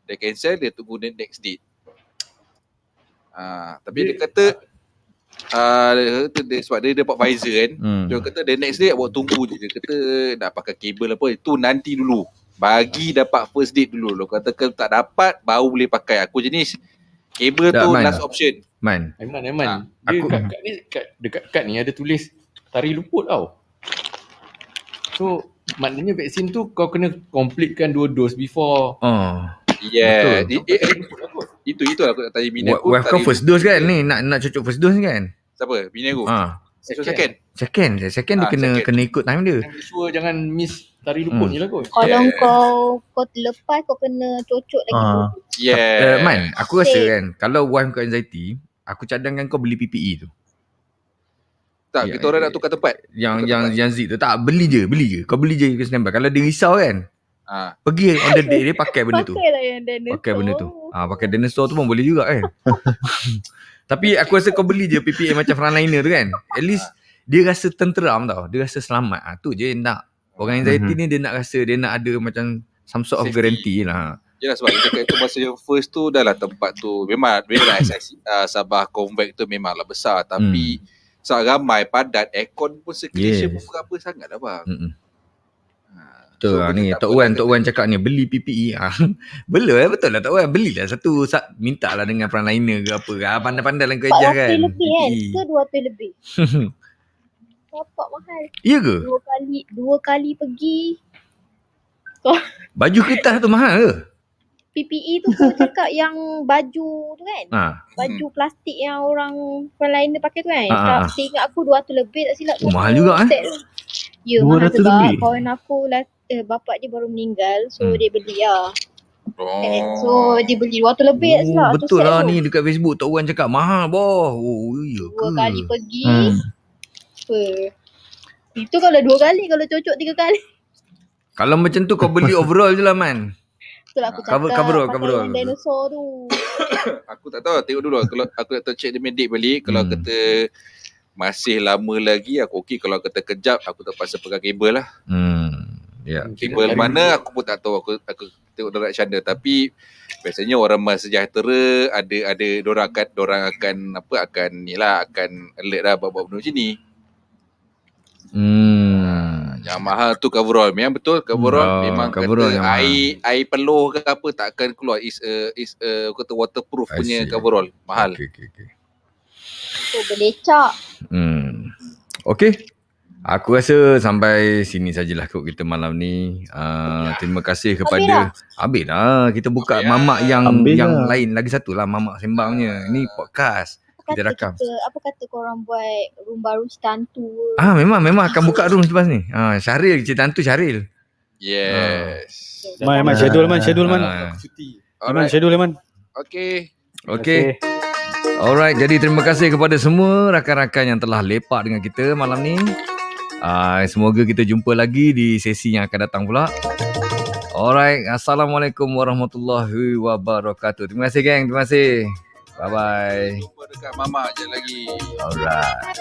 B: Dia cancel. Dia tunggu next date. Tapi dia kata sebab dia dapat Pfizer kan. Dia kata the next day buat tunggu je. Dia kata nak pakai kabel apa. Itu nanti dulu. Bagi dapat first date dulu. Lo kata kalau tak dapat baru boleh pakai. Aku jenis kabel tu last option.
A: Aiman.
G: Dia dekat kad ni ada tulis tari luput tau. So maknanya vaksin tu kau kena completekan 2 dos before.
B: Yeah. Itu aku nak tanya bini aku.
A: Kau first dose kan ni? Nak cocok first dose ni kan?
B: Siapa? Bini aku?
A: Second dia kena ikut time dia.
G: Sure jangan miss tari luput ni lah kot.
L: Kalau kau terlepas kau kena cocok lagi.
A: Man, aku rasa kan kalau wife kau anxiety, aku cadangkan kau beli PPE tu.
B: Tak, kita orang nak tukar tempat.
A: Yang Z tu tak, beli je. Kau beli je ke standby. Kalau dia risau kan, pergi on the day dia pakai benda tu.
L: Pakailah yang dinosaur.
A: Pakai benda tu. Pakai dinosaur tu pun boleh juga kan. Tapi aku rasa kau beli je PPE macam frontliner tu kan. At least dia rasa tenteram tau. Dia rasa selamat. Tu je nak. Orang anxiety ni dia nak rasa, dia nak ada macam some sort of guarantee lah.
B: Yelah sebab dia cakap itu masa yang first tu dah lah tempat tu. Memang Sabah Convex tu memanglah besar. Tapi sangat ramai, padat, aircon pun circulation pun berapa sangat lah bang.
A: Betul lah ni, Tok Wan cakap ni, beli PPE. Betul lah Tok Wan, belilah satu, minta lah dengan frontliner ke apa. Pandai-pandai lah kau ajar kan.
L: RM400 lebih kan, ke RM200 lebih. Dapat mahal.
A: Ya ke?
L: Dua kali pergi.
A: Baju kertas tu mahal ke?
L: PPE tu kau cakap yang baju tu kan? Baju plastik yang orang frontliner pakai tu kan? Saya ingat aku RM200 lebih tak silap.
A: Mahal juga
L: Ya, mahal sebab kawan aku bapak dia baru meninggal. So dia beli lah. So dia beli RM200 lebih tak silap.
A: Betul lah ni dekat Facebook Tok Wan cakap mahal boh. Ya ke?
L: 2 kali pergi. Itu kalau 2 kali, kalau cocok 3 kali.
A: Kalau macam tu kau beli overall je lah Man.
L: Itulah aku cakap
A: cover
L: yang dinosaur tu.
B: Aku tak tahu, tengok dulu. Kalau aku nak check dia date balik, kalau kata masih lama lagi aku okey. Kalau kata kejap aku terpaksa pegang kabel lah. Kabel mana aku pun tak tahu. Aku tengok direction dia. Tapi biasanya orang sejahtera ada dorang akan alert lah buat benda macam ni. Yang mahal tu coverall. Memang betul coverall. Memang
A: coverall
B: kata air peluh ke apa tak akan keluar. Is kata waterproof punya coverall. Mahal.
L: Oh, belecak.
A: Okay. Aku rasa sampai sini sajalah kot kita malam ni. Terima kasih kepada habis lah. Kita buka mamak yang lain. Lagi satu lah mamak sembangnya. Ini podcast. Kita rakam.
L: Apa kata korang buat room baru cerita hantu?
A: Memang akan buka room selepas ni. Syaril, cerita hantu Syaril.
B: Yes.
M: Man, schedule man. Schedule man.
B: Okay.
A: Alright, jadi terima kasih kepada semua rakan-rakan yang telah lepak dengan kita malam ni. Semoga kita jumpa lagi di sesi yang akan datang pula. Alright, Assalamualaikum warahmatullahi wabarakatuh. Terima kasih geng, terima kasih. Bye-bye.
B: Jumpa dekat Mama je lagi.
A: Alright.